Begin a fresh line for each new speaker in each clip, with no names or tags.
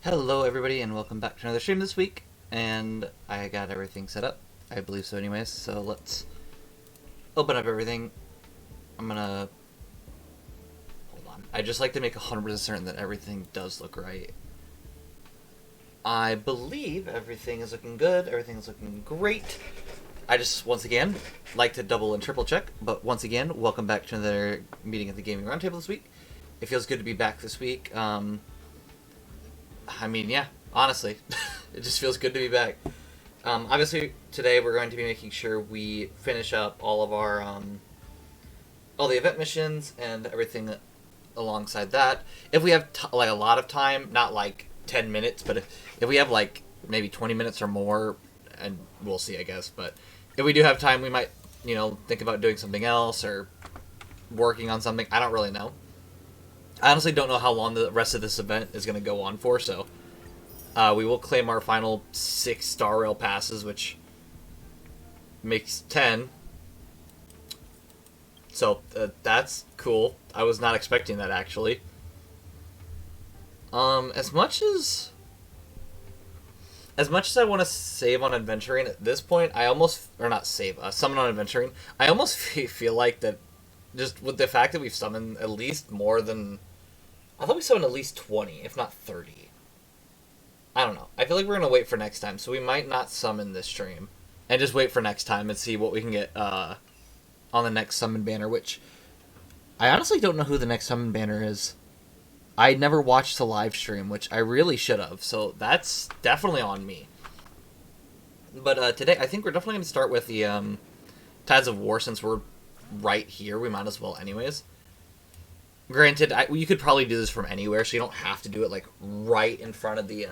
Hello everybody and welcome back to another stream this week, and I got everything set up. I believe so anyways, so let's open up everything. I'm gonna... hold on. I just like to make 100% certain that everything does look right. I believe everything is looking good, everything is looking great. I just, once again, like to double and triple check, but once again, welcome back to another meeting at the Gaming Roundtable this week. It feels good to be back this week. I mean, yeah, honestly, it just feels good to be back. Obviously, today we're going to be making sure we finish up all of our, all the event missions and everything alongside that. If we have, like, a lot of time, not, like, 10 minutes, but if we have, like, maybe 20 minutes or more, and we'll see, I guess, but if we do have time, we might, you know, think about doing something else or working on something. I don't really know. I honestly don't know how long the rest of this event is going to go on for, so we will claim our final 6 Star Rail passes, which makes 10. So that's cool. I was not expecting that, actually. As much as I want to save on adventuring at this point, I almost, or not save, summon on adventuring, I almost feel like that just with the fact that we've summoned at least more than... I thought we summoned at least 20, if not 30. I don't know. I feel like we're going to wait for next time, so we might not summon this stream. And just wait for next time and see what we can get on the next summon banner, which... I honestly don't know who the next summon banner is. I never watched the live stream, which I really should have, so that's definitely on me. But today, I think we're definitely going to start with the Tides of War, since we're right here. We might as well anyways. Granted, you could probably do this from anywhere, so you don't have to do it like right in front of the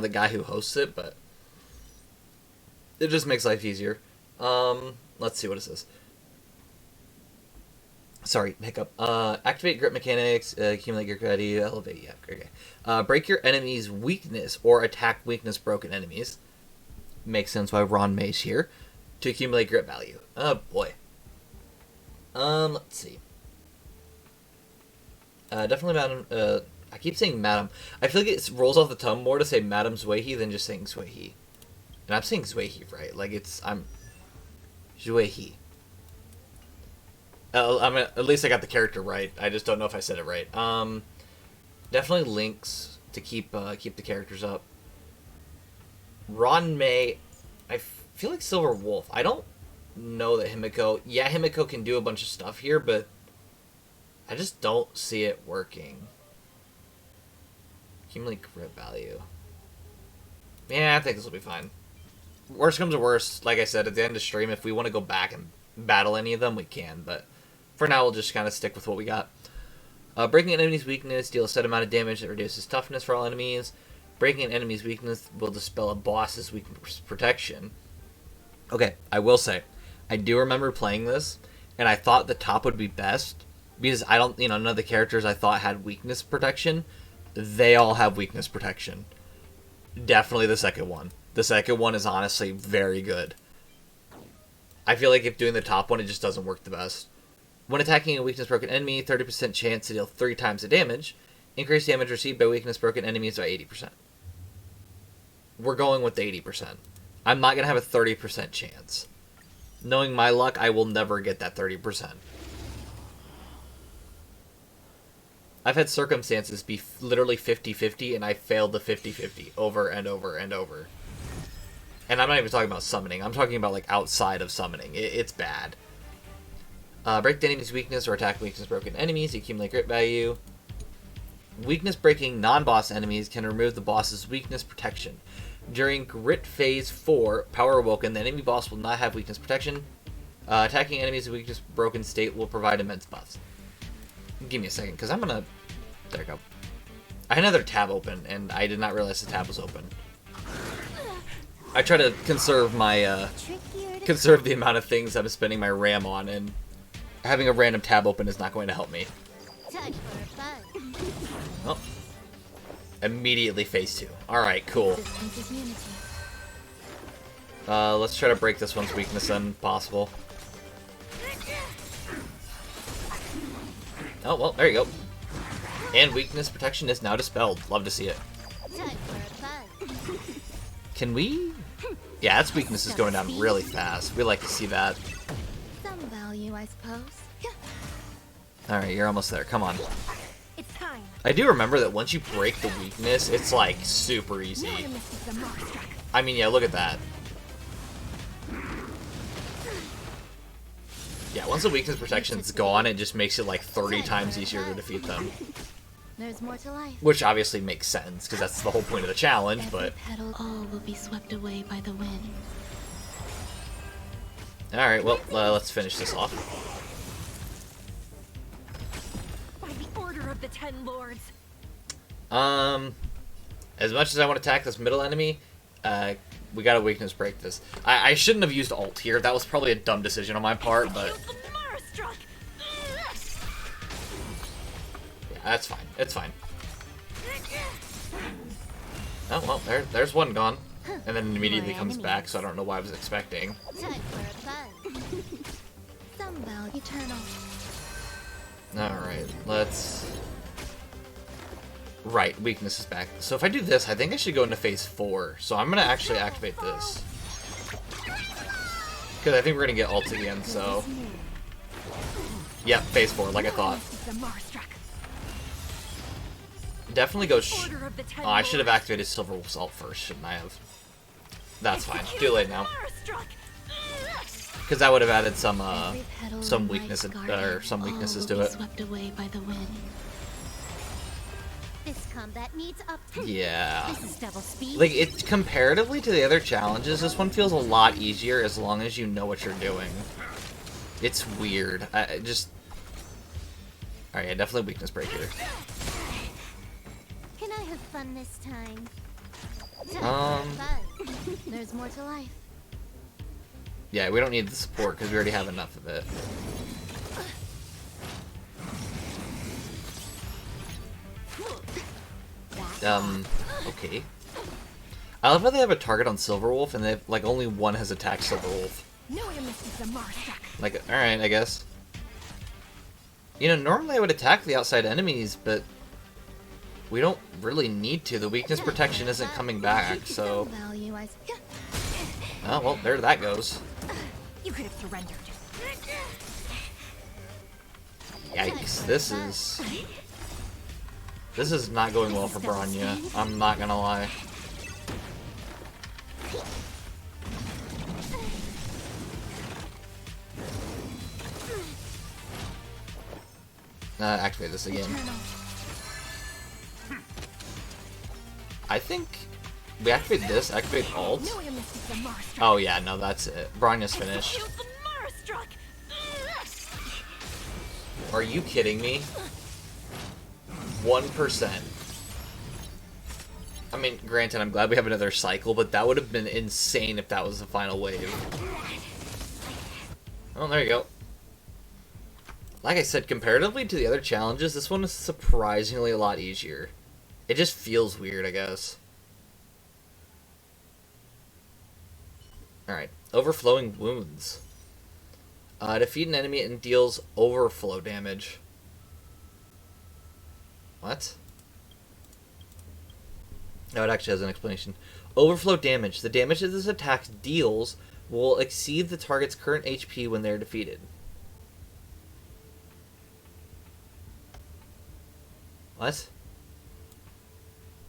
guy who hosts it, but it just makes life easier. Let's see what it says. Sorry, hiccup. Activate grip mechanics, accumulate your value, elevate, yeah, okay. Break your enemy's weakness or attack weakness broken enemies. Makes sense why Ron May's here. To accumulate grip value. Oh boy. Let's see. Definitely Madam, I keep saying Madam. I feel like it rolls off the tongue more to say Madam Zweihe than just saying Zweihe. And I'm saying Zweihe, right? Like, I'm Zweihe. I mean, at least I got the character right. I just don't know if I said it right. Definitely links to keep the characters up. Ron May, I feel like Silver Wolf. I don't know that Himiko... Yeah, Himiko can do a bunch of stuff here, but I just don't see it working. Accumulate grip value. Yeah, I think this will be fine. Worst comes to worst, like I said, at the end of stream, if we want to go back and battle any of them, we can, but for now, we'll just kind of stick with what we got. Breaking an enemy's weakness, deal a set amount of damage that reduces toughness for all enemies. Breaking an enemy's weakness will dispel a boss's weakness protection. Okay, I will say, I do remember playing this, and I thought the top would be best, because I don't, none of the characters I thought had weakness protection. They all have weakness protection. Definitely the second one. The second one is honestly very good. I feel like if doing the top one, it just doesn't work the best. When attacking a weakness broken enemy, 30% chance to deal 3 times the damage. Increase damage received by weakness broken enemies by 80%. We're going with the 80%. I'm not going to have a 30% chance. Knowing my luck, I will never get that 30%. I've had circumstances be literally 50-50, and I failed the 50-50 over and over and over. And I'm not even talking about summoning. I'm talking about, like, outside of summoning. It's bad. Break the enemy's weakness or attack weakness broken enemies. Accumulate grit value. Weakness breaking non-boss enemies can remove the boss's weakness protection. During Grit Phase 4, Power Awoken, the enemy boss will not have weakness protection. Attacking enemies in weakness broken state will provide immense buffs. Give me a second, because I'm gonna... There we go. I had another tab open, and I did not realize the tab was open. I try to conserve my, conserve the amount of things I'm spending my RAM on, and having a random tab open is not going to help me. Oh. Immediately phase 2. Alright, cool. Let's try to break this one's weakness then, possible. Oh, well, there you go. And weakness protection is now dispelled. Love to see it. Can we? Yeah, its weakness is going down really fast. We like to see that.
Some value, I suppose.
Alright, you're almost there. Come on.
It's time.
I do remember that once you break the weakness, it's like super easy. I mean, yeah, look at that. Yeah, once the weakness protection's gone, it just makes it like 30 times easier to defeat them.
There's more to life.
Which obviously makes sense, because that's the whole point of the challenge, but...
All will be swept away by the wind.
Alright, well, let's finish this off.
By the order of the 10 lords.
As much as I want to attack this middle enemy, we gotta weakness break this. I shouldn't have used ult here. That was probably a dumb decision on my part, but... Yeah, that's fine. It's fine. Oh, well, there's one gone. And then it immediately comes back, so I don't know what I was expecting. Alright, let's... Right, weakness is back. So if I do this, I think I should go into phase 4. So I'm gonna actually activate this. Because I think we're gonna get ult again, so... Yep, phase 4, like I thought. Definitely go oh, I should have activated Silver Wolf's ult first, shouldn't I have? That's fine. Too late now. Because that would have added some weakness, or some weaknesses to it.
This combat needs
Yeah.
This is double speed.
Like, it's comparatively to the other challenges, this one feels a lot easier as long as you know what you're doing. It's weird. I just... Alright, yeah, definitely weakness break here.
Can I have fun this time? There's more to life.
Yeah, we don't need the support because we already have enough of it. Okay. I love how they have a target on Silverwolf and they like only one has attacked Silverwolf. Like, alright, I guess. You know, normally I would attack the outside enemies, but we don't really need to. The weakness protection isn't coming back, so... Oh, well, there that goes.
You could have surrendered.
Yikes, this is not going well for Bronya. I'm not gonna lie. Activate this again. I think we activate this, activate ult. Oh yeah, no, that's it. Bronya's finished. Are you kidding me? 1%. I mean, granted, I'm glad we have another cycle, but that would have been insane if that was the final wave. Oh, there you go. Like I said, comparatively to the other challenges, this one is surprisingly a lot easier. It just feels weird, I guess. Alright, overflowing wounds. Defeat an enemy and deals overflow damage. What? No, it actually has an explanation. Overflow damage. The damage that this attack deals will exceed the target's current HP when they're defeated. What?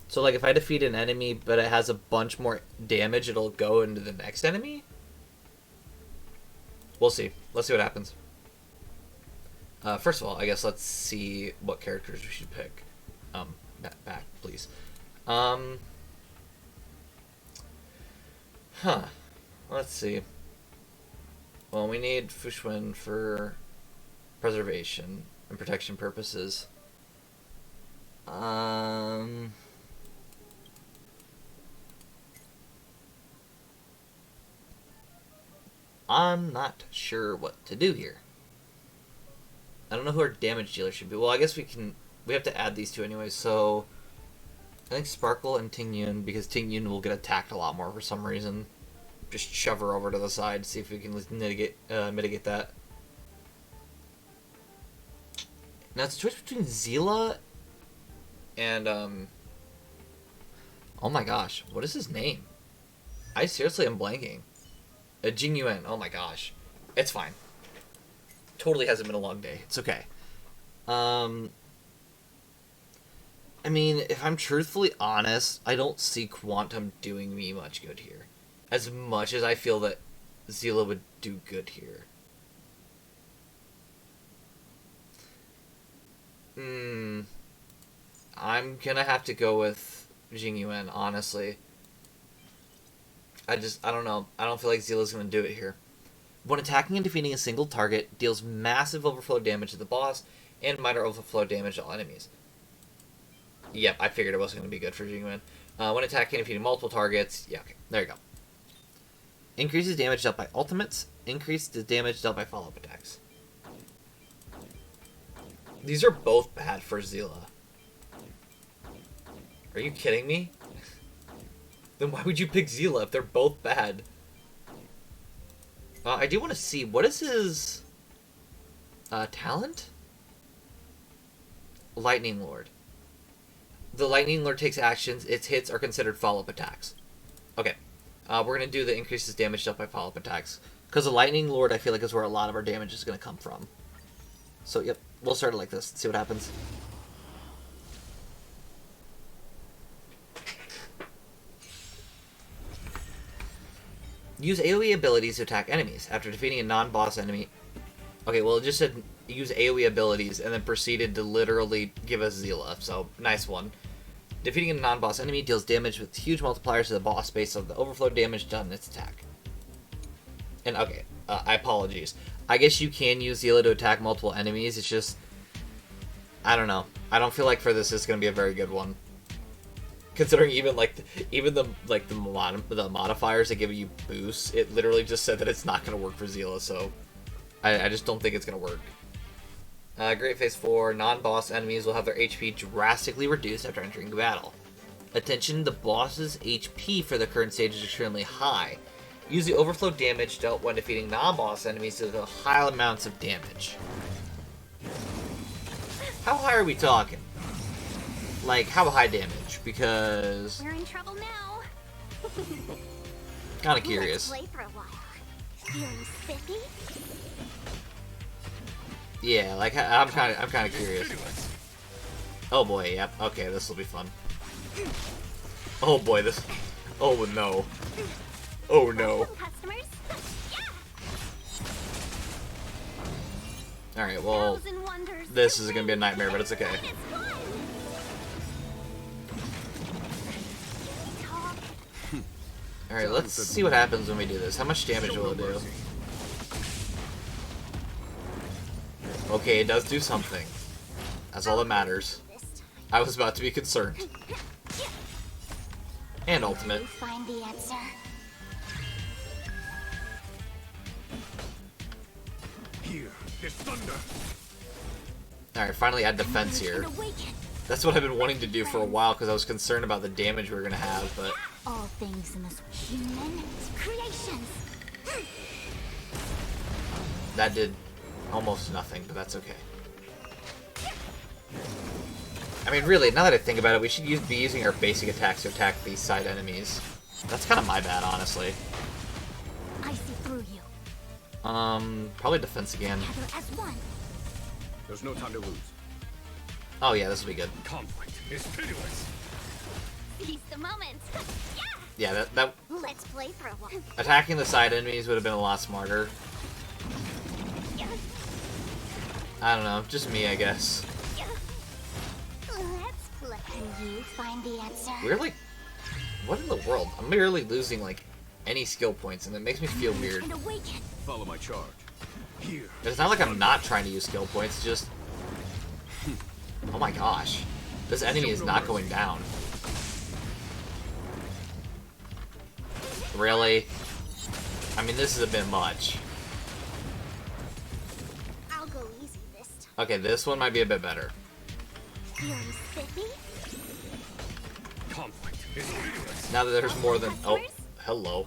So, like, if I defeat an enemy, but it has a bunch more damage, it'll go into the next enemy? We'll see. Let's see what happens. First of all, I guess let's see what characters we should pick. Back, please. Let's see. Well, we need Fushwen for preservation and protection purposes. I'm not sure what to do here. I don't know who our damage dealer should be. Well, I guess we have to add these two anyway, so I think Sparkle and Ting Yun, because Ting Yun will get attacked a lot more for some reason. Just shove her over to the side, see if we can mitigate that. Now it's a choice between Zila and oh my gosh, what is his name? I seriously am blanking. A Jing Yuan. Oh my gosh. It's fine. Totally hasn't been a long day. It's okay. I mean, if I'm truthfully honest, I don't see Quantum doing me much good here. As much as I feel that Zila would do good here. I'm gonna have to go with Jing Yuan, honestly. I don't know. I don't feel like Zila's gonna do it here. When attacking and defeating a single target, deals massive overflow damage to the boss, and minor overflow damage to all enemies. Yep, I figured it wasn't going to be good for Jing Yuan. When attacking and defeating multiple targets, yeah, okay, there you go. Increases damage dealt by ultimates, increases the damage dealt by follow-up attacks. These are both bad for Zila. Are you kidding me? Then why would you pick Zila if they're both bad? I do want to see, what is his talent? Lightning Lord. The Lightning Lord takes actions. Its hits are considered follow-up attacks. Okay. We're going to do the increases damage dealt by follow-up attacks. Because the Lightning Lord, I feel like, is where a lot of our damage is going to come from. So, yep. We'll start it like this. See what happens. Use AoE abilities to attack enemies. After defeating a non-boss enemy... Okay, well, it just said use AoE abilities and then proceeded to literally give us Zila. So, nice one. Defeating a non-boss enemy deals damage with huge multipliers to the boss based on the overflow damage done in its attack. And, okay, I apologize. I guess you can use Zila to attack multiple enemies. It's just... I don't know. I don't feel like for this it's going to be a very good one. Considering even the modifiers that give you boosts, it literally just said that it's not going to work for Zila, so I just don't think it's going to work. Great Phase 4, non-boss enemies will have their HP drastically reduced after entering battle. Attention, the boss's HP for the current stage is extremely high. Use the overflow damage dealt when defeating non-boss enemies to deal high amounts of damage. How high are we talking? Like, how high damage? Because...
We're in trouble now.
Kinda curious.
Let's play for a while. Feeling spiffy?
Yeah, like, I'm kinda curious. Oh boy, yep. Okay, this will be fun. Oh boy, this... Oh no. Oh no.
Customers? Yeah.
Alright, well... This is gonna be a nightmare, but it's okay. Alright, let's see what happens when we do this. How much damage will it do? Okay, it does do something. That's all that matters. I was about to be concerned. And ultimate.
Find the answer.
Here, there's thunder.
Alright, finally add defense here. That's what I've been wanting to do for a while because I was concerned about the damage we were gonna have, but...
All things in this human creations.
That did almost nothing, but that's okay. I mean, really, now that I think about it, we should be using our basic attacks to attack these side enemies. That's kind of my bad, honestly.
I see through you.
Probably defense again.
Gather as one.
There's no time to lose.
Oh yeah, this will be good.
Conflict is pitiless.
Seize the moment.
Yeah, that
Let's play for a while.
attacking the side enemies would have been a lot smarter.
Yeah.
I don't know, just me, I guess.
Yeah. Let's play. Can you find the answer?
We're like, what in the world? I'm barely losing like any skill points, and it makes me feel weird.
And awaken.
Follow my charge. Here.
It's not like I'm not trying to use skill points, just... Oh my gosh. This enemy is not going down. Really? I mean, this is a bit much.
I'll go easy this time.
Okay, this one might be a bit better.
Feeling spiffy?
Conflict is pitiless.
Now that there's more than... Oh, hello.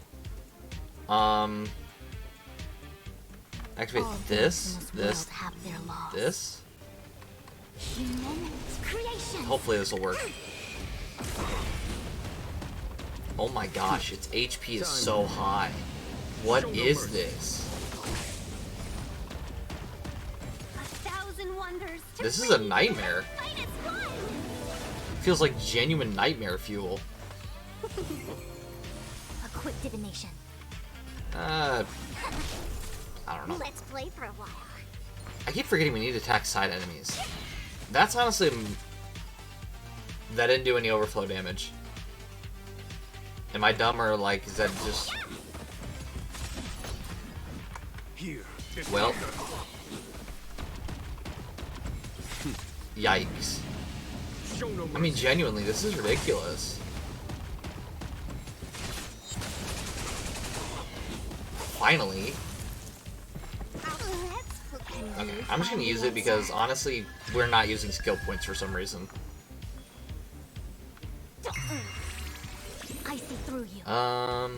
Activate
All
this,
things in
this,
world have their laws.
this.
Human creations.
Hopefully this will work. Oh my gosh, its HP is so high. What is this? This is a nightmare. Feels like genuine nightmare fuel.
A quick divination.
I don't know.
Let's play for a while.
I keep forgetting we need to attack side enemies. That's honestly... That didn't do any overflow damage. Am I dumb, or like, is that just...
Here.
Well... Yikes.
Show no
I mean, genuinely, this is ridiculous. Finally. Okay, I'm just gonna use it because, honestly, we're not using skill points for some reason.
I see through you.
Oh,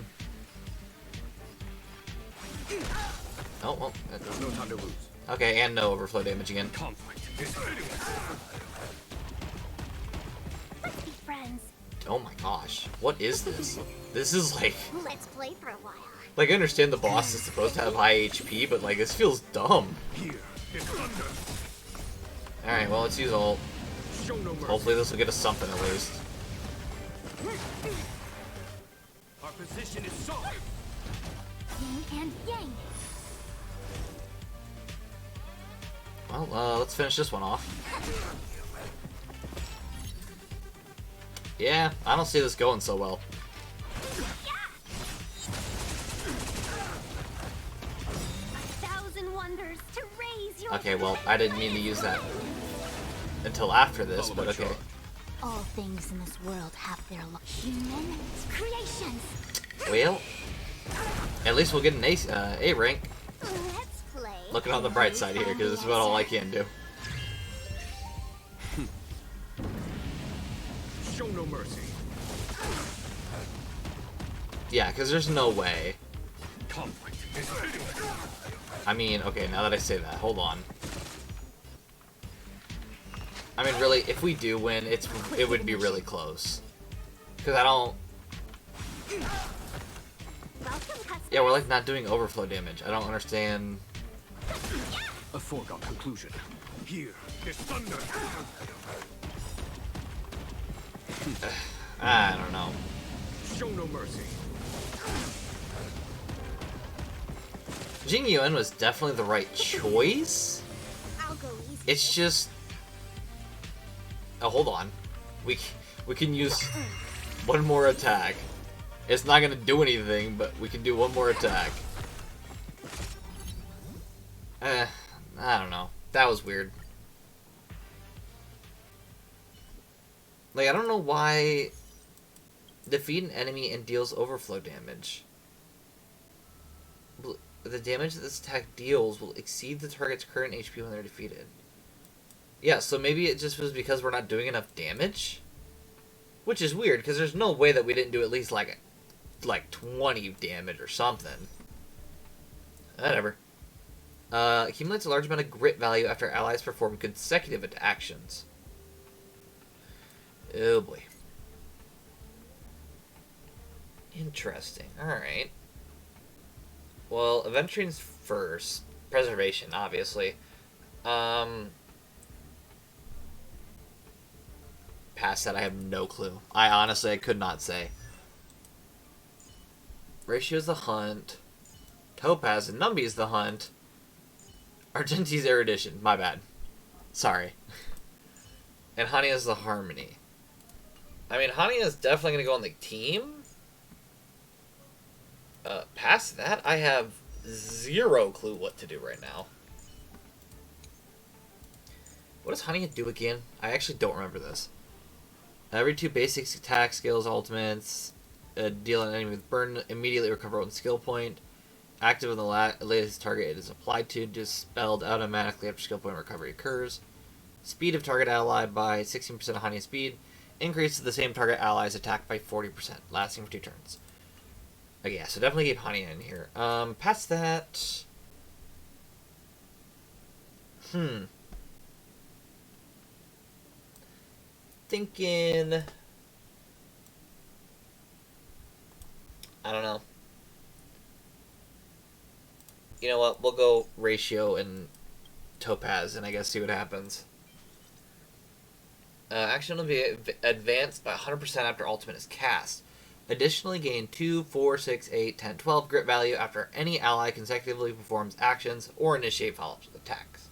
well.
There's no time to lose.
Okay, and no overflow damage again.
Conflict is pitiless.
Let's be friends.
Oh my gosh. What is this? This is like...
Let's play for a while.
Like, I understand the boss is supposed to have high HP, but, like, this feels dumb.
Here is thunder.
Alright, well, let's use ult.
Show no mercy.
Hopefully this will get us something at least.
Our position is solid.
Yin and yang.
Well, let's finish this one off. Yeah, I don't see this going so well. Okay, well, I didn't mean to use that until after this, but okay.
All things in this world have their human creations.
Well, at least we'll get an A rank.
Let's play.
Looking on the bright side here, because it's about all I can do.
Show no mercy.
Yeah, because there's no way.
Conflict is pitiless.
I mean, okay, now that I say that, hold on. I mean, really, if we do win, it would be really close. Because I don't... Yeah, we're like not doing overflow damage. I don't understand...
A foregone conclusion. Here is thunder.
I don't know.
Show no mercy.
Jing Yuan was definitely the right choice.
I'll go easy.
It's just... Oh, hold on. We can use one more attack. It's not gonna do anything, but we can do one more attack. I don't know. That was weird. Like, I don't know why... Defeat an enemy and deals overflow damage. The damage that this attack deals will exceed the target's current HP when they're defeated. Yeah, so maybe it just was because we're not doing enough damage? Which is weird, because there's no way that we didn't do at least, like 20 damage or something. Whatever. Accumulates a large amount of grit value after allies perform consecutive actions. Oh boy. Interesting. Alright. Well, Aventuring's first. Preservation, obviously. Past that, I have no clue. I could not say. Ratio's the hunt. Topaz and Numby's the hunt. Argenti's erudition. My bad. Sorry. And Hania's the harmony. I mean, Hania's definitely going to go on the team. Past that, I have zero clue what to do right now. What does Hania do again? I actually don't remember this. Every 2 basic attack skills, ultimates, deal an enemy with burn, immediately recover 1 skill point. Active on the latest target it is applied to, dispelled automatically after skill point recovery occurs. Speed of target ally by 16% of Hania's speed. Increases the same target ally's attack by 40%, lasting for 2 turns. Okay, yeah, so definitely keep Hania in here. Past that... Thinking... I don't know. You know what? We'll go Ratio and Topaz, and I guess see what happens. Action will be advanced by 100% after ultimate is cast. Additionally, gain 2, 4, 6, 8, 10, 12 grit value after any ally consecutively performs actions or initiate follow-up attacks.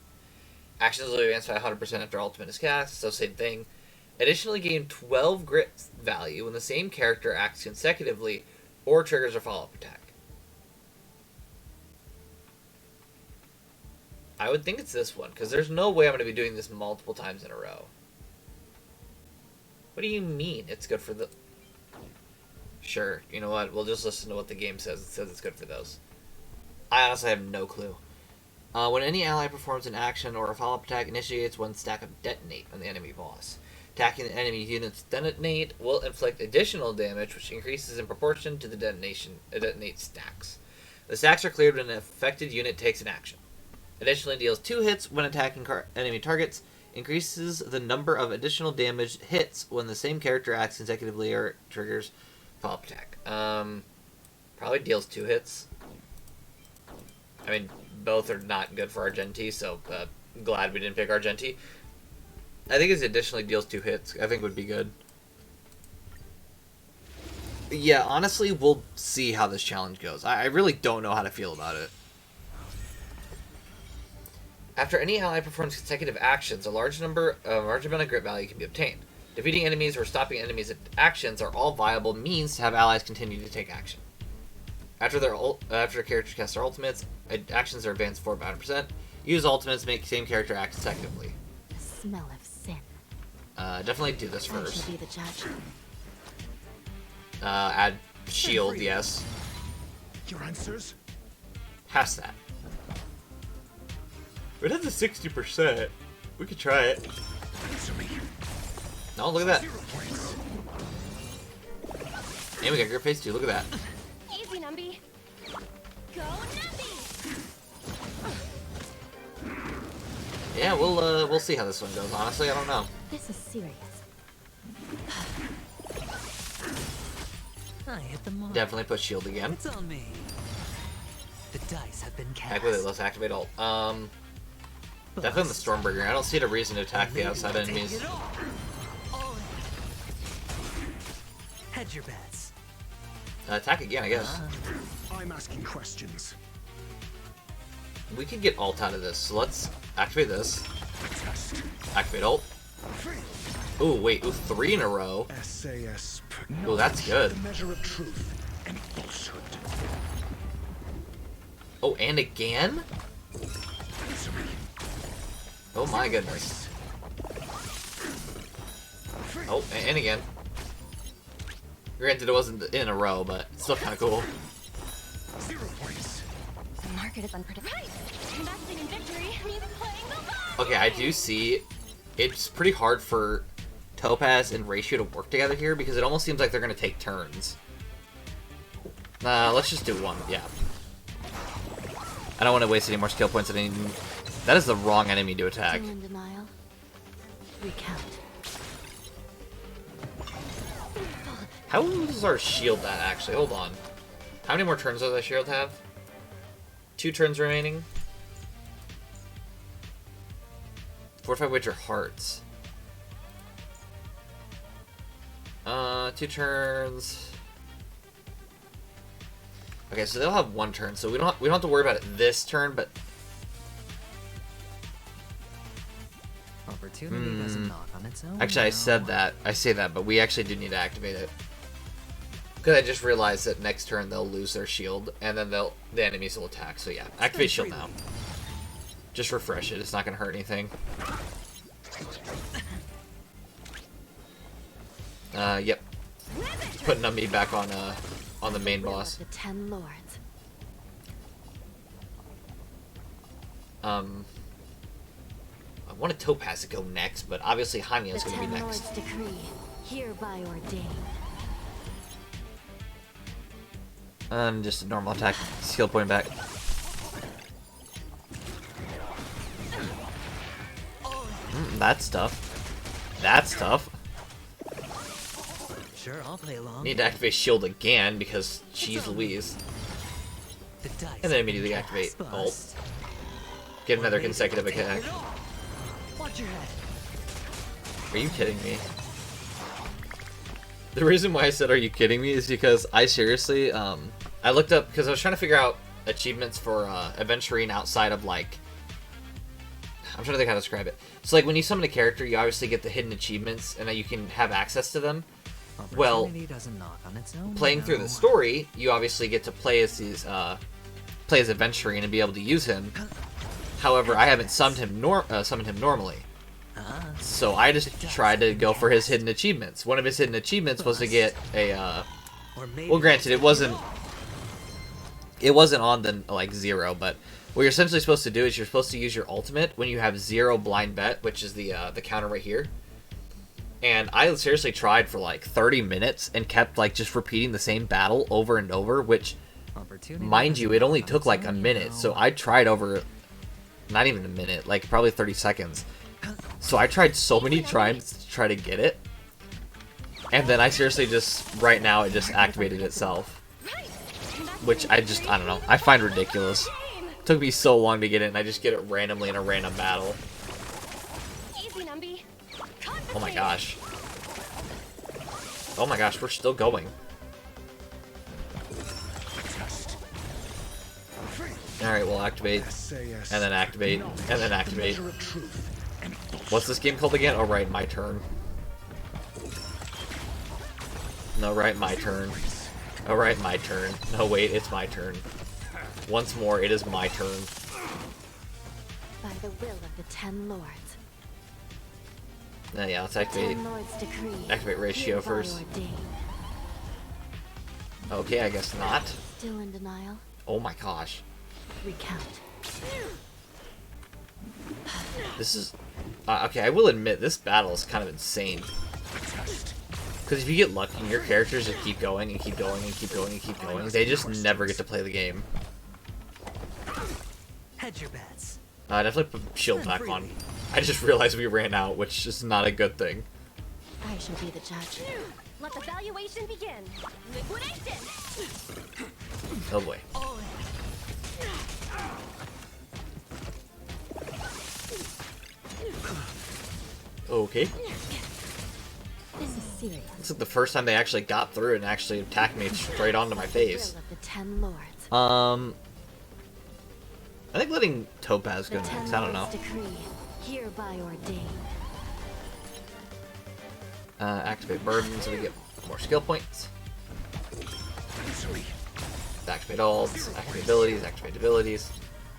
Actions will be advanced by 100% after ultimate is cast, so same thing. Additionally, gain 12 grit value when the same character acts consecutively or triggers a follow-up attack. I would think it's this one, because there's no way I'm going to be doing this multiple times in a row. What do you mean it's good for the... Sure, you know what? We'll just listen to what the game says. It says it's good for those. I honestly have no clue. When any ally performs an action or a follow-up attack, initiates one stack of Detonate on the enemy boss. Attacking the enemy unit's Detonate will inflict additional damage, which increases in proportion to the Detonate stacks. The stacks are cleared when an affected unit takes an action. Additionally, deals 2 hits when attacking enemy targets, increases the number of additional damage hits when the same character acts consecutively or triggers follow-up attack. Probably deals 2 hits. I mean, both are not good for Argenti, so glad we didn't pick Argenti. I think it additionally deals 2 hits. I think would be good. Yeah, honestly, we'll see how this challenge goes. I really don't know how to feel about it. After any ally performs consecutive actions, a large amount of grit value can be obtained. Defeating enemies or stopping enemies' actions are all viable means to have allies continue to take action. After characters cast their ultimates, actions are advanced forward by 100%. Use ultimates to make the same character act consecutively.
The smell of sin.
Definitely do this
I
first.
shall be the judge.
Add shield, yes.
Your answers?
Past that. It has a 60%. We could try it.
Answer me.
No, look at that.
0 points.
And we got grip phase too. Look at that.
Easy, Numby. Go, Numby!
Yeah, we'll see how this one goes. Honestly, I don't know.
This is serious.
I hit the mark.
Definitely put shield again.
It's on me. The dice have been cast.
Heck with it. Let's activate ult. Definitely the Stormbringer. I don't see a reason to attack the outside enemies.
Hedge your bets.
Attack again, I guess.
I'm asking questions.
We could get ult out of this, so let's activate this.
Test.
Activate ult. Ooh, wait. Ooh, 3 in a row.
SAS.
Ooh, that's good.
The measure of truth and falsehood.
Oh, and again?
Answer me.
Oh my goodness. Oh, and again. Granted, it wasn't in a row, but it's still kind of cool.
0 points.
The market is unpredictable. Right! Investing in victory means playing the long
Okay, I do see it's pretty hard for Topaz and Ratio to work together here because it almost seems like they're going to take turns. Let's just do one, yeah. I don't want to waste any more skill points. That is the wrong enemy to attack.
Still in denial. Recount.
How does our shield that, actually? Hold on. How many more turns does our shield have? 2 turns remaining. Fortify Witcher Hearts. 2 turns. Okay, so they'll have 1 turn, so we don't have to worry about it this turn, but
Opportunity doesn't knock on its own.
actually I said that. I say that, but we actually do need to activate it. Because I just realized that next turn they'll lose their shield, and then the enemies will attack. So yeah, activate shield now. Just refresh it. It's not going to hurt anything. Yep. Put Numby back on the main boss.
The 10 lords.
I wanted Topaz to go next, but obviously Hanya's
The
going to be
10
next.
lords decree, hereby ordained.
And just a normal attack. Skill point back. That's tough. That's tough.
Sure, I'll play along.
Need to activate shield again because she's Louise.
The dice
And then
have
immediately
been
activate
cast.
ult.
Bust.
Get another
Or maybe
consecutive
I'll take
attack.
it all. Watch your head.
Are you kidding me? The reason why I said "Are you kidding me" is because I seriously, I looked up because I was trying to figure out achievements for adventuring outside of like. I'm trying to think how to describe it. So like when you summon a character, you obviously get the hidden achievements, and you can have access to them. Well,
Opportunity doesn't knock on its own,
playing through the
no.
story, you obviously get to play as these, play as adventuring and be able to use him. However, I haven't summoned him normally.
Ah,
So I just tried to go for his hidden achievements. One of his hidden achievements was to get a,
or maybe
well, granted, it wasn't on the, like, 0, but what you're essentially supposed to do is you're supposed to use your ultimate when you have 0 blind bet, which is the counter right here. And I seriously tried for, like, 30 minutes and kept, like, just repeating the same battle over and over, which,
opportunity
mind you,
doesn't
it only
knock on
took,
its
like, a
own,
minute.
no.
So I tried over, not even a minute, like, probably 30 seconds. So I tried so many times to try to get it. And then I seriously just, right now, it just activated itself. Which I don't know. I find ridiculous. It took me so long to get it, and I just get it randomly in a random battle.
Easy, Numby.
Oh my gosh. Oh my gosh, we're still going.
Test.
Alright, we'll activate,
SAS.
and then activate, and then activate.
Measure of truth and falsehood.
What's this game called again? Oh, right, my turn. No, right, my turn. Oh, right, my turn. No, wait, it's my turn. Once more, it is my turn.
By the will of the 10 lords.
Yeah, let's
The
activate.
10 lords decree.
Activate ratio
hereby
first.
ordained.
Okay, I guess not.
Still in denial?
Oh my gosh.
Recount.
This is... okay, I will admit, this battle is kind of insane.
Test.
Because if you get lucky, your characters just keep going and keep going and keep going and keep going. They just never get to play the game.
Hedge your bets.
Definitely put shield back on. I just realized we ran out, which is not a good thing.
I shall be the judge. Let the valuation begin. Liquidation!
Oh boy. Okay.
This is serious.
This is the first time they actually got through and actually attacked me straight onto my face.
Will of the 10 lords.
I think letting Topaz go
The 10
next. I don't know.
lords decree. Hereby ordained.
Activate burden so we get more skill points.
Answer me.
Activate ults, activate abilities, activate abilities.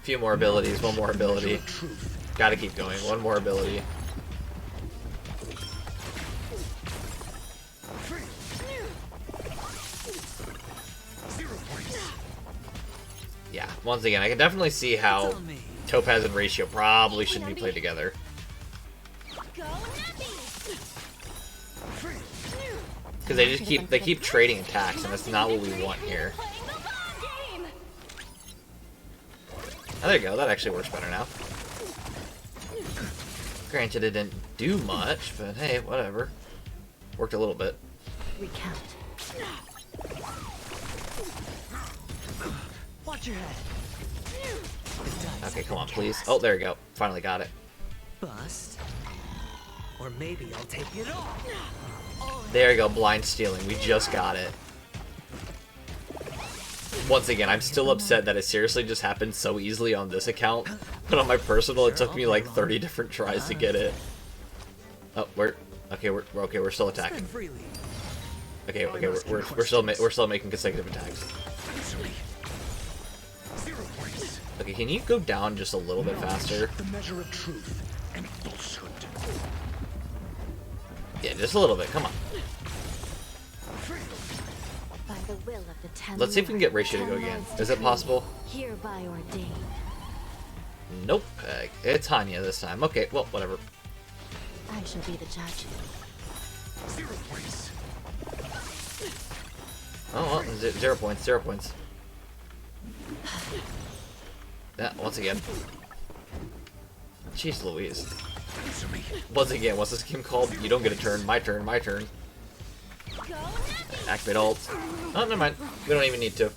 A few more abilities, one more ability.
Truth.
Gotta keep going, one more ability.
Free. 0 points.
Yeah, once again, I can definitely see how
Tell me.
Topaz and Ratio probably shouldn't be played together.
Go Nappy!
Free.
Because they keep trading attacks, and that's not what we want here.
Playing the long game!
Oh, there you go, that actually works better now. Granted, it didn't do much, but hey, whatever. Worked a little bit.
Recount.
Watch your head. The dice
Okay,
have
come
been
on, please.
cast.
Oh, there you go. Finally got it.
Bust. Or maybe I'll take it all.
There you go, blind stealing. We just got it. Once again, I'm still upset that it seriously just happened so easily on this account, but on my personal, it took me like 30 different tries to get it. Oh, we're okay. We're still attacking.
Spend freely.
Okay, we're still making consecutive attacks.
Answer me. 0 points.
Okay, can you go down just a little bit faster?
The measure of truth and falsehood.
Yeah, just a little bit. Come on.
Free.
By the will of the 10
Let's see if we can get Ratio to go
lords,
again.
10
Is it
decree.
possible?
Hereby ordained.
Nope. It's Hanya this time. Okay, well, whatever.
I shall be the judge.
0 points.
Oh, well, 0 points. 0 points. Yeah, once again. Jeez Louise.
Answer me.
Once again, what's this game called? You don't get a turn. My turn. My turn.
Go
Activate ult. Oh, never mind. We don't even need to.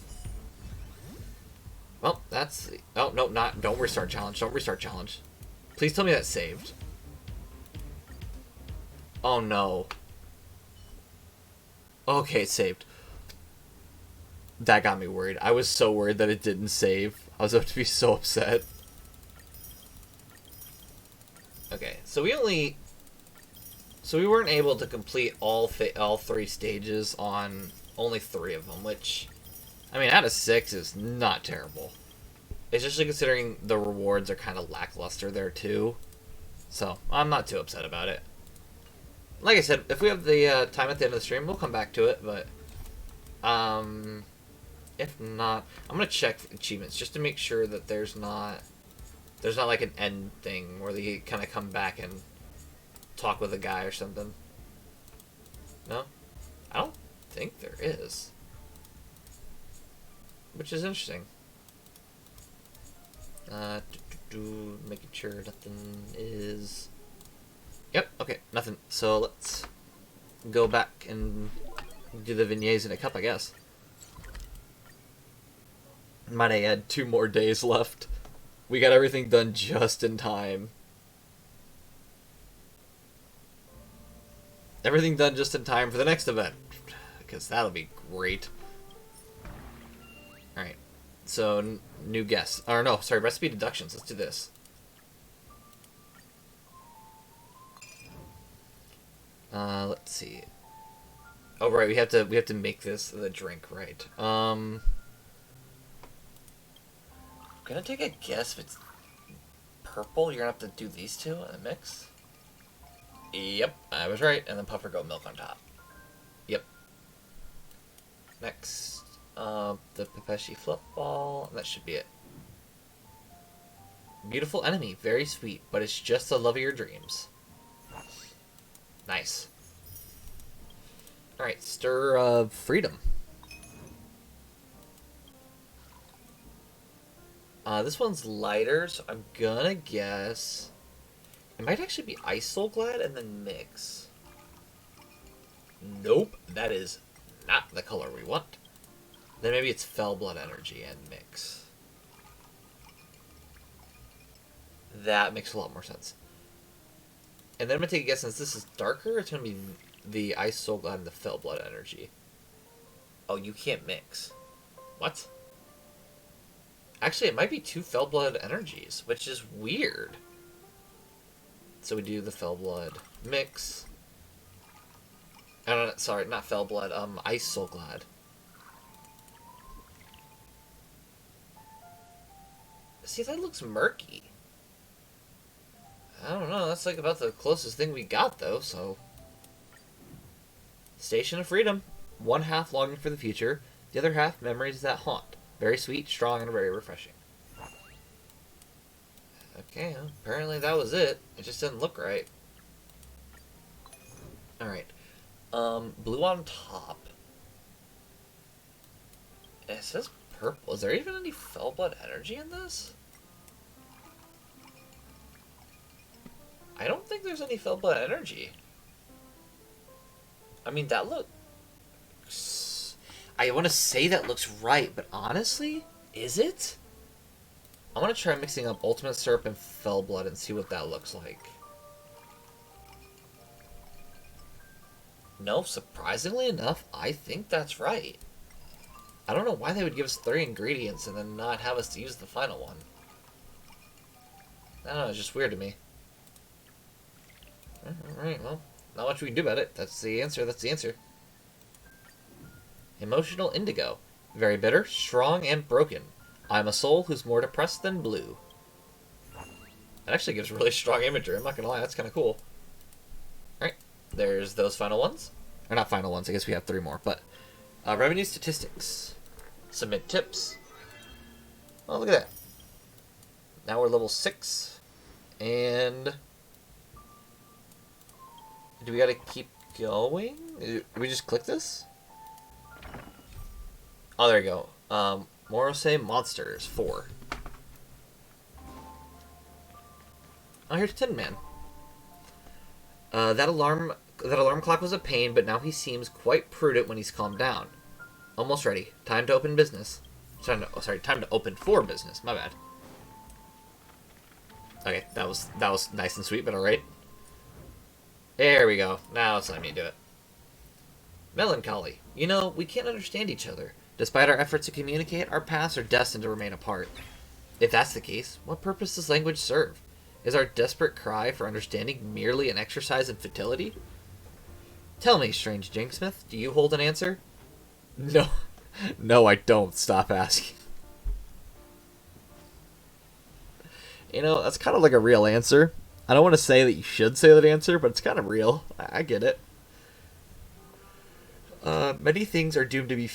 Well, that's... Oh, no, not... Don't restart challenge. Don't restart challenge. Please tell me that's saved. Oh, no. Okay, it's saved. That got me worried. I was so worried that it didn't save. I was about to be so upset. Okay, so we only... So we weren't able to complete all 3 stages on only 3 of them, which... I mean, out of 6 is not terrible. Especially considering the rewards are kind of lackluster there, too. So, I'm not too upset about it. Like I said, if we have the time at the end of the stream, we'll come back to it, but... if not... I'm gonna check achievements, just to make sure that there's not like an end thing, where they kind of come back and talk with a guy or something. No? I don't think there is. Which is interesting. Making sure nothing is... Yep, okay, nothing. So let's go back and do the vignettes in a cup, I guess. Might have had 2 more days left. We got everything done just in time. Everything done just in time for the next event. Because that'll be great. Alright. So, new guess. Or no, sorry, recipe deductions. Let's do this. Let's see. Oh, right, we have to make this the drink, right. I'm gonna take a guess if it's purple. You're gonna have to do these 2 in a mix. Yep, I was right. And then puffer goat milk on top. Yep. Next, the Pepeshi flip ball. That should be it. Beautiful enemy, very sweet, but it's just the love of your dreams. Nice. Alright, Stir of Freedom. This one's lighter, so I'm gonna guess... It might actually be Ice Soul Glad and then mix. Nope, that is not the color we want. Then maybe it's Fell Blood Energy and mix. That makes a lot more sense. And then I'm going to take a guess, since this is darker, it's going to be the Ice Soul Glad and the Fell Blood Energy. Oh, you can't mix. What? Actually, it might be 2 Fell Blood Energies, which is weird. So we do the Fell Blood mix. Sorry, not Fell Blood, Ice Soul Glad. See, that looks murky. I don't know, that's like about the closest thing we got, though, so... Station of Freedom. 1 half longing for the future, the other half memories that haunt. Very sweet, strong, and very refreshing. Okay, well, apparently that was it. It just didn't look right. Alright. Blue on top. It says purple. Is there even any Fell Blood Energy in this? I don't think there's any Fell Blood Energy. I mean, that looks... I want to say that looks right, but honestly, is it? I'm going to try mixing up Ultimate Syrup and Fell Blood and see what that looks like. No, surprisingly enough, I think that's right. I don't know why they would give us 3 ingredients and then not have us use the final one. I don't know, it's just weird to me. Alright, well, not much we can do about it. That's the answer, that's the answer. Emotional Indigo. Very bitter, strong, and broken. I'm a soul who's more depressed than blue. That actually gives really strong imagery, I'm not gonna lie, that's kinda cool. Alright, there's those final ones. Or not final ones, I guess we have 3 more, but... revenue statistics. Submit tips. Oh, look at that. Now we're level 6. And... do we gotta keep going? Do we just click this? Oh, there you go. Morose Monsters, 4. Oh, here's Tin Man. That alarm that alarm clock was a pain, but now he seems quite prudent when he's calmed down. Almost ready. Time to open business. Time to open for business. My bad. Okay, that was nice and sweet, but alright. There we go. Now it's letting me do it. Melancholy. You know, we can't understand each other. Despite our efforts to communicate, our paths are destined to remain apart. If that's the case, what purpose does language serve? Is our desperate cry for understanding merely an exercise in futility? Tell me, strange Jinxmith, do you hold an answer? No. No, I don't. Stop asking. You know, that's kind of like a real answer. I don't want to say that you should say that answer, but it's kind of real. I get it. Many things are doomed to be...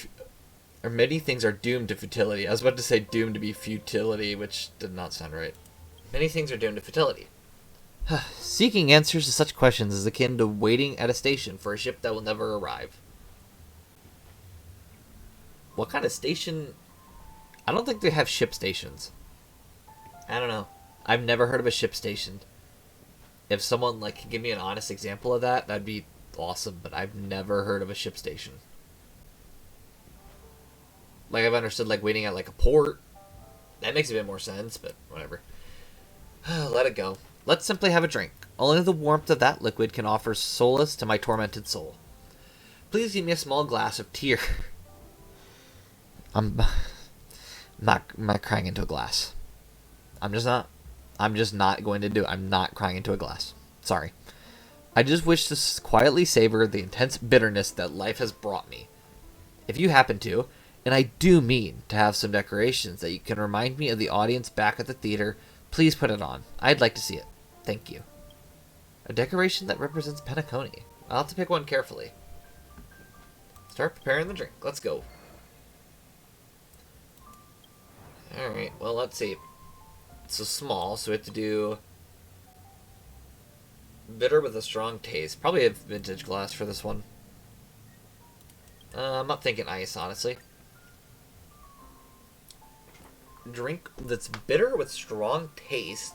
many things are doomed to futility. I was about to say doomed to be futility, which did not sound right. Many things are doomed to futility. Seeking answers to such questions is akin to waiting at a station for a ship that will never arrive. What kind of station? I don't think they have ship stations. I don't know. I've never heard of a ship station. If someone like can give me an honest example of that, that'd be awesome, but I've never heard of a ship station. Like, I've understood like waiting at like a port. That makes a bit more sense, but whatever. Let it go. Let's simply have a drink. Only the warmth of that liquid can offer solace to my tormented soul. Please give me a small glass of tear. I'm not crying into a glass. I'm just not going to do it. I'm not crying into a glass. Sorry. I just wish to quietly savor the intense bitterness that life has brought me. If you happen to, and I do mean to have some decorations that you can remind me of the audience back at the theater, please put it on. I'd like to see it. Thank you. A decoration that represents Penacony. I'll have to pick one carefully. Start preparing the drink. Let's go. Alright, well, let's see. It's so small, so we have to do bitter with a strong taste. Probably a vintage glass for this one. I'm not thinking ice, honestly. Drink that's bitter with strong taste.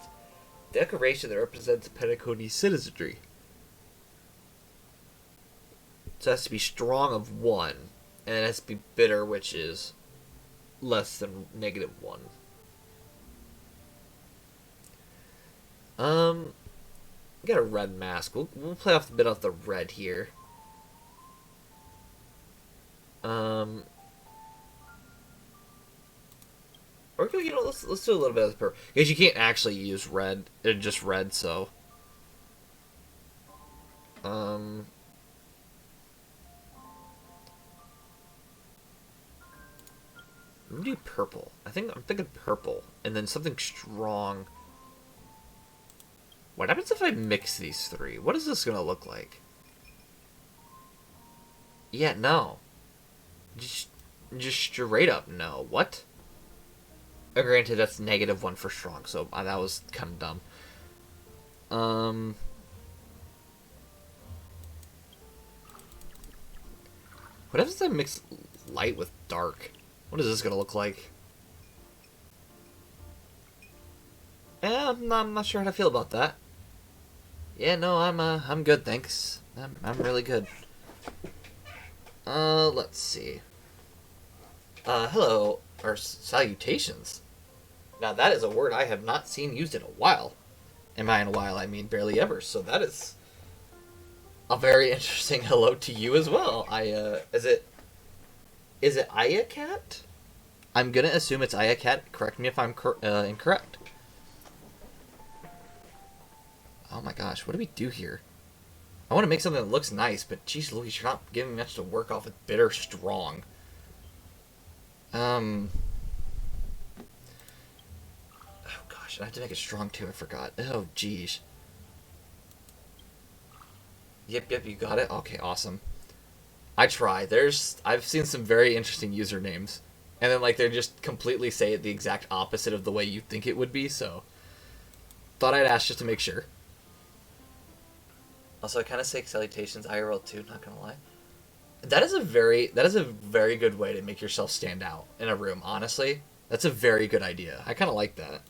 Decoration that represents Penacony citizenry. So it has to be strong of 1, and it has to be bitter, which is less than -1. Get a red mask. We'll play off a bit off the red here. Or you know, let's do a little bit of the purple because you can't actually use red, just red. So, I'm gonna do purple. I'm thinking purple, and then something strong. What happens if I mix these 3? What is this gonna look like? Yeah, no. Just straight up no. What? Granted, that's -1 for strong, so that was kind of dumb. What happens if I mix light with dark? What is this gonna look like? I'm not sure how to feel about that. Yeah, no, I'm good, thanks. I'm really good. Let's see. Hello, or salutations. Now that is a word I have not seen used in a while. And by in a while, I mean barely ever. So that is a very interesting hello to you as well. Is it Ayacat? I'm gonna assume it's Ayacat. Correct me if I'm incorrect. Oh my gosh, what do we do here? I want to make something that looks nice, but geez Louise, you're not giving me much to work off with bitter strong. Oh gosh, I have to make it strong too, I forgot. Oh geez. Yep, you got it? Okay, awesome. I try. I've seen some very interesting usernames. And then like they just completely say it the exact opposite of the way you think it would be, so thought I'd ask just to make sure. Also, I kind of say salutations IRL too, not gonna lie. That is a very good way to make yourself stand out in a room, honestly. That's a very good idea. I kind of like that.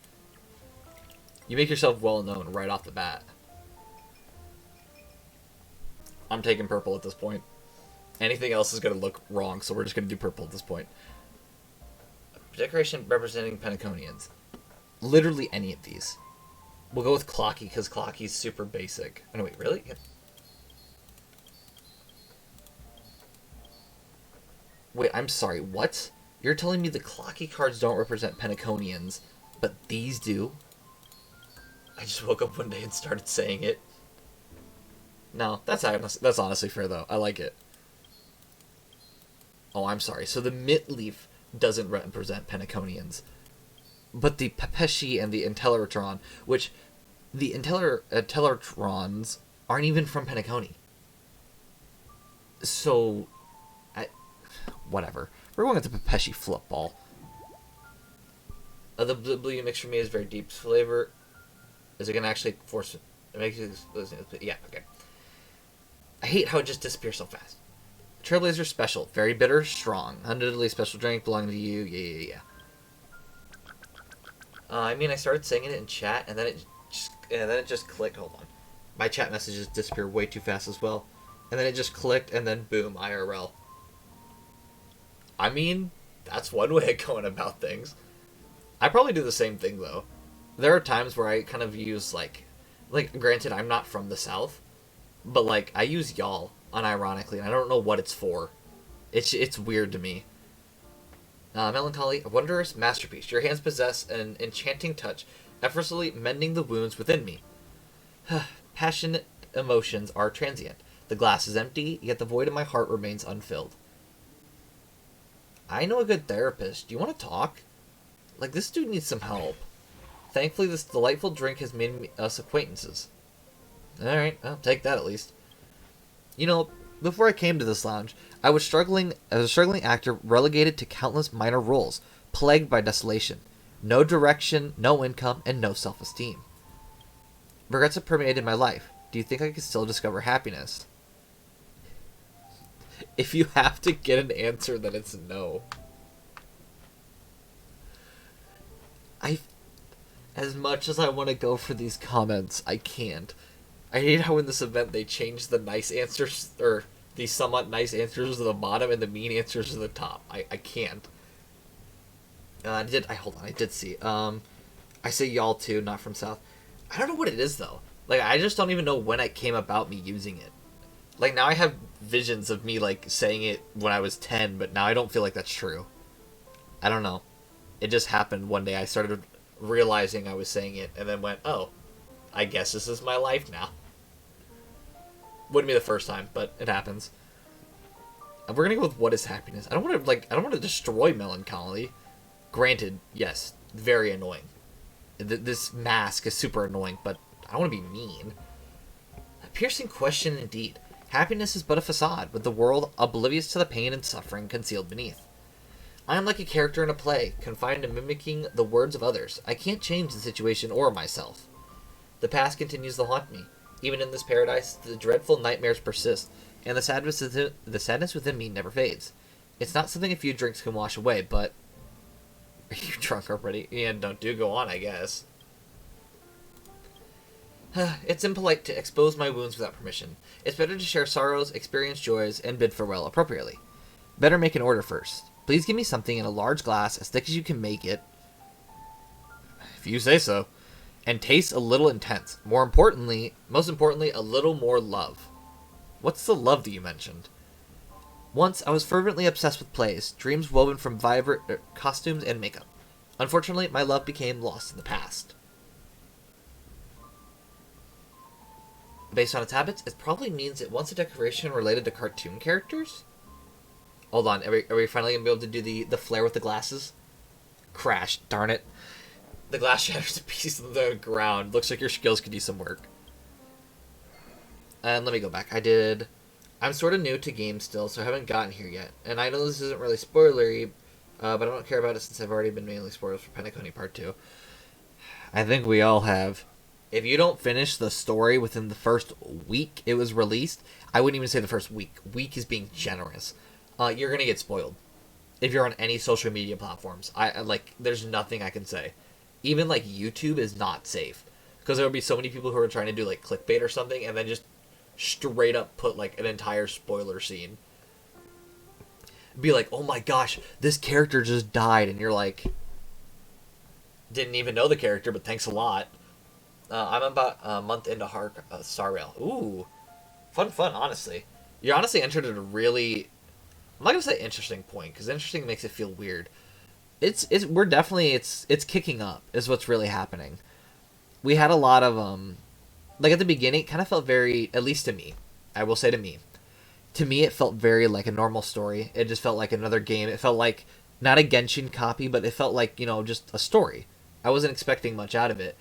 You make yourself well known right off the bat. I'm taking purple at this point. Anything else is going to look wrong, so we're just going to do purple at this point. Decoration representing Pentaconians. Literally any of these. We'll go with Clocky, because Clocky's super basic. Oh, no, wait, really? Yeah. Wait, I'm sorry, what? You're telling me the Clocky cards don't represent Pentaconians, but these do? I just woke up one day and started saying it. No, that's honestly fair, though. I like it. Oh, I'm sorry. So the Mitleaf doesn't represent Pentaconians. But the Pepeshi and the Intellitron, which the Intellitrons aren't even from Pentaconi. So, whatever. We're going with the Pepeshi football. The blue mix for me is very deep flavor. Is it going to actually force it? Yeah, okay. I hate how it just disappears so fast. Trailblazer special. Very bitter, strong. Undoubtedly special drink belonging to you. Yeah. I mean, I started saying it in chat, and then it just clicked. Hold on. My chat messages disappear way too fast as well. And then it just clicked, and then boom, IRL. I mean, that's one way of going about things. I probably do the same thing, though. There are times where I kind of use, like, granted, I'm not from the South, but, like, I use y'all, unironically, and I don't know what it's for. It's weird to me. Melancholy, a wondrous masterpiece. Your hands possess an enchanting touch, effortlessly mending the wounds within me. Passionate emotions are transient. The glass is empty, yet the void in my heart remains unfilled. I know a good therapist. Do you want to talk? Like, this dude needs some help. Thankfully, this delightful drink has made us acquaintances. Alright, I'll take that at least. You know, before I came to this lounge, I was struggling as a struggling actor relegated to countless minor roles, plagued by desolation. No direction, no income, and no self-esteem. Regrets have permeated my life. Do you think I can still discover happiness? If you have to get an answer, then it's no. As much as I want to go for these comments, I can't. I hate how in this event they changed the nice answers, or the somewhat nice answers to the bottom and the mean answers to the top. I can't. I did see. I say y'all too, not from South. I don't know what it is though. Like, I just don't even know when it came about me using it. Like, now I have visions of me, like, saying it when I was 10, but now I don't feel like that's true. I don't know. It just happened one day. I started realizing I was saying it, and then went, oh, I guess this is my life now. Wouldn't be the first time, but it happens. And we're gonna go with what is happiness. I don't want to destroy melancholy. Granted, yes, very annoying. This mask is super annoying, but I don't want to be mean. A piercing question indeed. Happiness is but a facade, with the world oblivious to the pain and suffering concealed beneath. I am like a character in a play, confined to mimicking the words of others. I can't change the situation or myself. The past continues to haunt me. Even in this paradise, the dreadful nightmares persist, and the sadness within me never fades. It's not something a few drinks can wash away, but... Are you drunk already? Yeah, do go on, I guess. It's impolite to expose my wounds without permission. It's better to share sorrows, experience joys, and bid farewell appropriately. Better make an order first. Please give me something in a large glass, as thick as you can make it. If you say so. And taste a little intense. Most importantly, a little more love. What's the love that you mentioned? Once, I was fervently obsessed with plays, dreams woven from vibrant costumes and makeup. Unfortunately, my love became lost in the past. Based on its habits, it probably means it wants a decoration related to cartoon characters? Hold on, are we finally going to be able to do the flare with the glasses? Crash, darn it. The glass shatters to pieces of the ground. Looks like your skills could use some work. And let me go back. I'm sort of new to games still, so I haven't gotten here yet. And I know this isn't really spoilery, but I don't care about it since I've already been mainly spoilers for Pentaconi Part 2. I think we all have. If you don't finish the story within the first week it was released, I wouldn't even say the first week. Week is being generous. You're going to get spoiled. If you're on any social media platforms. There's nothing I can say. Even, like, YouTube is not safe. Because there would be so many people who are trying to do, like, clickbait or something, and then just straight up put like an entire spoiler scene. Be like, oh my gosh, this character just died, and you're like, didn't even know the character, but thanks a lot. I'm about a month into Star Rail. Ooh, fun, honestly. You honestly entered at a really, I'm not gonna say interesting point, because interesting makes it feel weird. We're definitely, it's kicking up, is what's really happening. We had a lot of, like at the beginning, it kind of felt very, at least to me, I will say to me, it felt very like a normal story. It just felt like another game. It felt like, not a Genshin copy, but it felt like, just a story. I wasn't expecting much out of it.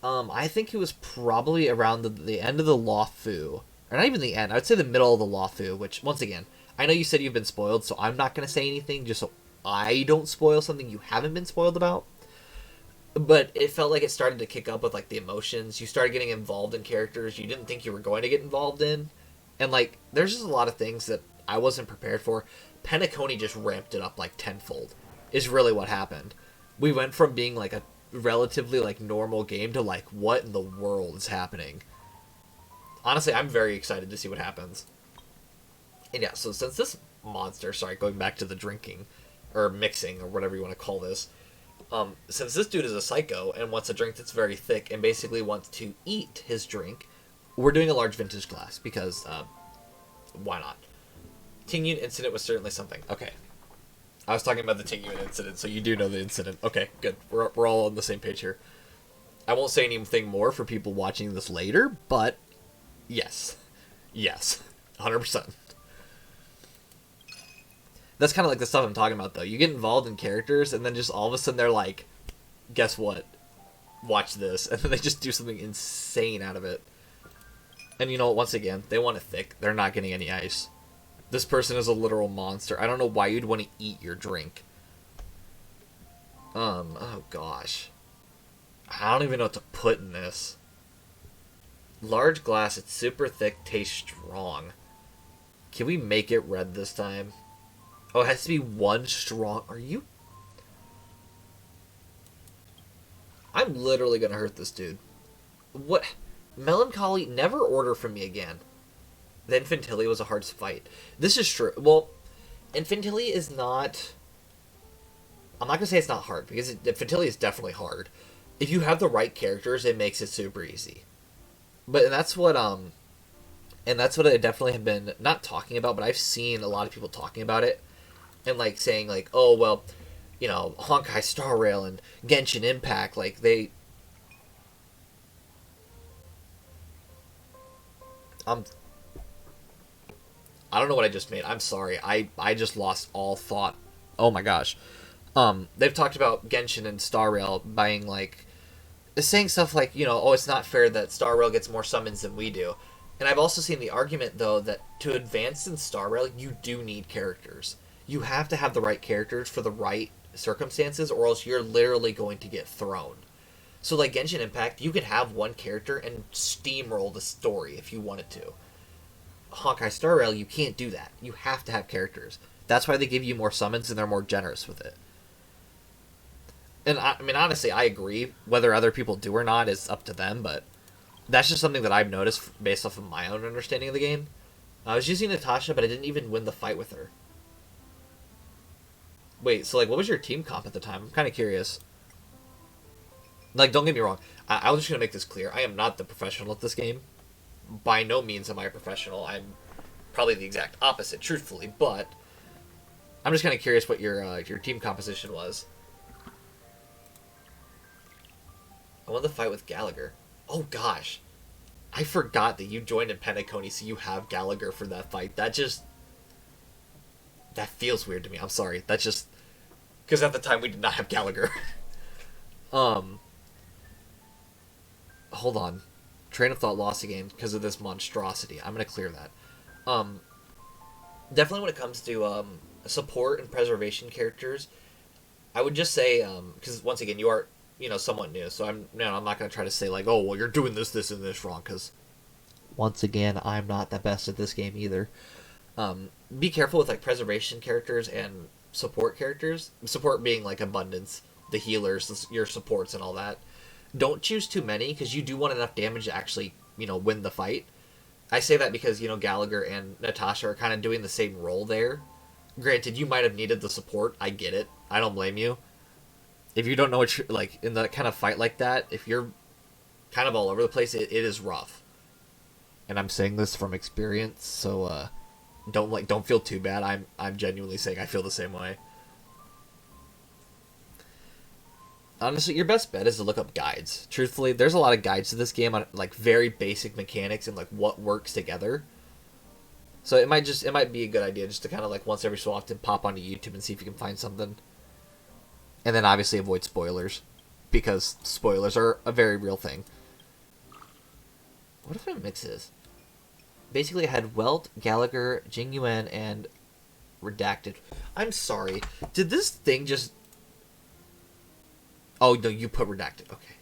I think it was probably around the end of the Lawfu. Or not even the end. I would say the middle of the Lawfu, which, once again, I know you said you've been spoiled, so I'm not going to say anything just so I don't spoil something you haven't been spoiled about. But it felt like it started to kick up with, like, the emotions. You started getting involved in characters you didn't think you were going to get involved in. And, like, there's just a lot of things that I wasn't prepared for. Penacony just ramped it up, like, tenfold, is really what happened. We went from being, like, a relatively, like, normal game to, like, what in the world is happening? Honestly, I'm very excited to see what happens. And yeah, so since this monster, sorry, going back to the drinking, or mixing, or whatever you want to call this, since this dude is a psycho and wants a drink that's very thick and basically wants to eat his drink, we're doing a large vintage glass because, why not? Tingyun incident was certainly something. Okay. I was talking about the Tingyun incident, so you do know the incident. Okay, good. We're all on the same page here. I won't say anything more for people watching this later, but yes. Yes. 100%. That's kind of like the stuff I'm talking about, though. You get involved in characters, and then just all of a sudden they're like, guess what? Watch this. And then they just do something insane out of it. And you know what? Once again, they want it thick. They're not getting any ice. This person is a literal monster. I don't know why you'd want to eat your drink. Oh gosh. I don't even know what to put in this. Large glass, it's super thick, tastes strong. Can we make it red this time? Oh, it has to be one strong. Are you? I'm literally gonna hurt this dude. What? Melancholy, never order from me again. The Infantilli was a hard fight. This is true. Well, Infantilli is not... I'm not gonna say it's not hard, because Infantilli is definitely hard. If you have the right characters, it makes it super easy. But that's what I definitely have been not talking about, but I've seen a lot of people talking about it. And, like, saying, like, oh, well, you know, Honkai Star Rail and Genshin Impact, like, they... I don't know what I just made. I'm sorry. I just lost all thought. Oh, my gosh. They've talked about Genshin and Star Rail being, like... saying stuff like, you know, oh, it's not fair that Star Rail gets more summons than we do. And I've also seen the argument, though, that to advance in Star Rail, you do need characters. You have to have the right characters for the right circumstances, or else you're literally going to get thrown. So, like Genshin Impact, you could have one character and steamroll the story if you wanted to. Honkai Star Rail, you can't do that. You have to have characters. That's why they give you more summons, and they're more generous with it. And, I mean, honestly, I agree. Whether other people do or not is up to them, but that's just something that I've noticed based off of my own understanding of the game. I was using Natasha, but I didn't even win the fight with her. Wait, so, like, what was your team comp at the time? I'm kind of curious. Like, don't get me wrong. I was just going to make this clear. I am not the professional at this game. By no means am I a professional. I'm probably the exact opposite, truthfully. But I'm just kind of curious what your team composition was. I won the fight with Gallagher. Oh, gosh. I forgot that you joined in Penacony, so you have Gallagher for that fight. That feels weird to me. I'm sorry. That's just... because at the time we did not have Gallagher. Hold on. Train of thought lost again because of this monstrosity. I'm going to clear that. Definitely when it comes to support and preservation characters, I would just say, because once again, you are, you know, somewhat new, so I'm not going to try to say, like, oh, well, you're doing this, and this wrong, because once again, I'm not the best at this game either. Be careful with, like, preservation characters and support characters. Support being, like, abundance, the healers, your supports, and all that. Don't choose too many, because you do want enough damage to actually, you know, win the fight. I say that because, you know, Gallagher and Natasha are kind of doing the same role there. Granted, you might have needed the support. I get it. I don't blame you. If you don't know what you're, like, in the kind of fight like that, if you're kind of all over the place, it is rough. And I'm saying this from experience, so, don't feel too bad. I'm genuinely saying I feel the same way. Honestly, your best bet is to look up guides. Truthfully, there's a lot of guides to this game on, like, very basic mechanics and, like, what works together. So it might be a good idea just to kind of, like, once every so often pop onto YouTube and see if you can find something. And then obviously avoid spoilers, because spoilers are a very real thing. What if it mixes? Basically, I had Welt, Gallagher, Jing Yuan, and Redacted. I'm sorry. Did this thing just... Oh, no, you put Redacted. Okay.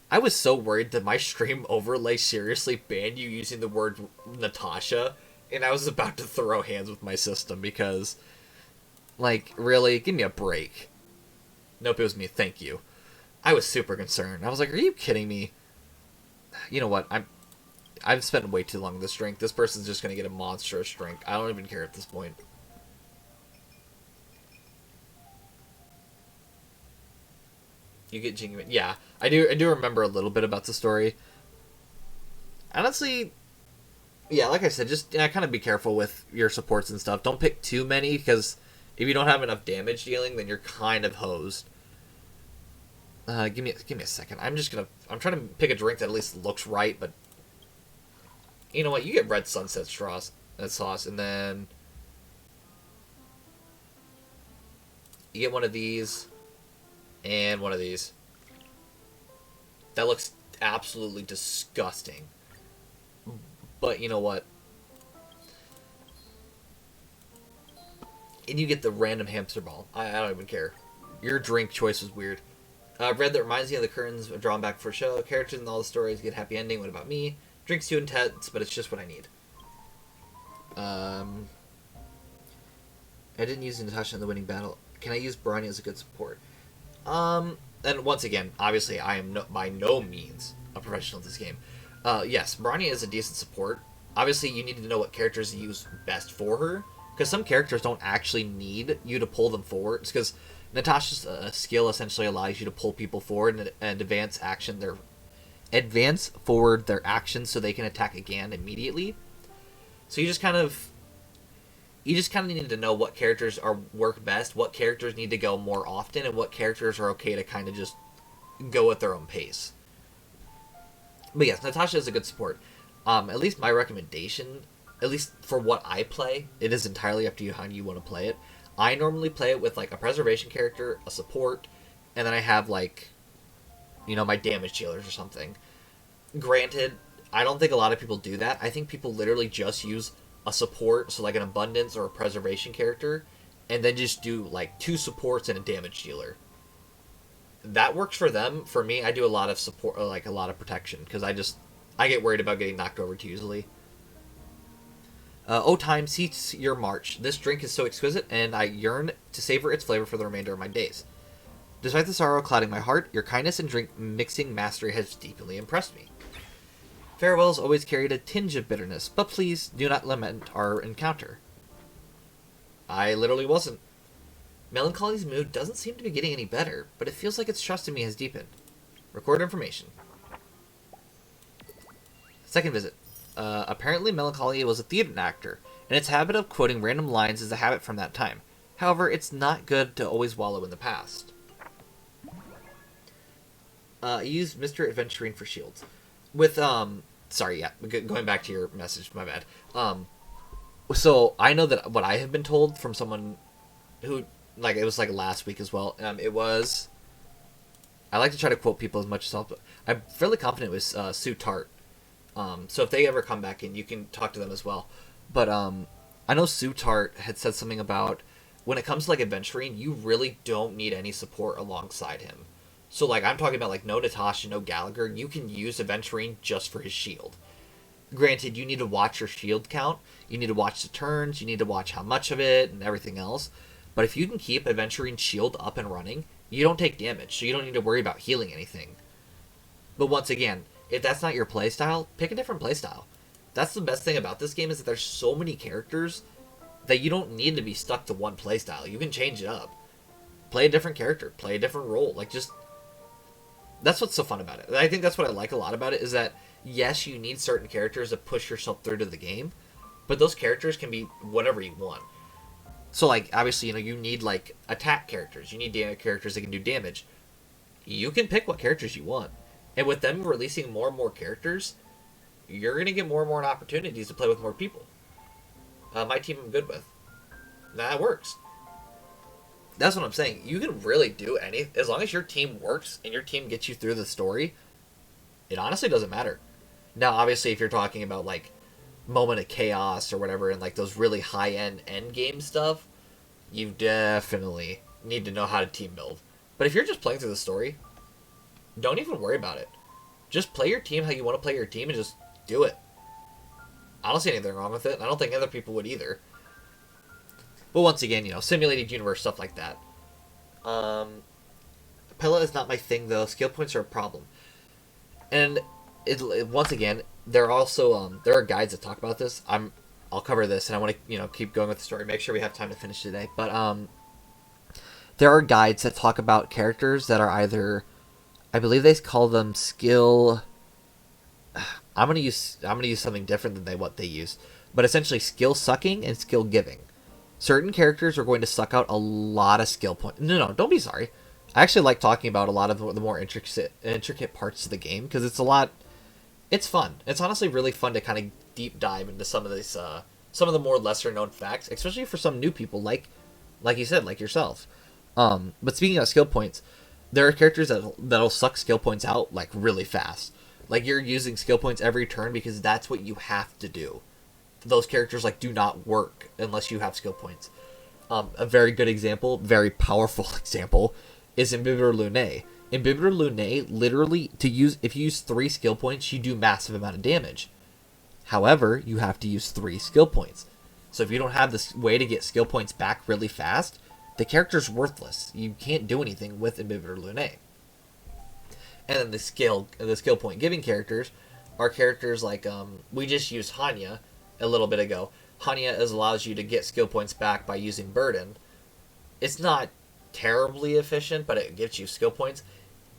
I was so worried that my stream overlay seriously banned you using the word Natasha, and I was about to throw hands with my system because... Like, really? Give me a break. Nope, it was me. Thank you. I was super concerned. I was like, are you kidding me? You know what? I've spent way too long with this drink. This person's just going to get a monstrous drink. I don't even care at this point. You get genuine. Yeah, I do remember a little bit about the story. Honestly, yeah, like I said, just kind of be careful with your supports and stuff. Don't pick too many, because if you don't have enough damage dealing, then you're kind of hosed. Give me a second. I'm trying to pick a drink that at least looks right, but you know what? You get red sunset sauce, and then you get one of these and one of these. That looks absolutely disgusting. But you know what? And you get the random hamster ball. I don't even care. Your drink choice was weird. Red that reminds me of the curtains drawn back for show. Characters in all the stories get happy ending. What about me? Drink's too intense, but it's just what I need. I didn't use Natasha in the winning battle. Can I use Bronny as a good support? And once again, obviously, I am by no means a professional at this game. Yes, Bronny is a decent support. Obviously, you need to know what characters to use best for her, because some characters don't actually need you to pull them forward. It's because Natasha's skill essentially allows you to pull people forward and advance forward their actions so they can attack again immediately. So you just kind of need to know what characters work best, what characters need to go more often, and what characters are okay to kind of just go at their own pace. But yes, Natasha is a good support. At least my recommendation, at least for what I play, it is entirely up to you how you want to play it. I normally play it with like a preservation character, a support, and then I have like, my damage dealers or something. Granted, I don't think a lot of people do that. I think people literally just use a support, so like an abundance or a preservation character, and then just do like 2 supports and a damage dealer. That works for them. For me, I do a lot of support, like a lot of protection, because I get worried about getting knocked over too easily. Time seats your march. This drink is so exquisite, and I yearn to savor its flavor for the remainder of my days. Despite the sorrow clouding my heart, your kindness and drink mixing mastery has deeply impressed me. Farewells always carried a tinge of bitterness, but please do not lament our encounter. I literally wasn't. Melancholy's mood doesn't seem to be getting any better, but it feels like its trust in me has deepened. Record information. Second visit. Apparently Melancholy was a theater actor, and its habit of quoting random lines is a habit from that time. However, it's not good to always wallow in the past. Use Mr. Adventuring for shields. With, sorry, yeah, going back to your message, my bad. So, I know that what I have been told from someone who, like, it was, like, last week as well, it was, I like to try to quote people as much as possible, but I'm fairly confident it was, Sue Tart. So if they ever come back in, you can talk to them as well. But, I know Sue Tart had said something about, when it comes to, like, adventuring, you really don't need any support alongside him. So, like, I'm talking about, like, no Natasha, no Gallagher. You can use Adventuring just for his shield. Granted, you need to watch your shield count. You need to watch the turns. You need to watch how much of it and everything else. But if you can keep Adventuring shield up and running, you don't take damage. So you don't need to worry about healing anything. But once again, If that's not your playstyle, pick a different playstyle. That's the best thing about this game is that there's so many characters that you don't need to be stuck to one playstyle. You can change it up. Play a different character. Play a different role. Like, just... That's what's so fun about it. I think that's what I like a lot about it, is that, yes, you need certain characters to push yourself through to the game, but those characters can be whatever you want. So, like, obviously, you need, like, attack characters. You need characters that can do damage. You can pick what characters you want. And with them releasing more and more characters, you're going to get more and more opportunities to play with more people. My team I'm good with. That works. That's what I'm saying. You can really do any... As long as your team works and your team gets you through the story, it honestly doesn't matter. Now, obviously, if you're talking about, like, Moment of Chaos or whatever, and, like, those really high-end endgame stuff, you definitely need to know how to team build. But if you're just playing through the story, don't even worry about it. Just play your team how you want to play your team and just do it. I don't see anything wrong with it, and I don't think other people would either. But once again, simulated universe, stuff like that. Pella is not my thing, though. Skill points are a problem. And once again, there are also there are guides that talk about this. I'll cover this, and I want to keep going with the story. Make sure we have time to finish today. But there are guides that talk about characters that are either, I believe they call them skill. I'm gonna use something different than what they use, but essentially skill sucking and skill giving. Certain characters are going to suck out a lot of skill points. No, don't be sorry. I actually like talking about a lot of the more intricate parts of the game because it's fun. It's honestly really fun to kind of deep dive into some of these some of the more lesser known facts, especially for some new people like you said, like yourself. But speaking of skill points, there are characters that'll suck skill points out like really fast. Like you're using skill points every turn because that's what you have to do. Those characters do not work unless you have skill points. A very good example, very powerful example, is Imbibitor Lunae. Imbibitor Lunae, literally, if you use 3 skill points, you do massive amount of damage. However, you have to use 3 skill points. So if you don't have this way to get skill points back really fast, the character's worthless. You can't do anything with Imbibitor Lunae. And then the skill point giving characters are characters like, we just used Hanya a little bit ago. Hanya allows you to get skill points back by using Burden. It's not terribly efficient, but it gives you skill points.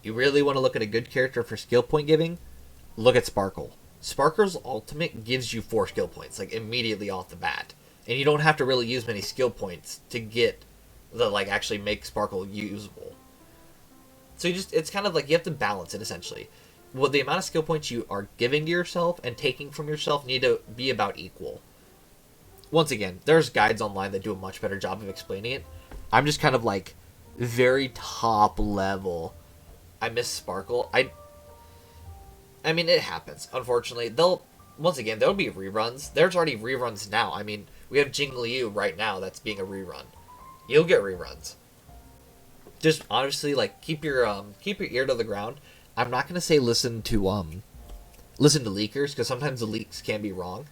You really want to look at a good character for skill point giving? Look at Sparkle. Sparkle's ultimate gives you 4 skill points, immediately off the bat. And you don't have to really use many skill points to get actually make Sparkle usable. So it's kind of you have to balance it, essentially. Well, the amount of skill points you are giving to yourself and taking from yourself need to be about equal. Once again, there's guides online that do a much better job of explaining it. I'm just kind of very top level. I miss Sparkle. I mean, it happens. Unfortunately, there'll be reruns. There's already reruns now. I mean, we have Jing Liu right now that's being a rerun. You'll get reruns. Just honestly, keep your ear to the ground. I'm not gonna say listen to leakers because sometimes the leaks can be wrong,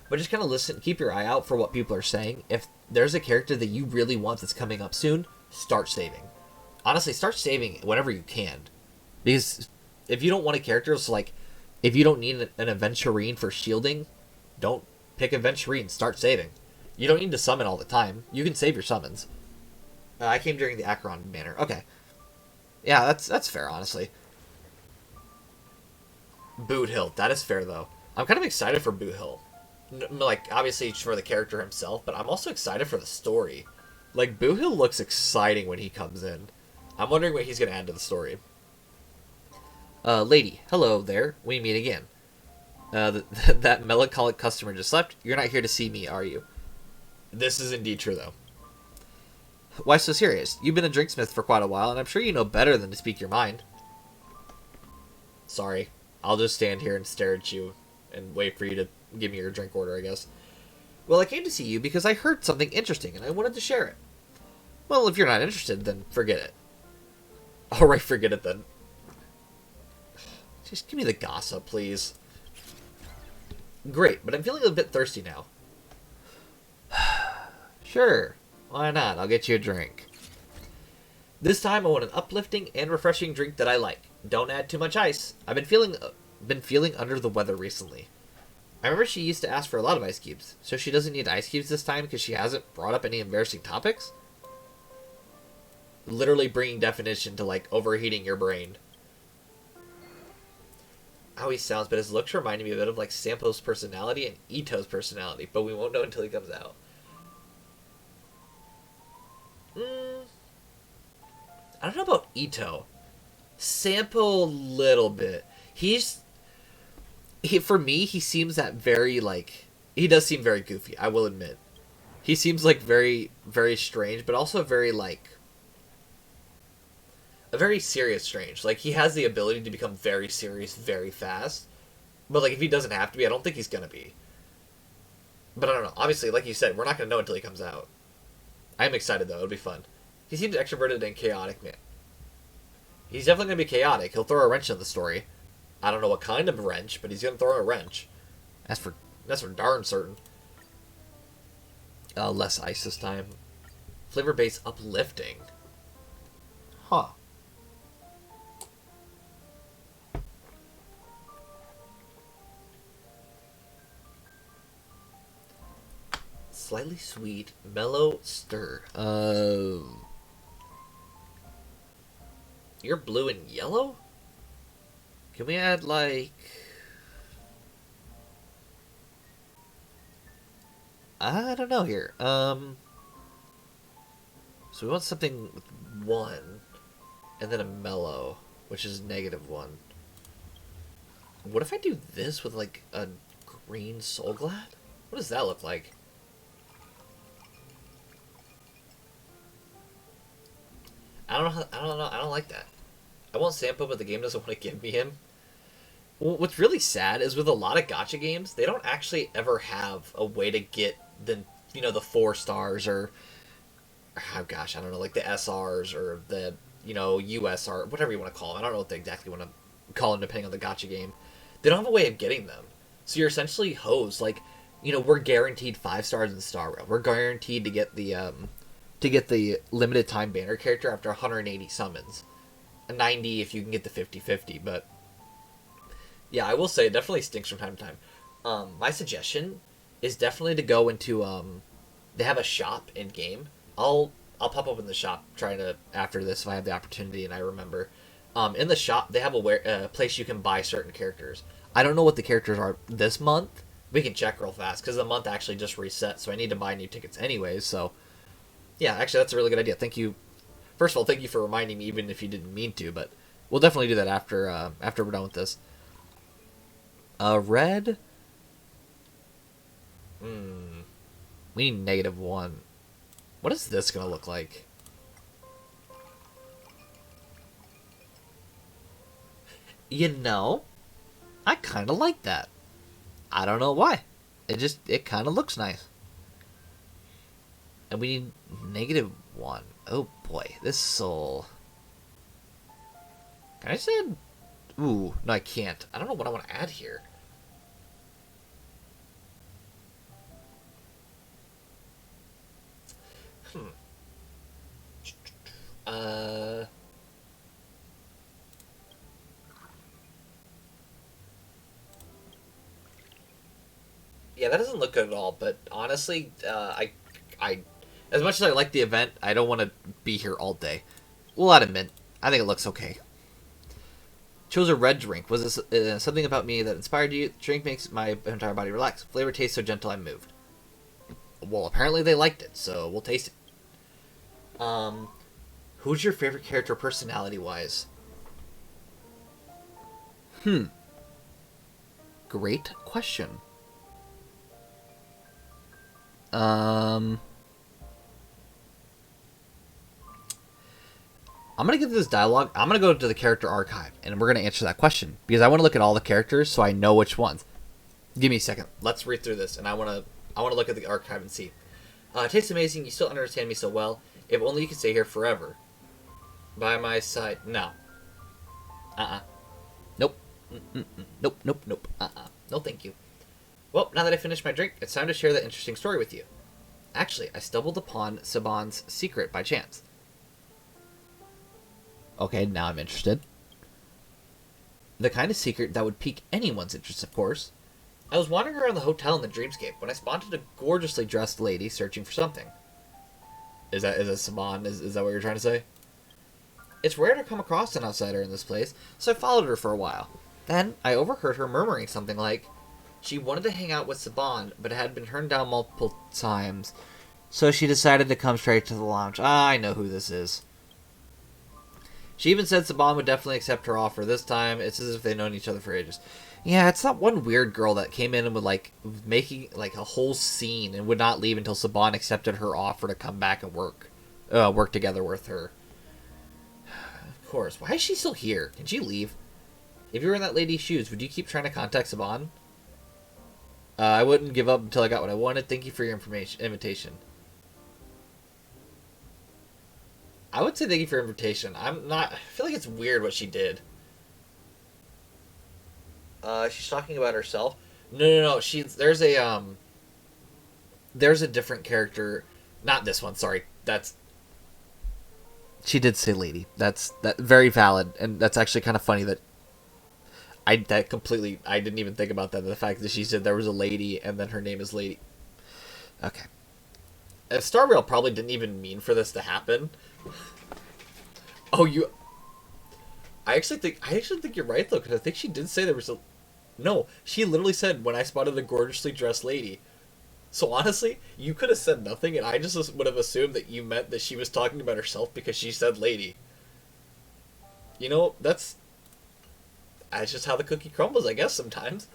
but just kind of keep your eye out for what people are saying. If there's a character that you really want that's coming up soon, start saving. Honestly, start saving whenever you can, because if you don't want a character, it's if you don't need an Aventurine for shielding, don't pick Aventurine. Start saving. You don't need to summon all the time. You can save your summons. I came during the Acheron banner. Okay. Yeah, that's fair, honestly. Boot Hill. That is fair, though. I'm kind of excited for Boot Hill. Obviously for the character himself, but I'm also excited for the story. Boot Hill looks exciting when he comes in. I'm wondering what he's going to add to the story. Lady, hello there. We meet again. That melancholic customer just left. You're not here to see me, are you? This is indeed true, though. Why so serious? You've been a drinksmith for quite a while, and I'm sure you know better than to speak your mind. Sorry. I'll just stand here and stare at you and wait for you to give me your drink order, I guess. Well, I came to see you because I heard something interesting, and I wanted to share it. Well, if you're not interested, then forget it. Alright, forget it then. Just give me the gossip, please. Great, but I'm feeling a bit thirsty now. Sure. Why not? I'll get you a drink. This time I want an uplifting and refreshing drink that I like. Don't add too much ice. I've been feeling been feeling under the weather recently. I remember she used to ask for a lot of ice cubes, so she doesn't need ice cubes this time because she hasn't brought up any embarrassing topics? Literally bringing definition to, like, overheating your brain. How he sounds, but his looks reminded me a bit of, like, Sampo's personality and Ito's personality, but we won't know until he comes out. I don't know about Ito. Sampo, a little bit. For me, he seems that very, like... He does seem very goofy, I will admit. He seems, like, very, very strange, but also very, like... A very serious strange. Like, he has the ability to become very serious very fast. But, like, if he doesn't have to be, I don't think he's gonna be. But I don't know. Obviously, like you said, we're not gonna know until he comes out. I'm excited, though. It'll be fun. He seems extroverted and chaotic, man. He's definitely going to be chaotic. He'll throw a wrench in the story. I don't know what kind of wrench, but he's going to throw a wrench. That's for darn certain. Less ice this time. Flavor base uplifting. Huh. Slightly sweet, mellow stir. You're blue and yellow? Can we add, like... I don't know here. So we want something with 1, and then a mellow, which is -1. What if I do this with, like, a green Soul Glad? What does that look like? I don't know. I don't like that. I want Sampo, but the game doesn't want to give me him. Well, what's really sad is with a lot of gacha games, they don't actually ever have a way to get the 4 stars or oh gosh, I don't know, like the SRs or the USR, whatever you want to call them. I don't know what they exactly want to call them depending on the gacha game. They don't have a way of getting them, so you're essentially hosed. Like, we're guaranteed 5 stars in Star Rail. We're guaranteed to get the limited time banner character after 180 summons. 90 if you can get the 50-50, but yeah, I will say it definitely stinks from time to time. My suggestion is definitely to go into they have a shop in game. I'll pop up in the shop trying to after this if I have the opportunity and I remember. In the shop they have a place you can buy certain characters. I don't know what the characters are this month. We can check real fast because the month actually just reset, so I need to buy new tickets anyways. So yeah, actually that's a really good idea. Thank you. First of all, thank you for reminding me, even if you didn't mean to, but we'll definitely do that after we're done with this. Red. We need -1. What is this gonna look like? I kind of like that. I don't know why. It kind of looks nice. And we need -1. Oh boy, this soul. Can I say? Ooh, no, I can't. I don't know what I want to add here. Yeah, that doesn't look good at all. But honestly, I, as much as I like the event, I don't want to be here all day. We'll add a mint. I think it looks okay. Chose a red drink. Was this something about me that inspired you? The drink makes my entire body relax. Flavor tastes so gentle, I'm moved. Well, apparently they liked it, so we'll taste it. Who's your favorite character personality-wise? Great question. I'm going to get this dialogue. I'm going to go to the character archive, and we're going to answer that question, because I want to look at all the characters so I know which ones. Give me a second. Let's read through this, and I want to look at the archive and see. It tastes amazing. You still understand me so well. If only you could stay here forever. By my side. No. Nope. Nope. No, thank you. Well, now that I finished my drink, it's time to share that interesting story with you. Actually, I stumbled upon Saban's secret by chance. Okay, now I'm interested. The kind of secret that would pique anyone's interest, of course. I was wandering around the hotel in the dreamscape when I spotted a gorgeously dressed lady searching for something. Is that Saban? Is that what you're trying to say? It's rare to come across an outsider in this place, so I followed her for a while. Then, I overheard her murmuring something like, she wanted to hang out with Saban, but had been turned down multiple times, so she decided to come straight to the lounge. Ah, I know who this is. She even said Saban would definitely accept her offer. This time, it's as if they'd known each other for ages. Yeah, it's that one weird girl that came in and would, making, a whole scene and would not leave until Saban accepted her offer to come back and work together with her. Of course. Why is she still here? Can she leave? If you were in that lady's shoes, would you keep trying to contact Saban? I wouldn't give up until I got what I wanted. Thank you for your invitation. I would say thank you for your invitation. I feel like it's weird what she did. She's talking about herself. No. There's a different character. Not this one, sorry. She did say lady. That's very valid, and that's actually kind of funny that I didn't even think about that. The fact that she said there was a lady, and then her name is Lady. Okay. Star Rail probably didn't even mean for this to happen. I actually think you're right, though, because I think she did say there was a... No, she literally said, when I spotted a gorgeously dressed lady. So honestly, you could have said nothing, and I just would have assumed that you meant that she was talking about herself because she said lady. You know, that's just how the cookie crumbles, I guess, sometimes.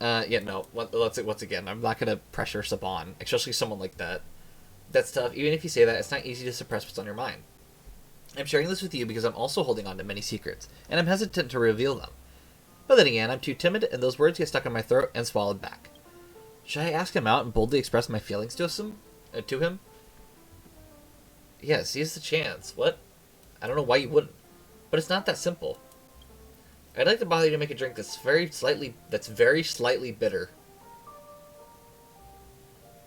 Yeah, no, once again, I'm not going to pressure Saban, especially someone like that. That's tough. Even if you say that, it's not easy to suppress what's on your mind. I'm sharing this with you because I'm also holding on to many secrets, and I'm hesitant to reveal them. But then again, I'm too timid, and those words get stuck in my throat and swallowed back. Should I ask him out and boldly express my feelings to him? Yeah, seize the chance. What? I don't know why you wouldn't. But it's not that simple. I'd like to bother you to make a drink that's very slightly bitter.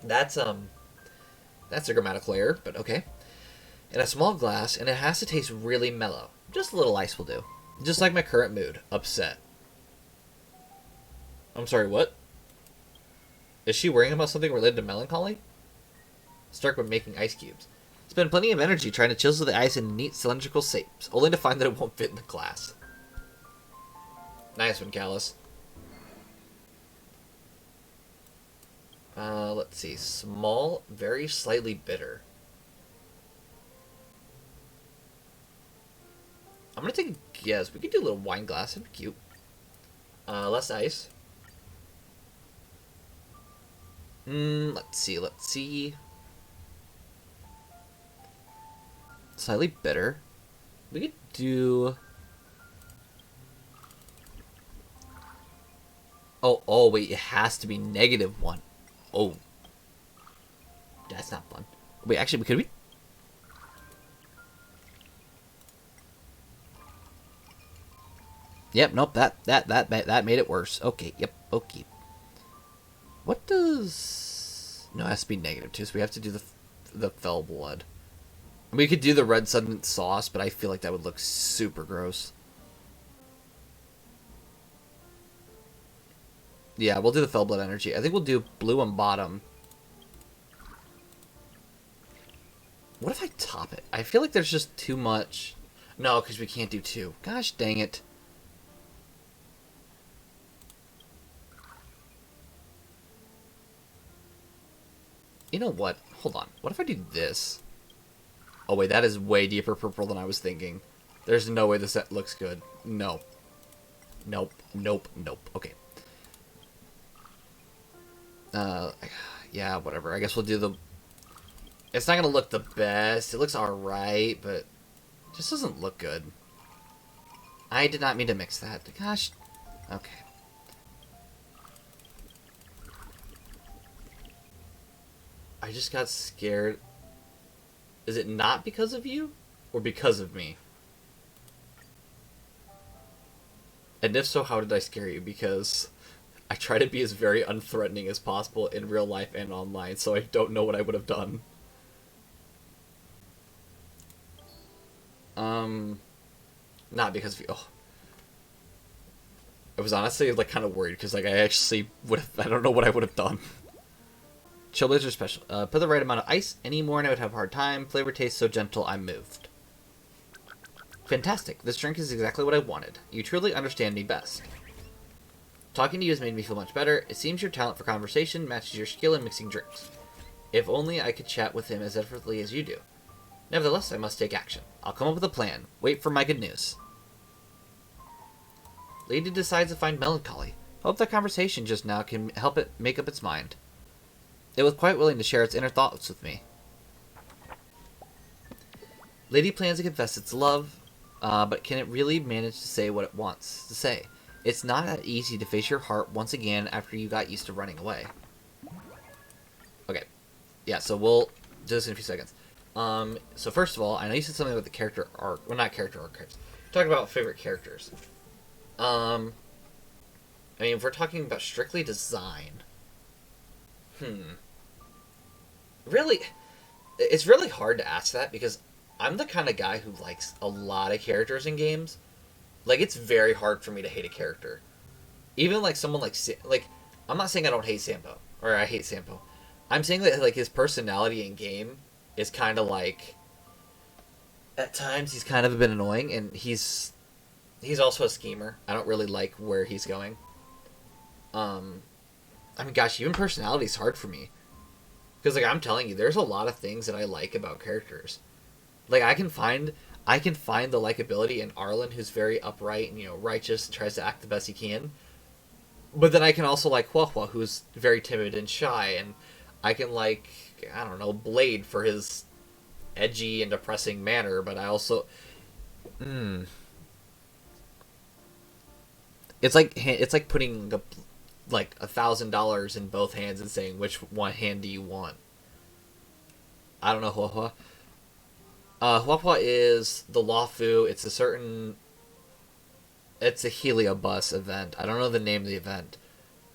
That's a grammatical error, but okay. In a small glass, and it has to taste really mellow. Just a little ice will do. Just like my current mood. Upset. I'm sorry, what? Is she worrying about something related to melancholy? Start with making ice cubes. Spend plenty of energy trying to chisel the ice in neat cylindrical shapes, only to find that it won't fit in the glass. Nice one, Callus. Let's see. Small, very slightly bitter. I'm gonna take a guess. We could do a little wine glass. That'd be cute. Less ice. Let's see. Slightly bitter. We could do... Oh, wait, it has to be -1. Oh. That's not fun. Wait, actually, could we? Yep, nope, that made it worse. Okay, yep, okay. What does... No, it has to be -2, so we have to do the fell blood. We could do the red sudden sauce, but I feel like that would look super gross. Yeah, we'll do the fell blood energy. I think we'll do blue on bottom. What if I top it? I feel like there's just too much. No, because we can't do 2. Gosh dang it. You know what? Hold on. What if I do this? Oh, wait, that is way deeper purple than I was thinking. There's no way this set looks good. No. Nope. Okay. Yeah, whatever. I guess we'll do the... It's not gonna look the best. It looks alright, but... It just doesn't look good. I did not mean to mix that. Gosh. Okay. I just got scared. Is it not because of you? Or because of me? And if so, how did I scare you? Because I try to be as very unthreatening as possible in real life and online, so I don't know what I would have done. Not because of you. Oh. I was honestly like kind of worried because like I actually would have, I don't know what I would have done. Chill Blizzard special. Put the right amount of ice. Any more and I would have a hard time. Flavor tastes so gentle, I'm moved. Fantastic. This drink is exactly what I wanted. You truly understand me best. Talking to you has made me feel much better. It seems your talent for conversation matches your skill in mixing drinks. If only I could chat with him as effortlessly as you do. Nevertheless, I must take action. I'll come up with a plan. Wait for my good news. Lady decides to find melancholy. Hope that conversation just now can help it make up its mind. It was quite willing to share its inner thoughts with me. Lady plans to confess its love, but can it really manage to say what it wants to say? It's not that easy to face your heart once again after you got used to running away. Okay. Yeah, so we'll do this in a few seconds. So first of all, I know you said something about the character arc. Well, not character archetypes. Talk about favorite characters. I mean, if we're talking about strictly design... Really, it's really hard to ask that because I'm the kind of guy who likes a lot of characters in games. Like, it's very hard for me to hate a character. Even, like, someone like... I'm not saying I don't hate Sampo. Or I hate Sampo. I'm saying that, like, his personality in game is kind of, like... At times, he's kind of a bit annoying, and he's also a schemer. I don't really like where he's going. I mean, gosh, even personality is hard for me. Because, like, I'm telling you, there's a lot of things that I like about characters. Like, I can find the likability in Arlen, who's very upright and, you know, righteous and tries to act the best he can. But then I can also like Huahua, who's very timid and shy. And I can like, I don't know, Blade for his edgy and depressing manner. But I also... It's like putting like $1,000 in both hands and saying which one hand do you want. I don't know Huahua. Huahua is the Lawfu. It's a Heliobus event. I don't know the name of the event,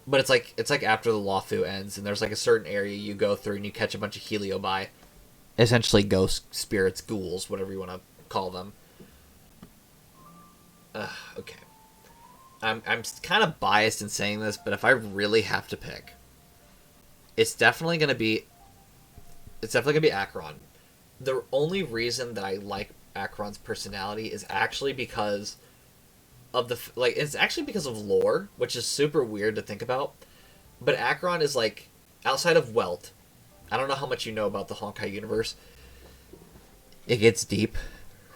but it's like after the Lawfu ends, and there's like a certain area you go through and you catch a bunch of Heliobi, essentially ghost spirits, ghouls, whatever you want to call them. Okay. I'm kind of biased in saying this, but if I really have to pick, it's definitely gonna be Acheron. The only reason that I like Acheron's personality is actually because of it's actually because of lore, which is super weird to think about. But Acheron is like, outside of Welt, I don't know how much you know about the Honkai universe. It gets deep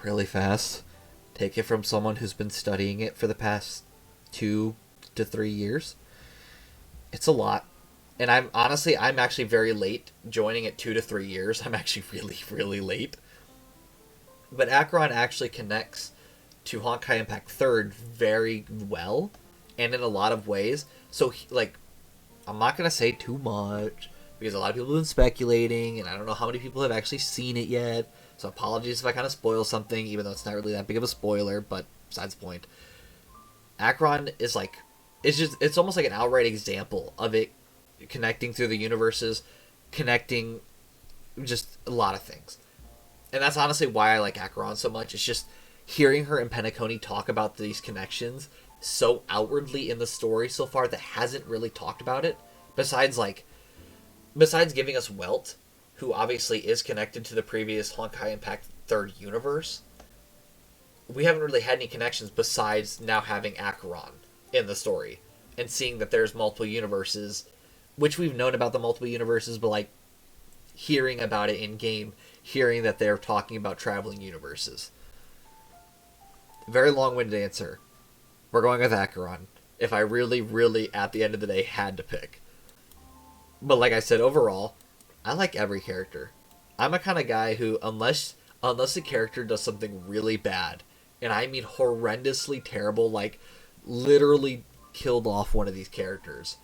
really fast. Take it from someone who's been studying it for the past 2 to 3 years. It's a lot. And I'm actually very late joining at 2 to 3 years. I'm actually really, really late. But Acheron actually connects to Honkai Impact 3rd very well, and in a lot of ways. So, I'm not going to say too much, because a lot of people have been speculating, and I don't know how many people have actually seen it yet. So apologies if I kind of spoil something, even though it's not really that big of a spoiler, but besides the point. Acheron is like, it's almost like an outright example of it connecting through the universes, connecting just a lot of things. And that's honestly why I like Acheron so much. It's just hearing her and Penacony talk about these connections so outwardly in the story so far that hasn't really talked about it. Besides giving us Welt, who obviously is connected to the previous Honkai Impact 3rd universe, we haven't really had any connections besides now having Acheron in the story and seeing that there's multiple universes, which we've known about the multiple universes, but like hearing about it in game, hearing that they're talking about traveling universes. Very long-winded answer. We're going with Acheron. If I really, really, at the end of the day, had to pick. But like I said, overall, I like every character. I'm a kind of guy who, unless the character does something really bad, and I mean horrendously terrible, like literally killed off one of these characters,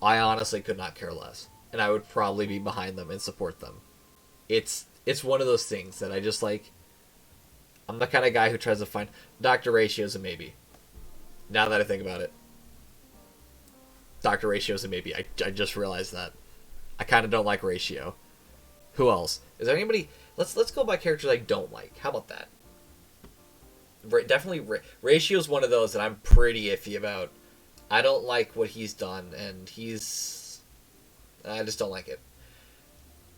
I honestly could not care less. And I would probably be behind them and support them. It's one of those things that I just like. I'm the kind of guy who tries to find... Dr. Ratio's a maybe. Now that I think about it. Dr. Ratio's a maybe. I just realized that. I kind of don't like Ratio. Who else? Is there anybody... Let's go by characters I don't like. How about that? Definitely, Ratio's one of those that I'm pretty iffy about. I don't like what he's done, and I just don't like it.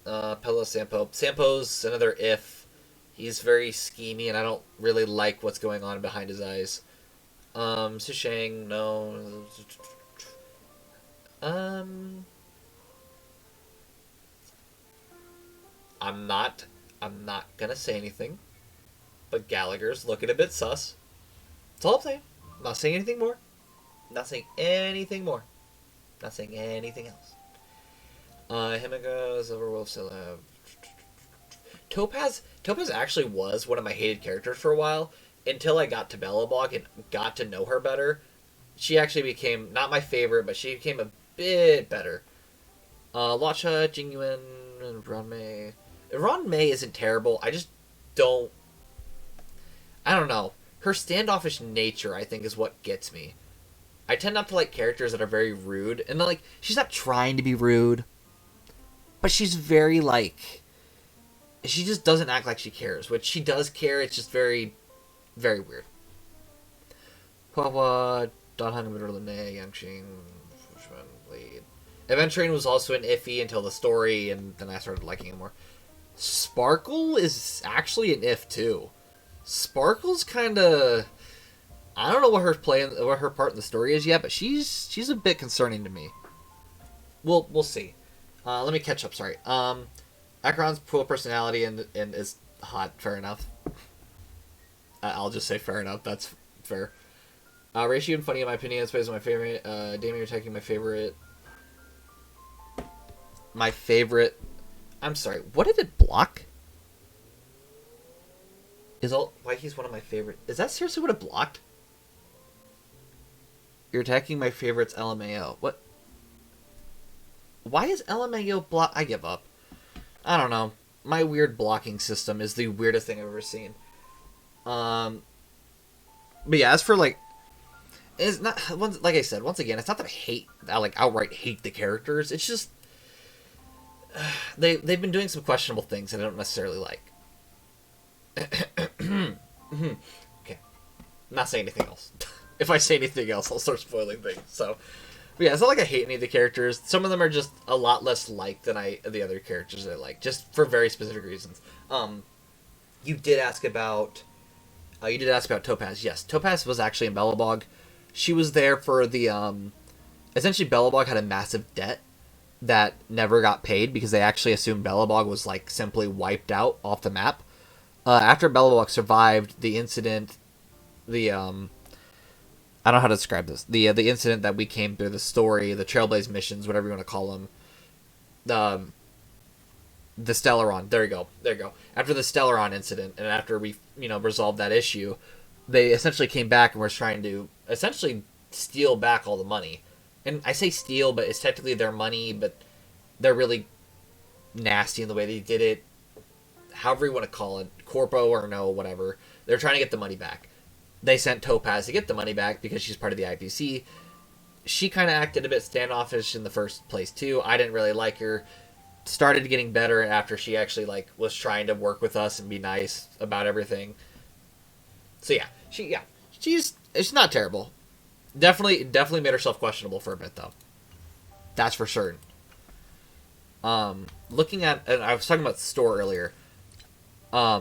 Pelo Sampo. Sampo's another if. He's very schemy, and I don't really like what's going on behind his eyes. Sushang, no. I'm not gonna say anything, but Gallagher's looking a bit sus. That's all I'm saying. I'm not saying anything more. Not saying anything more. Not saying anything else. Himika, Silverwolf, Celeb. Topaz actually was one of my hated characters for a while, until I got to Belobog and got to know her better. She actually became, not my favorite, but she became a bit better. Lacha, Jingyuan, and Ron May. Ron May isn't terrible. I just don't... I don't know. Her standoffish nature, I think, is what gets me. I tend not to like characters that are very rude. And, like, she's not trying to be rude. But she's very, like... She just doesn't act like she cares. Which she does care, it's just very, very weird. Hua, Don Hung, Lene, Yangqing, Lead. Event Train was also an iffy until the story, and then I started liking him more. Sparkle is actually an if, too. Sparkle's kind of... I don't know what her part in the story is yet, but she's a bit concerning to me. We'll see. Let me catch up. Sorry. Acheron's full personality and is hot. Fair enough. I'll just say fair enough. That's fair. Ratio and Funny, in my opinion, is my favorite. Damien, you're taking my favorite. My favorite. I'm sorry. What did it block? Why he's one of my favorite. Is that seriously what it blocked? You're attacking my favorites, LMAO. What? Why is LMAO block? I give up. I don't know. My weird blocking system is the weirdest thing I've ever seen. But yeah, as for like, it's not, like I said, once again, it's not that I like outright hate the characters. It's just they've been doing some questionable things that I don't necessarily like. Okay, I'm not saying anything else. If I say anything else, I'll start spoiling things. So, but yeah, it's not like I hate any of the characters. Some of them are just a lot less liked than the other characters I like, just for very specific reasons. You did ask about Topaz. Yes, Topaz was actually in Belobog. She was there for the essentially Belobog had a massive debt that never got paid because they actually assumed Belobog was like simply wiped out off the map. After Belobog survived the incident, I don't know how to describe this. The incident that we came through, the story, the Trailblaze missions, whatever you want to call them. The Stellaron. There you go. After the Stellaron incident, and after we, resolved that issue, they essentially came back and were trying to essentially steal back all the money. And I say steal, but it's technically their money, but they're really nasty in the way they did it. However you want to call it, corpo or no, whatever. They're trying to get the money back. They sent Topaz to get the money back because she's part of the IPC. She kind of acted a bit standoffish in the first place too. I didn't really like her. Started getting better after she actually was trying to work with us and be nice about everything. So yeah, she's not terrible. Definitely made herself questionable for a bit though. That's for certain. Looking at, and I was talking about the store earlier. I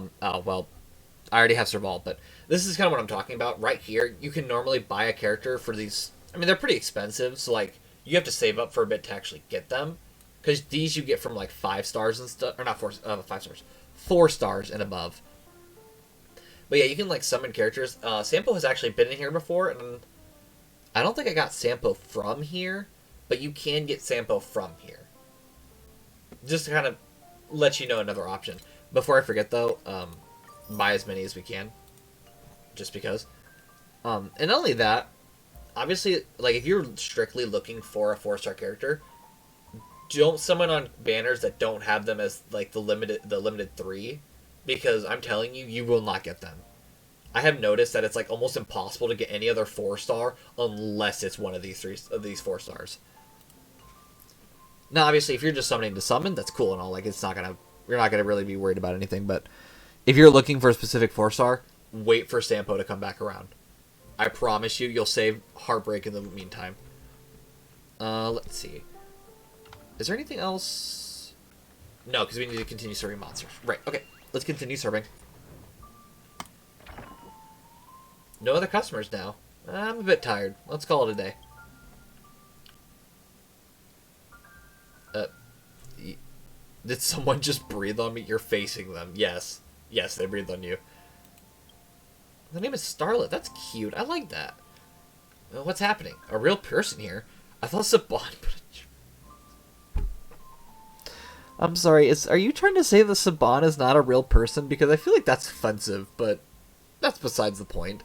already have Serval, but this is kind of what I'm talking about. Right here, you can normally buy a character for these. I mean, they're pretty expensive, so you have to save up for a bit to actually get them. Because these you get from 5 stars and stuff, or not 5 stars, 4 stars and above. But yeah, you can summon characters. Sampo has actually been in here before, and I don't think I got Sampo from here, but you can get Sampo from here. Just to kind of let you know another option. Before I forget though, buy as many as we can. Just because. And not only that, obviously, if you're strictly looking for a 4-star character, don't summon on banners that don't have them as the limited 3, because I'm telling you, you will not get them. I have noticed that it's almost impossible to get any other 4-star unless it's one of these 4 stars. Now, obviously, if you're just summoning to summon, that's cool and all. You're not gonna really be worried about anything. But if you're looking for a specific 4-star, wait for Sampo to come back around. I promise you, you'll save heartbreak in the meantime. Let's see. Is there anything else? No, because we need to continue serving monsters. Right, okay. Let's continue serving. No other customers now. I'm a bit tired. Let's call it a day. Did someone just breathe on me? You're facing them. Yes. Yes, they breathed on you. The name is Starlet. That's cute. I like that. What's happening? A real person here? I thought Saban put a... I'm sorry, are you trying to say that Saban is not a real person? Because I feel like that's offensive, but that's besides the point.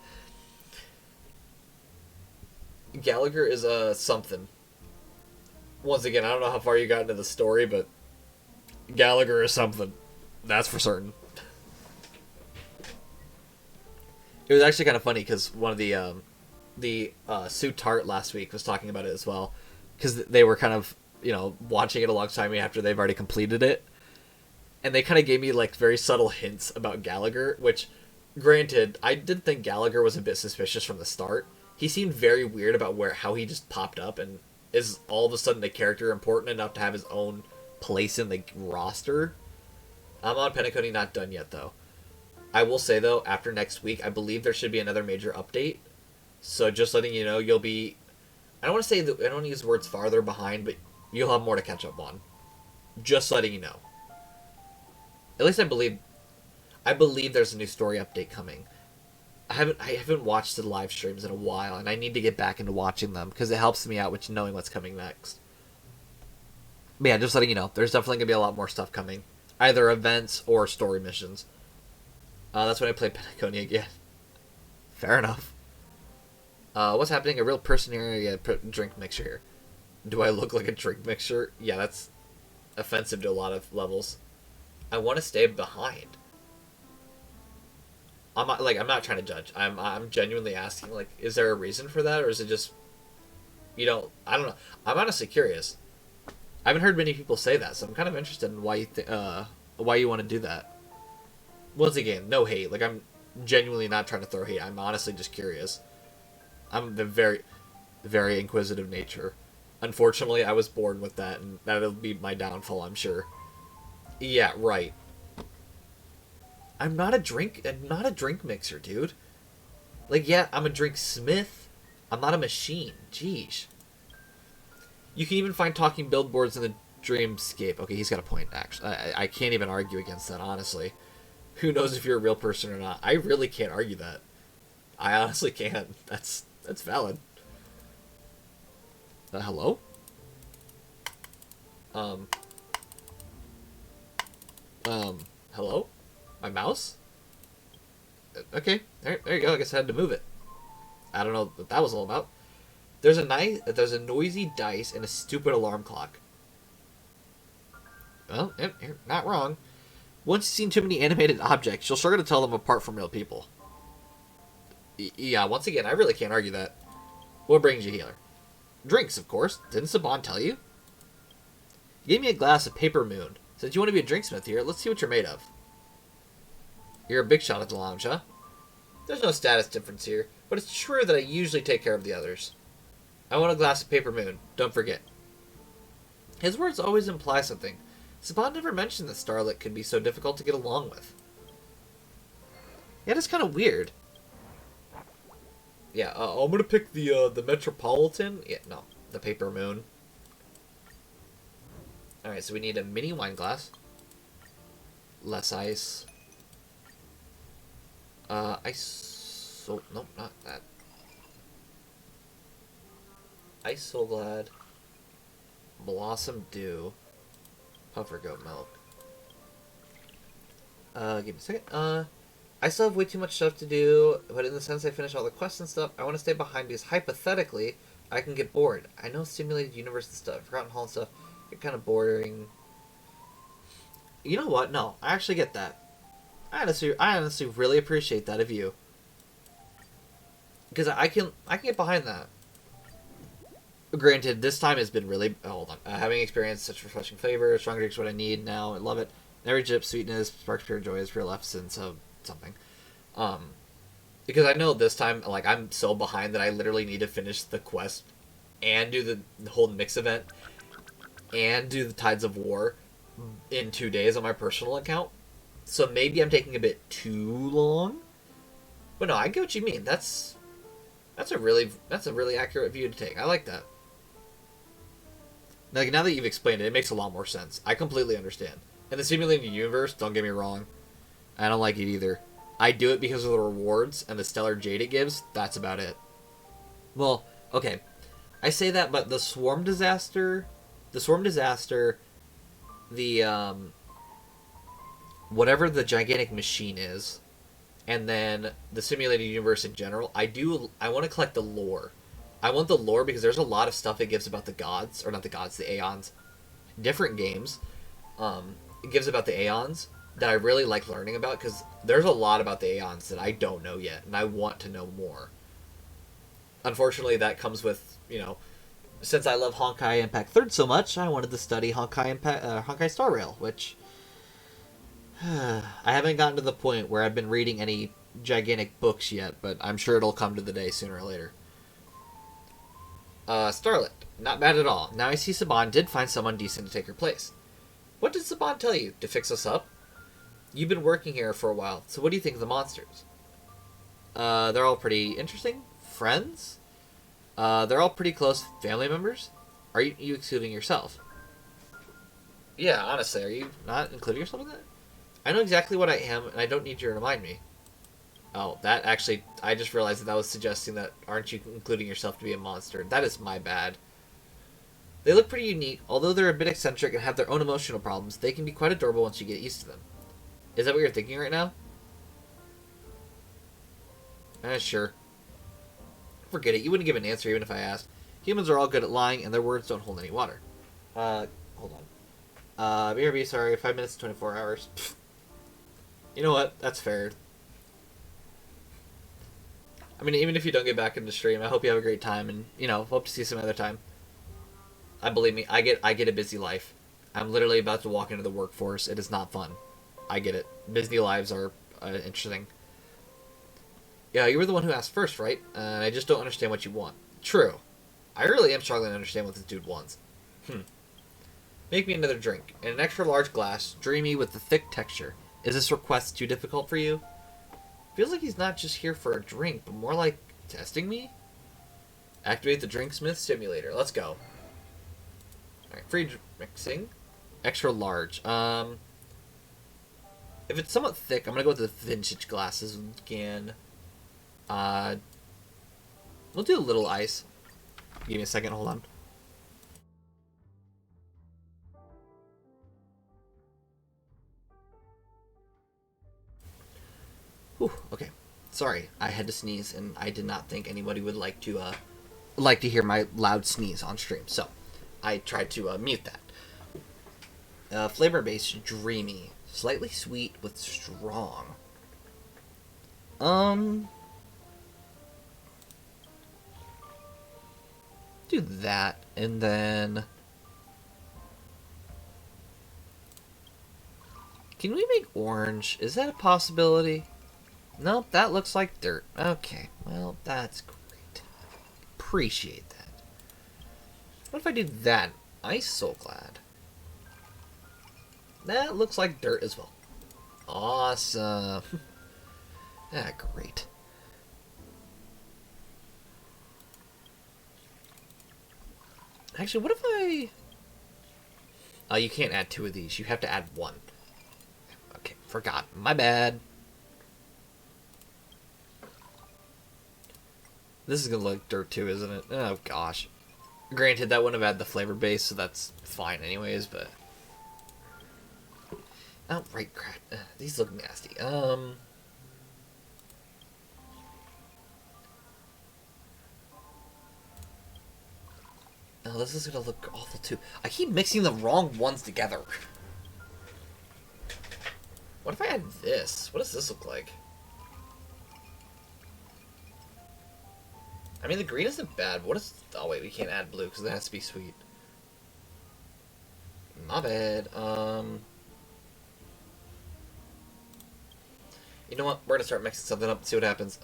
Gallagher is something. Once again, I don't know how far you got into the story, but Gallagher is something. That's for certain. It was actually kind of funny because one of the Sue Tart last week was talking about it as well, because they were kind of, you know, watching it alongside me after they've already completed it, and they kind of gave me like very subtle hints about Gallagher, which, granted, I did think Gallagher was a bit suspicious from the start. He seemed very weird about how he just popped up and is all of a sudden a character important enough to have his own place in the roster. I'm on Penacony, not done yet though. I will say though, after next week, I believe there should be another major update. So just letting you know, you'll be, I don't want to say that, I don't want to use words farther behind, but you'll have more to catch up on. Just letting you know. At least I believe there's a new story update coming. I haven't watched the live streams in a while, and I need to get back into watching them because it helps me out with knowing what's coming next. But yeah, just letting you know, there's definitely gonna be a lot more stuff coming, either events or story missions. That's when I play Penacony again. Fair enough. What's happening? A real person here? Yeah, put drink mixer here. Do I look like a drink mixer? Yeah, that's offensive to a lot of levels. I want to stay behind. I'm not trying to judge. I'm genuinely asking, like, is there a reason for that, or is it just, you know, I don't know. I'm honestly curious. I haven't heard many people say that, so I'm kind of interested in why you want to do that. Once again, no hate. Like, I'm genuinely not trying to throw hate. I'm honestly just curious. I'm the very, very inquisitive nature. Unfortunately, I was born with that, and that'll be my downfall, I'm sure. Yeah, right. I'm not a drink mixer, dude. Like, yeah, I'm a drink smith. I'm not a machine. Jeez. You can even find talking billboards in the dreamscape. Okay, he's got a point, actually. I can't even argue against that, honestly. Who knows if you're a real person or not? I really can't argue that. I honestly can't. That's valid. Hello? Hello? My mouse? Okay, there you go. I guess I had to move it. I don't know what that was all about. There's a noisy dice and a stupid alarm clock. Well, you're not wrong. Once you've seen too many animated objects, you'll struggle to tell them apart from real people. Yeah, once again, I really can't argue that. What brings you here? Drinks, of course. Didn't Saban tell you? He gave me a glass of paper moon. Since you want to be a drinksmith here, let's see what you're made of. You're a big shot at the lounge, huh? There's no status difference here, but it's true that I usually take care of the others. I want a glass of paper moon. Don't forget. His words always imply something. Saban never mentioned that Starlet could be so difficult to get along with. Yeah, that's kind of weird. Yeah, I'm gonna pick the Metropolitan. Yeah, no, the paper moon. Alright, so we need a mini wine glass. Less ice. Nope, not that. Ice so glad. Blossom Dew. Puffer goat milk. Give me a second. I still have way too much stuff to do, but in the sense I finish all the quests and stuff, I want to stay behind because hypothetically, I can get bored. I know simulated universe and stuff, Forgotten Hall and stuff, get kind of boring. You know what? No, I actually get that. I honestly really appreciate that of you. Because I can get behind that. Granted, this time has been really... hold on. Having experienced such refreshing flavor, strong drinks what I need now. I love it. Every chip, sweetness, sparks pure joy is pure essence of something. Because I know this time, like, I'm so behind that I literally need to finish the quest and do the whole mix event and do the Tides of War in 2 days on my personal account. So maybe I'm taking a bit too long. But no, I get what you mean. That's a really accurate view to take. I like that. Like, now that you've explained it, it makes a lot more sense. I completely understand. And the simulated universe, don't get me wrong, I don't like it either. I do it because of the rewards and the stellar jade it gives. That's about it. Well, okay. I say that, but the swarm disaster, the whatever the gigantic machine is, and then the simulated universe in general, I want to collect the lore. I want the lore because there's a lot of stuff it gives about the gods, or not the gods, the Aeons. Different games, it gives about the Aeons that I really like learning about, because there's a lot about the Aeons that I don't know yet, and I want to know more. Unfortunately, that comes with, since I love Honkai Impact 3rd so much, I wanted to study Honkai Star Rail, which I haven't gotten to the point where I've been reading any gigantic books yet, but I'm sure it'll come to the day sooner or later. Starlet, not bad at all. Now I see Saban did find someone decent to take her place. What did Saban tell you? To fix us up? You've been working here for a while, so what do you think of the monsters? They're all pretty interesting. Friends? They're all pretty close family members. Are you excluding yourself? Yeah, honestly, are you not including yourself in that? I know exactly what I am, and I don't need you to remind me. Oh, that actually, I just realized that was suggesting that aren't you including yourself to be a monster. That is my bad. They look pretty unique. Although they're a bit eccentric and have their own emotional problems, they can be quite adorable once you get used to them. Is that what you're thinking right now? Sure. Forget it. You wouldn't give an answer even if I asked. Humans are all good at lying, and their words don't hold any water. Hold on. BRB, sorry, 5 minutes and 24 hours. Pfft. You know what? That's fair. I mean, even if you don't get back into stream, I hope you have a great time, and, hope to see you some other time. Believe me, I get a busy life. I'm literally about to walk into the workforce. It is not fun. I get it. Busy lives are interesting. Yeah, you were the one who asked first, right? I just don't understand what you want. True. I really am struggling to understand what this dude wants. Make me another drink. In an extra large glass, dreamy with a thick texture. Is this request too difficult for you? Feels like he's not just here for a drink, but more like testing me? Activate the Drinksmith simulator. Let's go. Alright, free mixing. Extra large. If it's somewhat thick, I'm gonna go with the vintage glasses again. We'll do a little ice. Give me a second, hold on. Whew, okay. Sorry, I had to sneeze, and I did not think anybody would like to hear my loud sneeze on stream, so I tried to mute that. Flavor base, dreamy. Slightly sweet with strong. Do that, and then... Can we make orange? Is that a possibility? Nope, that looks like dirt. Okay, well, that's great. Appreciate that. What if I do that? Ice Soul Glad. That looks like dirt as well. Awesome. Ah, great. Actually, what if I... Oh, you can't add 2 of these. You have to add 1. Okay, forgot. My bad. This is gonna look like dirt too, isn't it? Oh, gosh. Granted, that wouldn't have had the flavor base, so that's fine anyways, but... Oh, right, crap. These look nasty. Oh, this is gonna look awful too. I keep mixing the wrong ones together. What if I add this? What does this look like? I mean, the green isn't bad. What is... Oh, wait, we can't add blue because it has to be sweet. My bad. You know what? We're gonna start mixing something up and see what happens.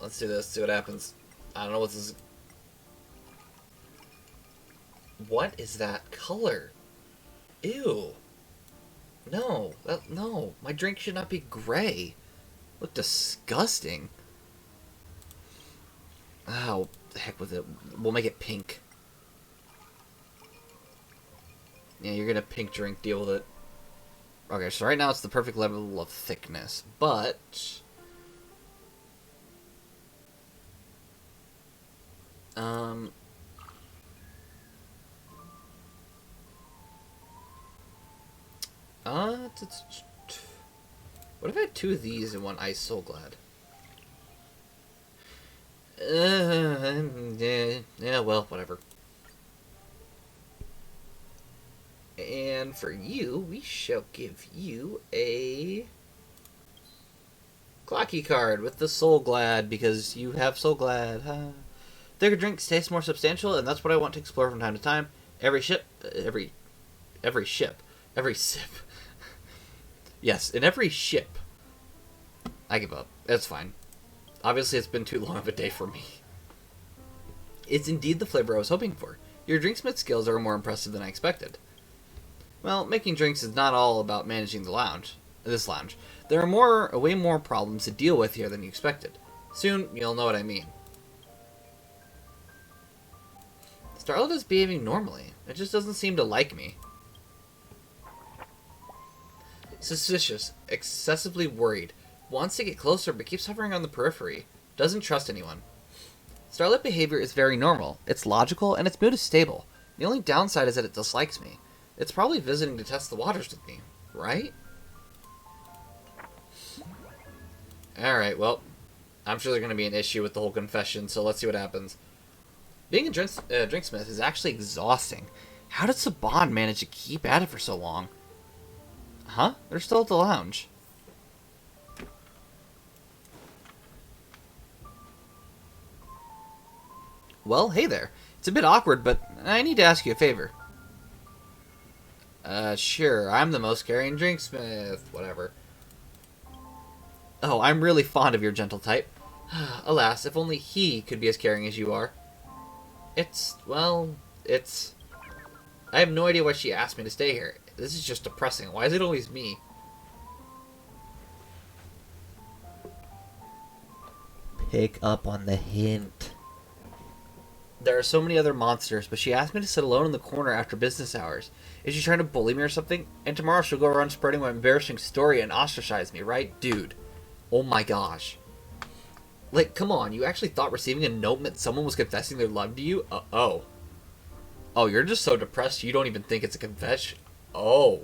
Let's do this, see what happens. I don't know what this is. What is that color? Ew. No, no. My drink should not be gray. Look disgusting. Oh, the heck with it. We'll make it pink. Yeah, you're gonna pink drink, deal with it. Okay, so right now it's the perfect level of thickness, but... What if I had two of these and one Ice Soul Glad? Yeah, well, whatever. And for you, we shall give you a Clocky card with the Soul Glad, because you have Soul Glad. Thicker drinks taste more substantial, and that's what I want to explore from time to time. Every sip. Yes, in every ship. I give up. That's fine. Obviously, it's been too long of a day for me. It's indeed the flavor I was hoping for. Your drinksmith skills are more impressive than I expected. Well, making drinks is not all about managing this lounge. There are way more problems to deal with here than you expected. Soon, you'll know what I mean. Starlet is behaving normally. It just doesn't seem to like me. Suspicious, excessively worried, wants to get closer but keeps hovering on the periphery. Doesn't trust anyone. Starlet behavior is very normal. It's logical and its mood is stable. The only downside is that it dislikes me. It's probably visiting to test the waters with me, right? Alright, well, I'm sure there's going to be an issue with the whole confession, so let's see what happens. Being a drinksmith is actually exhausting. How did Saban manage to keep at it for so long? Huh? They're still at the lounge. Well, hey there. It's a bit awkward, but I need to ask you a favor. Sure. I'm the most caring drinksmith. Whatever. Oh, I'm really fond of your gentle type. Alas, if only he could be as caring as you are. I have no idea why she asked me to stay here. This is just depressing. Why is it always me?
Pick up on the hint.
There are so many other monsters, but she asked me to sit alone in the corner after business hours. Is she trying to bully me or something? And tomorrow she'll go around spreading my embarrassing story and ostracize me, right? Dude. Oh my gosh. Like, come on. You actually thought receiving a note meant someone was confessing their love to you? Oh. Oh, you're just so depressed you don't even think it's a confession? Oh.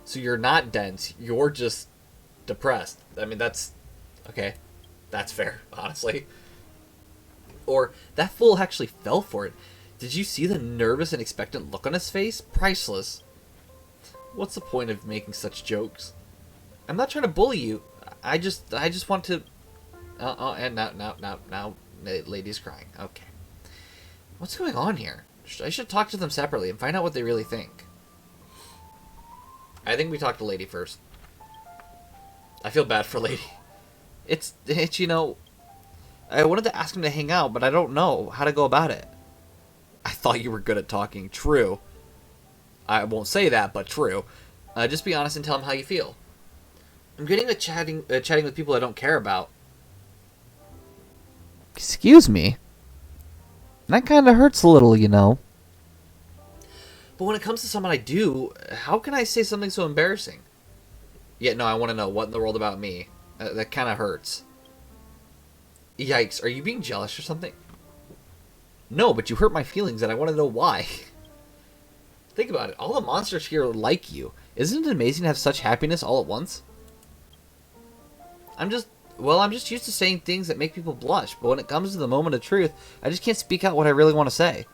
So you're not dense. You're just depressed. I mean, that's... Okay. That's fair, honestly. Or, that fool actually fell for it. Did you see the nervous and expectant look on his face? Priceless. What's the point of making such jokes? I'm not trying to bully you. I just want to... and now, the lady's crying. Okay. What's going on here? I should talk to them separately and find out what they really think. I think we talk to Lady first. I feel bad for Lady. It's you know... I wanted to ask him to hang out, but I don't know how to go about it. I thought you were good at talking. True. I won't say that, but true. Just be honest and tell him how you feel. I'm getting with chatting with people I don't care about.
Excuse me? That kind of hurts a little, you know.
But when it comes to someone I do, how can I say something so embarrassing? Yeah, no, I want to know what in the world about me. That kind of hurts. Yikes, are you being jealous or something? No, but you hurt my feelings and I want to know why. Think about it, all the monsters here like you. Isn't it amazing to have such happiness all at once? I'm just used to saying things that make people blush, but when it comes to the moment of truth, I just can't speak out what I really want to say.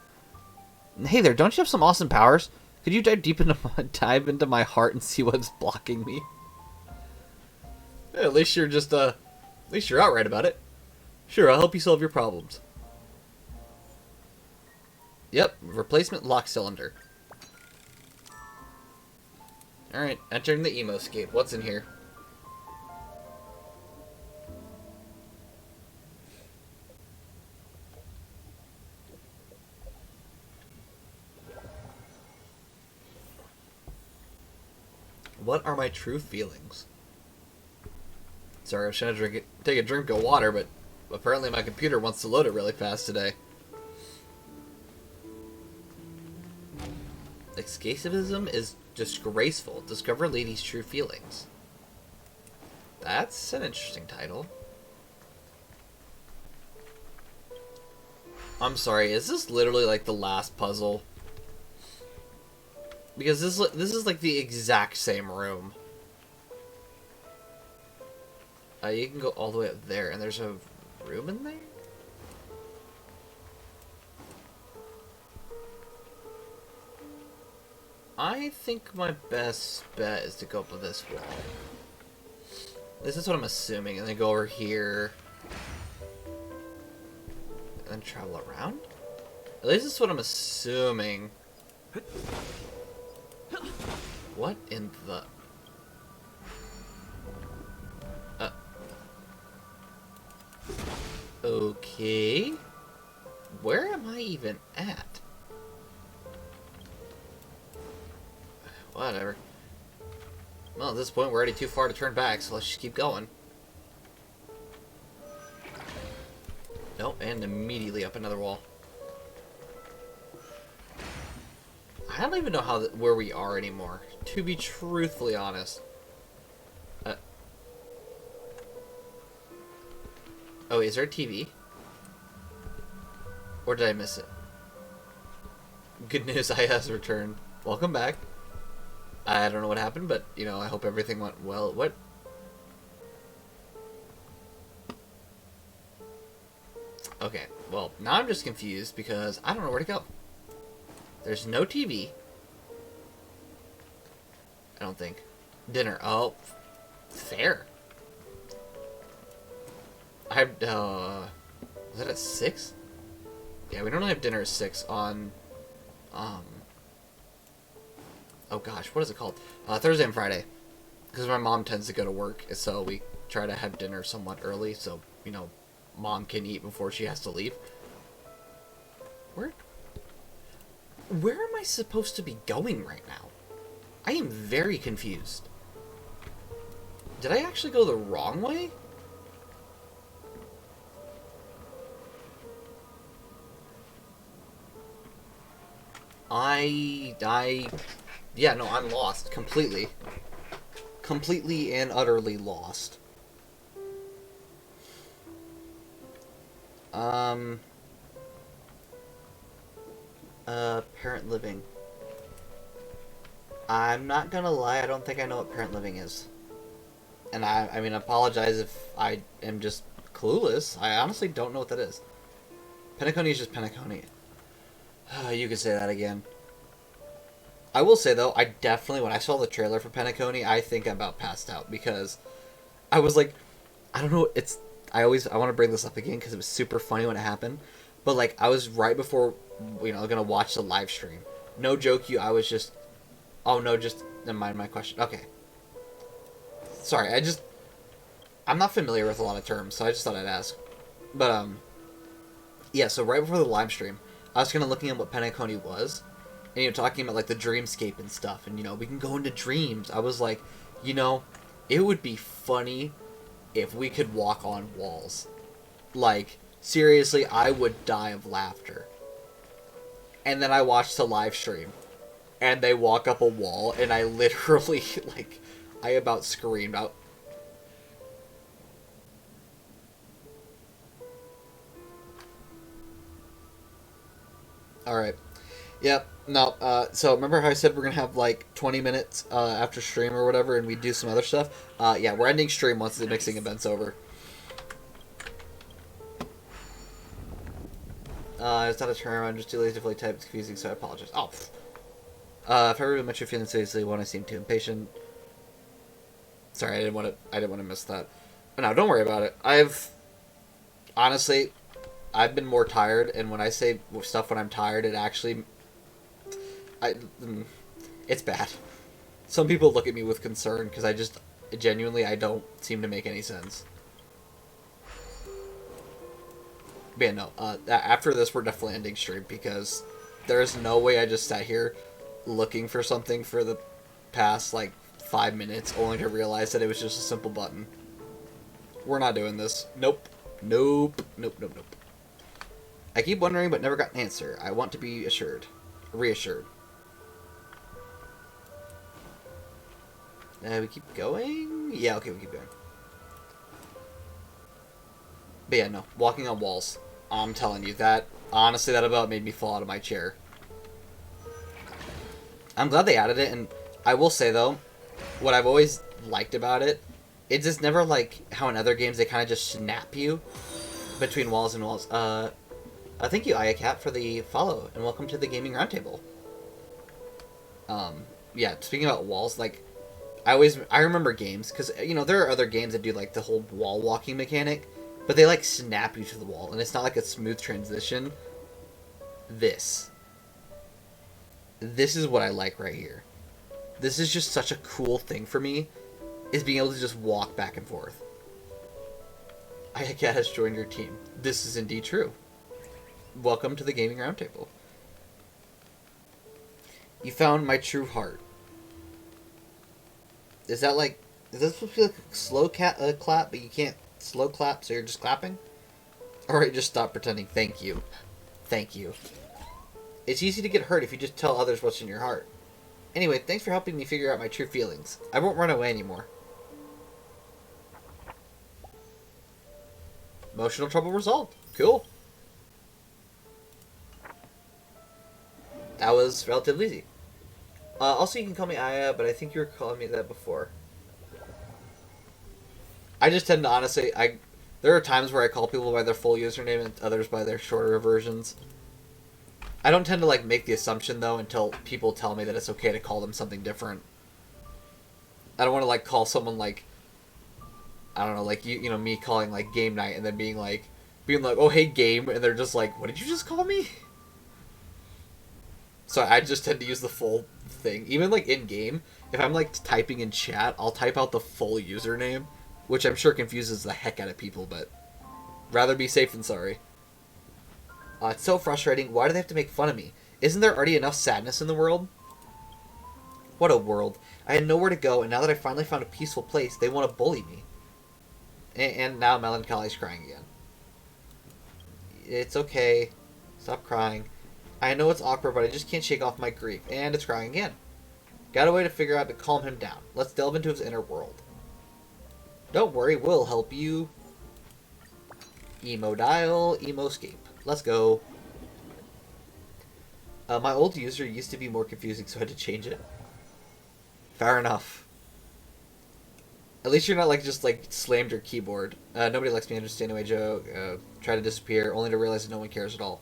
Hey there, don't you have some awesome powers? Could you dive into my heart and see what's blocking me? Yeah, at least you're outright about it. Sure, I'll help you solve your problems. Yep, replacement lock cylinder. Alright, entering the Emoscape. What's in here? What are my true feelings? Sorry, I was trying to take a drink of water, but apparently my computer wants to load it really fast today. Escapism is disgraceful. Discover lady's true feelings. That's an interesting title. I'm sorry, is this literally like the last puzzle? Because this is like the exact same room. You can go all the way up there, and there's a room in there? I think my best bet is to go up this wall. This is what I'm assuming, and then go over here. And then travel around? At least this is what I'm assuming. What in the... Okay. Where am I even at? Whatever. Well, at this point, we're already too far to turn back, so let's just keep going. Nope, and immediately up another wall. I don't even know where we are anymore, to be truthfully honest. Oh, is there a TV? Or did I miss it? Good news, I has returned. Welcome back. I don't know what happened, but, you know, I hope everything went well. What? Okay, well, now I'm just confused because I don't know where to go. There's no TV. I don't think. Dinner. Oh, fair. I have, was that at 6? Yeah, we normally have dinner at 6 on, oh gosh, what is it called? Thursday and Friday. Because my mom tends to go to work, so we try to have dinner somewhat early, so, you know, mom can eat before she has to leave. Where am I supposed to be going right now? I am very confused. Did I actually go the wrong way? Yeah, no, I'm lost. Completely. Completely and utterly lost. Parent living. I'm not gonna lie, I don't think I know what parent living is. And I mean, I apologize if I am just clueless. I honestly don't know what that is. Penacony is just Penacony. You can say that again. I will say, though, I definitely, when I saw the trailer for Penacony, I think I about passed out, because I was like, I don't know, I want to bring this up again, because it was super funny when it happened, but, like, I was right before, you know, gonna watch the live stream. No joke, I was just, oh, no, just, never mind my question. Okay. Sorry, I'm not familiar with a lot of terms, so I just thought I'd ask. But, yeah, so right before the live stream, I was kind of looking at what Penacony was, and, you know, talking about, like, the dreamscape and stuff, and, you know, we can go into dreams. I was like, you know, it would be funny if we could walk on walls. Like, seriously, I would die of laughter. And then I watched the live stream, and they walk up a wall, and I literally, like, I about screamed out. Alright. Yep. No, so remember how I said we're going to have, like, 20 minutes after stream or whatever, and we do some other stuff? Yeah, we're ending stream once the mixing event's over. It's not a term, I'm just too lazy to fully type, it's confusing, so I apologize. Oh, if I really much your feelings seriously when I seem too impatient. Sorry, I didn't want to miss that. But no, don't worry about it. Honestly, I've been more tired, and when I say stuff when I'm tired, it actually... it's bad. Some people look at me with concern because I don't seem to make any sense. But yeah, no, after this we're definitely ending stream because there's no way I just sat here looking for something for the past, like, 5 minutes only to realize that it was just a simple button. We're not doing this. Nope. Nope. Nope, nope, nope. I keep wondering but never got an answer. I want to be reassured. We keep going? Yeah, okay, we keep going. But yeah, no. Walking on walls. I'm telling you, honestly, that about made me fall out of my chair. I'm glad they added it, and I will say, though, what I've always liked about it, it's just never like how in other games they kind of just snap you between walls and walls. Thank you, Ayacat, for the follow, and welcome to the Gaming Roundtable. Yeah, speaking about walls, like, I remember games, because, you know, there are other games that do, like, the whole wall walking mechanic, but they, like, snap you to the wall, and it's not like a smooth transition. This is what I like right here. This is just such a cool thing for me, is being able to just walk back and forth. Ayacat has joined your team. This is indeed true. Welcome to the Gaming Roundtable. You found my true heart. Is that supposed to be like a slow clap, but you can't slow clap, so you're just clapping? Alright, just stop pretending. Thank you. Thank you. It's easy to get hurt if you just tell others what's in your heart. Anyway, thanks for helping me figure out my true feelings. I won't run away anymore. Emotional trouble resolved. Cool. That was relatively easy. Also, you can call me Aya, but I think you were calling me that before. I just tend to, honestly, there are times where I call people by their full username and others by their shorter versions. I don't tend to, like, make the assumption, though, until people tell me that it's okay to call them something different. I don't want to, like, call someone, like, I don't know, like, you know, me calling, like, Game Night and then being like, oh, hey, Game, and they're just like, what did you just call me? So I just tend to use the full thing. Even, like, in-game, if I'm, like, typing in chat, I'll type out the full username, which I'm sure confuses the heck out of people, but rather be safe than sorry. It's so frustrating. Why do they have to make fun of me? Isn't there already enough sadness in the world? What a world. I had nowhere to go, and now that I finally found a peaceful place, they want to bully me. And now Melancholy's crying again. It's okay. Stop crying. I know it's awkward, but I just can't shake off my grief. And it's crying again. Got a way to figure out to calm him down. Let's delve into his inner world. Don't worry, we'll help you. Emo dial, emo escape. Let's go. My old user used to be more confusing, so I had to change it. Fair enough. At least you're not, like, just, like, slammed your keyboard. Nobody lets me understand away, Joe. Try to disappear, only to realize that no one cares at all.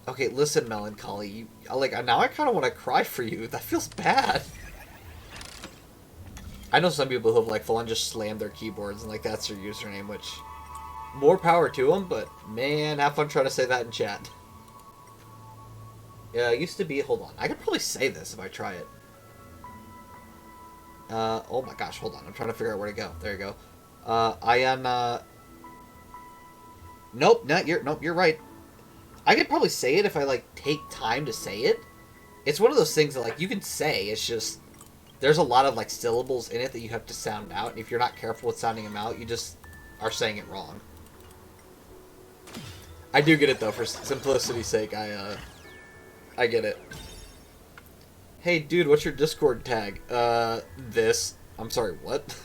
Okay, listen, Melancholy. Now I kind of want to cry for you. That feels bad. I know some people who have, like, full-on just slammed their keyboards, and, like, that's their username, which... more power to them, but, man, have fun trying to say that in chat. Yeah, it used to be... hold on. I could probably say this if I try it. Oh my gosh, hold on. I'm trying to figure out where to go. There you go. Nope, you're right. I could probably say it if I, like, take time to say it. It's one of those things that, like, you can say, it's just... there's a lot of, like, syllables in it that you have to sound out, and if you're not careful with sounding them out, you just are saying it wrong. I do get it, though, for simplicity's sake. I get it. Hey, dude, what's your Discord tag? This. I'm sorry, what?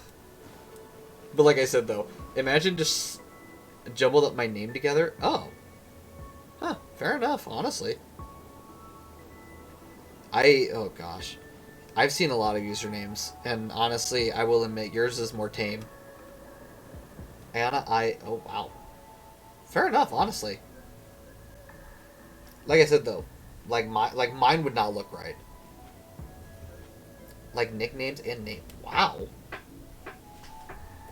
But like I said, though, imagine just jumbled up my name together. Oh. Huh, fair enough, honestly. oh gosh. I've seen a lot of usernames, and honestly, I will admit, yours is more tame. Anna, oh wow. Fair enough, honestly. Like I said, though, mine would not look right. Like, nicknames and name. Wow.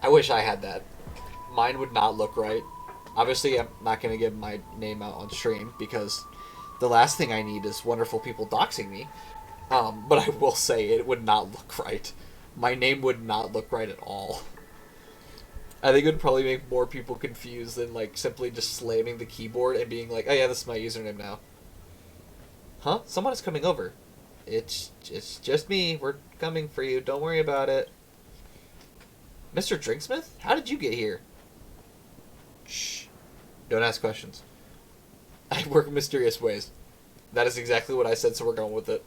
I wish I had that. Mine would not look right. Obviously, I'm not going to give my name out on stream, because the last thing I need is wonderful people doxing me. But I will say it would not look right. My name would not look right at all. I think it would probably make more people confused than, like, simply just slamming the keyboard and being like, oh yeah, this is my username now. Huh? Someone is coming over. It's just me. We're coming for you. Don't worry about it. Mr. Drinksmith? How did you get here? Shh. Don't ask questions. I work in mysterious ways. That is exactly what I said, so we're going with it.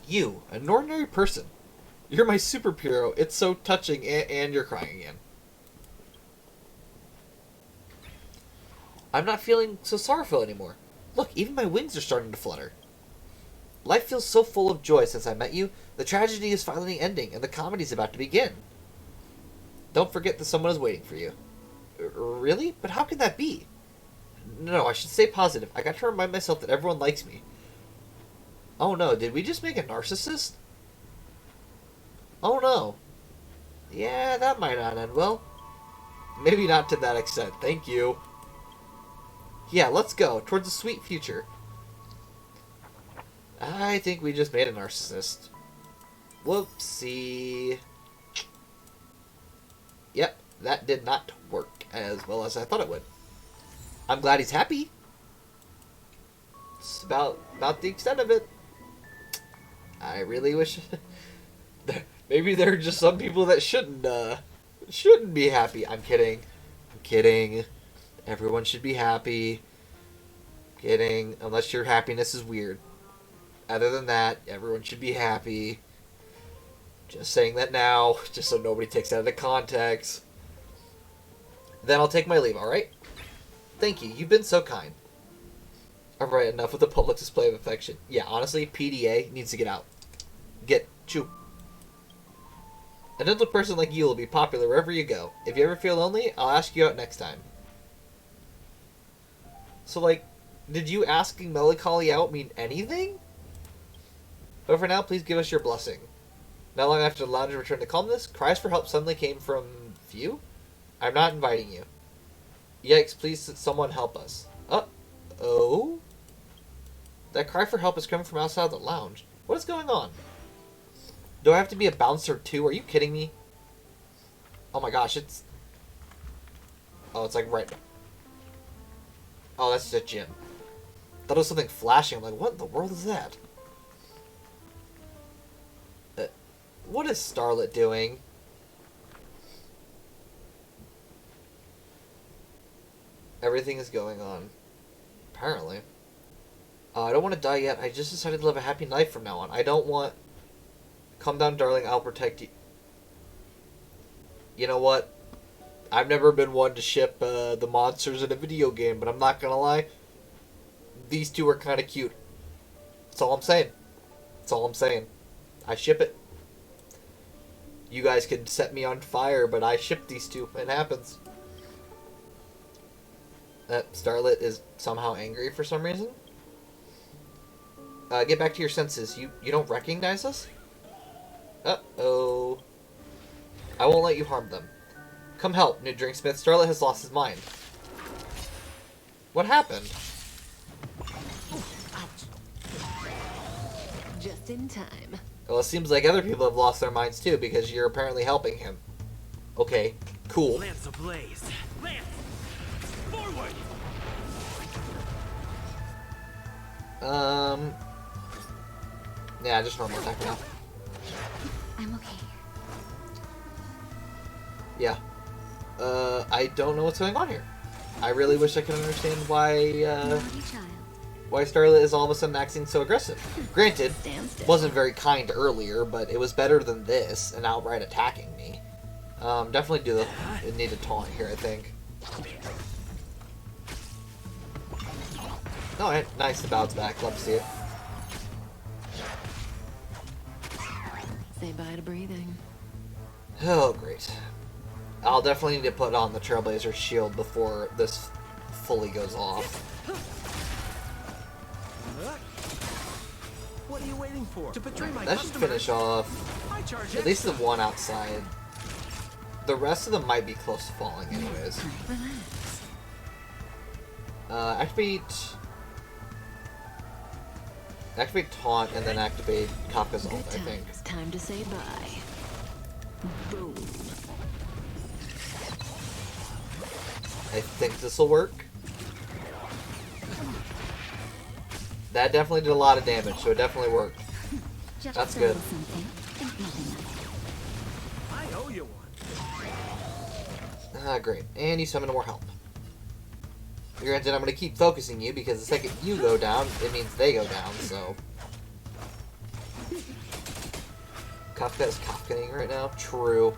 You, an ordinary person. You're my superhero. It's so touching, and you're crying again. I'm not feeling so sorrowful anymore. Look, even my wings are starting to flutter. Life feels so full of joy since I met you. The tragedy is finally ending, and the comedy's about to begin. Don't forget that someone is waiting for you. Really? But how can that be? No, I should stay positive. I got to remind myself that everyone likes me. Oh no, did we just make a narcissist? Oh no. Yeah, that might not end well. Maybe not to that extent. Thank you. Yeah, let's go. Towards a sweet future. I think we just made a narcissist. Whoopsie. Yep, that did not work as well as I thought it would. I'm glad he's happy. It's about the extent of it. I really wish... Maybe there are just some people that shouldn't be happy. I'm kidding. I'm kidding. Everyone should be happy. I'm kidding. Unless your happiness is weird. Other than that, everyone should be happy. Just saying that now, just so nobody takes it out of the context. Then I'll take my leave, alright? Thank you. You've been so kind. Alright, enough with the public display of affection. Yeah, honestly, PDA needs to get out. Chew. A gentle person like you will be popular wherever you go. If you ever feel lonely, I'll ask you out next time. So, like, did you asking Melancholy out mean anything? But for now, please give us your blessing. Not long after the lounge returned to calmness, cries for help suddenly came from you? I'm not inviting you. Yikes, please someone help us. Uh-oh? That cry for help is coming from outside the lounge. What is going on? Do I have to be a bouncer too? Are you kidding me? Oh my gosh, it's... Oh, it's like right... Oh, that's just a gym. Thought it was something flashing. I'm like, what in the world is that? What is Starlet doing? Everything is going on. Apparently. I don't want to die yet. I just decided to live a happy life from now on. I don't want... Calm down, darling. I'll protect you. You know what? I've never been one to ship the monsters in a video game, but I'm not gonna lie. These two are kind of cute. That's all I'm saying. That's all I'm saying. I ship it. You guys can set me on fire, but I ship these two. It happens. Starlet is somehow angry for some reason. Get back to your senses. You don't recognize us? Uh-oh. I won't let you harm them. Come help, New Drinksmith. Starlet has lost his mind. What happened?
Just in time.
Well, it seems like other people have lost their minds too, because you're apparently helping him. Okay, cool.
Lance ablaze. Lance! Forward!
Yeah, just normal attack now.
I'm okay.
Yeah. I don't know what's going on here. I really wish I could understand why,
Naughty child.
why Starlet is all of a sudden acting so aggressive. Granted,
Stand still.
wasn't very kind earlier, but it was better than this, and outright attacking me. Definitely need to taunt here, I think. Oh, nice, the bounce back. Love to see it.
Say bye to breathing.
Oh, great. I'll definitely need to put on the Trailblazer shield before this fully goes off.
What are you waiting for? To betray my
That should finish off at least the one outside. The rest of them might be close to falling anyways. Activate... Activate Taunt and then activate Kafka's ult,
Good
I think.
times. Time to say bye. Boom.
I think this will work. That definitely did a lot of damage, so it definitely worked.
Just
That's
saying
good.
something. Think nothing of it.
I owe you one.
Ah, great. And you summon more help. Granted, I'm going to keep focusing you because the second you go down, it means they go down, so... Kafka is Kafkaing right now? True.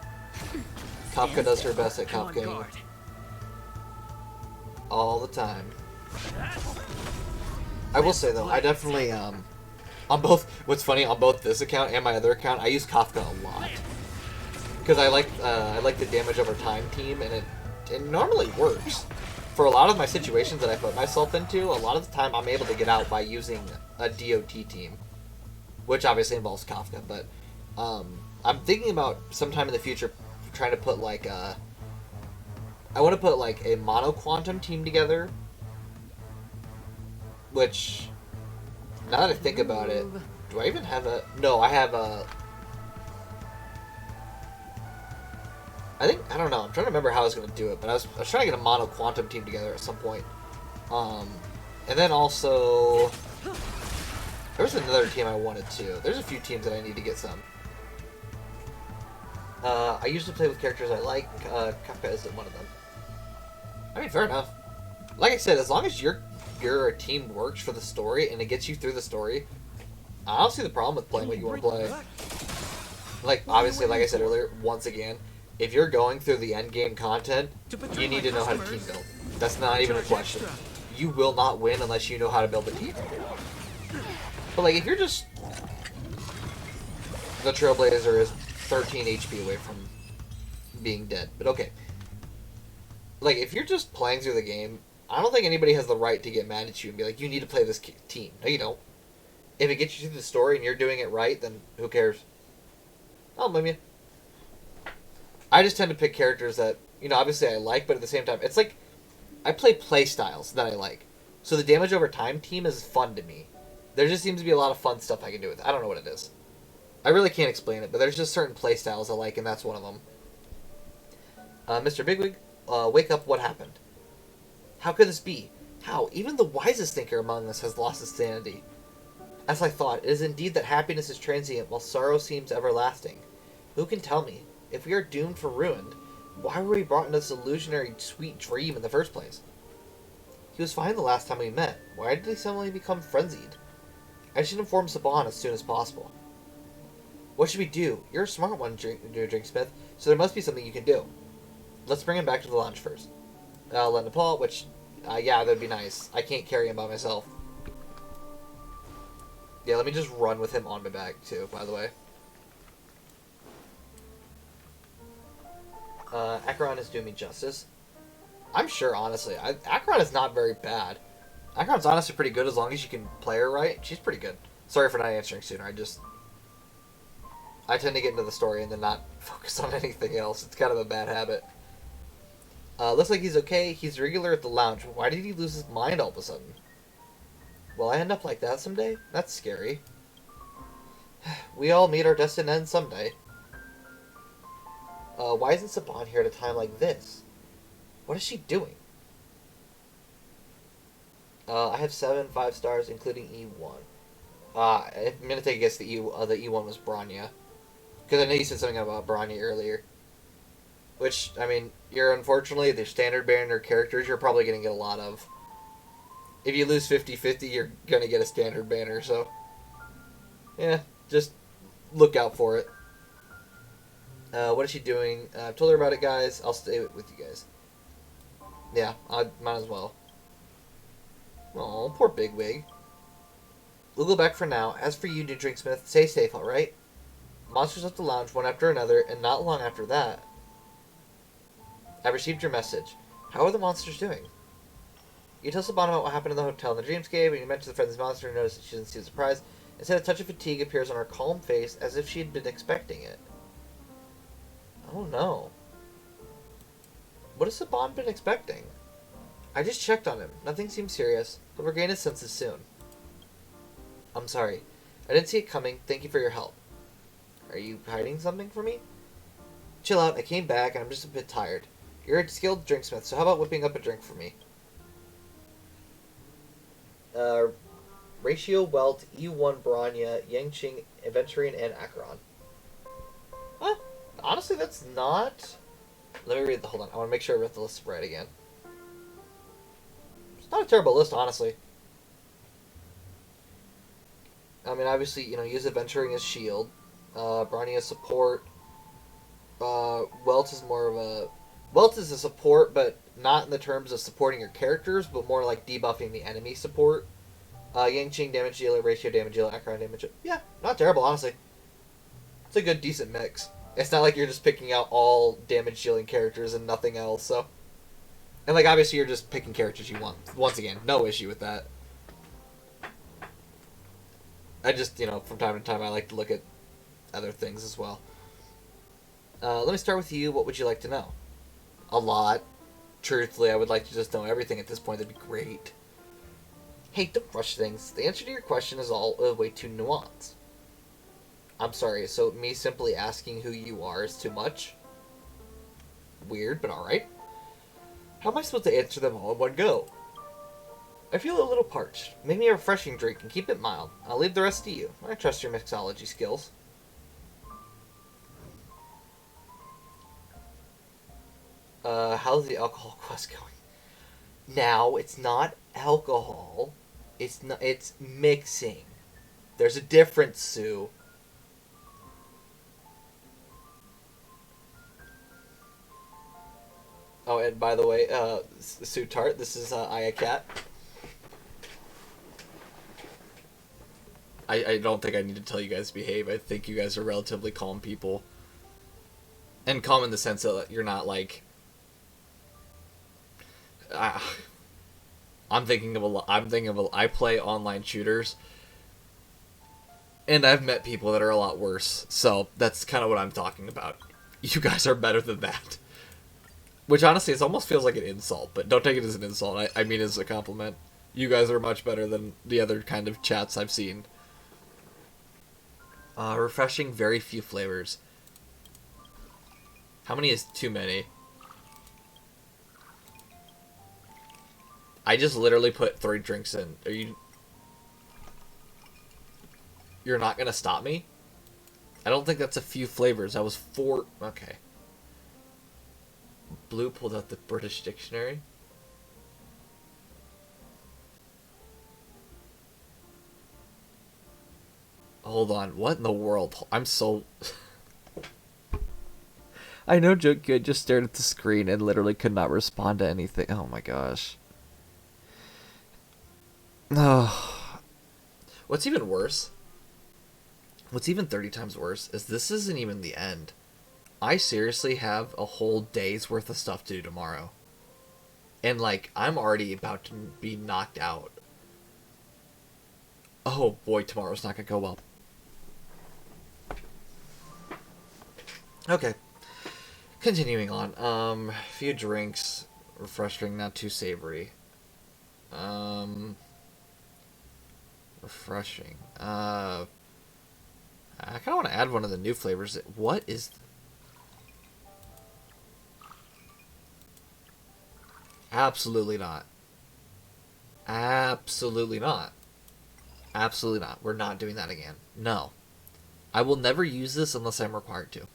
Kafka does her best at
Come on
Kafkaing
guard.
all the time. I will say, though, I definitely, on both... What's funny, on both this account and my other account, I use Kafka a lot. Because I like the damage over time team, and it normally works. For a lot of my situations that I put myself into, a lot of the time I'm able to get out by using a DOT team. Which obviously involves Kafka, but I'm thinking about sometime in the future trying to put like a... I want to put like a mono quantum team together. Which, now that I think about it, do I even have a... No, I have a... I don't know, I'm trying to remember how I was going to do it, but I was trying to get a mono quantum team together at some point. And then also, there was another team I wanted to. There's a few teams that I need to get some. I usually play with characters I like. Kafka isn't one of them. I mean, fair enough. Like I said, as long as your team works for the story and it gets you through the story, I don't see the problem with playing what you want to play. Like, obviously, like I said earlier, once again, if you're going through the end game content, you need to know how to team build. That's not even a question. You will not win unless you know how to build a team. But like, if you're just... The Trailblazer is 13 HP away from being dead, but okay. Like, if you're just playing through the game, I don't think anybody has the right to get mad at you and be like, you need to play this team. No, you don't. If it gets you through the story and you're doing it right, then who cares? I don't blame you. I just tend to pick characters that, you know, obviously I like, but at the same time, it's like, I play playstyles that I like. So the damage over time team is fun to me. There just seems to be a lot of fun stuff I can do with it. I don't know what it is. I really can't explain it, but there's just certain playstyles I like, and that's one of them. Mr. Bigwig, wake up, what happened? How could this be? How? Even the wisest thinker among us has lost his sanity. As I thought, it is indeed that happiness is transient, while sorrow seems everlasting. Who can tell me? If we are doomed for ruin, why were we brought into this illusionary sweet dream in the first place? He was fine the last time we met. Why did he suddenly become frenzied? I should inform Saban as soon as possible. What should we do? You're a smart one, Drinksmith, so there must be something you can do. Let's bring him back to the lounge first. I'll let Nepal, which, yeah, that'd be nice. I can't carry him by myself. Yeah, let me just run with him on my back, too, by the way. Acheron is doing me justice. I'm sure, honestly. Acheron is not very bad. Acheron's honestly pretty good as long as you can play her right. She's pretty good. Sorry for not answering sooner. I tend to get into the story and then not focus on anything else. It's kind of a bad habit. Looks like he's okay. He's regular at the lounge. Why did he lose his mind all of a sudden? Will I end up like that someday? That's scary. We all meet our destined end someday. Why isn't Saban here at a time like this? What is she doing? I have 7 5-stars, including E1. I'm gonna take a guess the E1 was Bronya. Because I know you said something about Bronya earlier. Which, I mean, unfortunately, the standard banner characters you're probably gonna get a lot of. If you lose 50-50, you're gonna get a standard banner, so... Yeah, just look out for it. What is she doing? I've told her about it, guys. I'll stay with you guys. Yeah, I might as well. Oh, poor Bigwig. We'll go back for now. As for you, New Drinksmith, stay safe, alright? Monsters left the lounge one after another, and not long after that. I received your message. How are the monsters doing? You tell Saban about what happened in the hotel in the dreamscape, and you mention the friend's monster and notice that she doesn't seem surprised. Instead, a touch of fatigue appears on her calm face, as if she had been expecting it. Oh no. What has Saban been expecting? I just checked on him. Nothing seems serious. He'll regain his senses soon. I'm sorry. I didn't see it coming. Thank you for your help. Are you hiding something from me? Chill out. I came back and I'm just a bit tired. You're a skilled drinksmith, so how about whipping up a drink for me? Ratio Welt, E1 Branya, Yangqing, Aventurine, and Acheron. Huh? Honestly, that's not... Let me read the... Hold on. I want to make sure I read the list right again. It's not a terrible list, honestly. I mean, obviously, use Aventuring as shield. Branya as support. Welt is more of a... Welt is a support, but not in the terms of supporting your characters, but more like debuffing the enemy support. Yangqing damage dealer, ratio damage dealer, Acheron damage. Yeah, not terrible, honestly. It's a good, decent mix. It's not like you're just picking out all damage dealing characters and nothing else, so. And, like, obviously you're just picking characters you want. Once again, no issue with that. I just, from time to time I like to look at other things as well. Let me start with you. What would you like to know? A lot. Truthfully, I would like to just know everything at this point. That'd be great. Hate to rush things. The answer to your question is all way too nuanced. I'm sorry, so me simply asking who you are is too much? Weird, but alright. How am I supposed to answer them all in one go? I feel a little parched. Make me a refreshing drink and keep it mild. I'll leave the rest to you. I trust your mixology skills. How's the alcohol quest going? Now, it's not alcohol. It's mixing. There's a difference, Sue. Oh, and by the way, Sue Tart, this is Aya Cat. I don't think I need to tell you guys to behave. I think you guys are relatively calm people. And calm in the sense that you're not like... I'm thinking of I play online shooters, and I've met people that are a lot worse. So that's kind of what I'm talking about. You guys are better than that. Which honestly, it almost feels like an insult, but don't take it as an insult. I mean it as a compliment. You guys are much better than the other kind of chats I've seen. Refreshing, very few flavors. How many is too many? I just literally put 3 drinks in. Are you... You're not gonna stop me? I don't think that's a few flavors. That was 4... Okay. Blue pulled out the British dictionary. Hold on. What in the world? I'm so... I know Joke Good just stared at the screen and literally could not respond to anything. Oh my gosh. Oh. What's even worse, what's even 30 times worse, is this isn't even the end. I seriously have a whole day's worth of stuff to do tomorrow. And, like, I'm already about to be knocked out. Oh boy, tomorrow's not gonna go well. Okay. Continuing on. A few drinks. Refreshing, not too savory. Refreshing. I kind of want to add one of the new flavors. What is... Absolutely not. Absolutely not. Absolutely not. We're not doing that again. No. I will never use this unless I'm required to.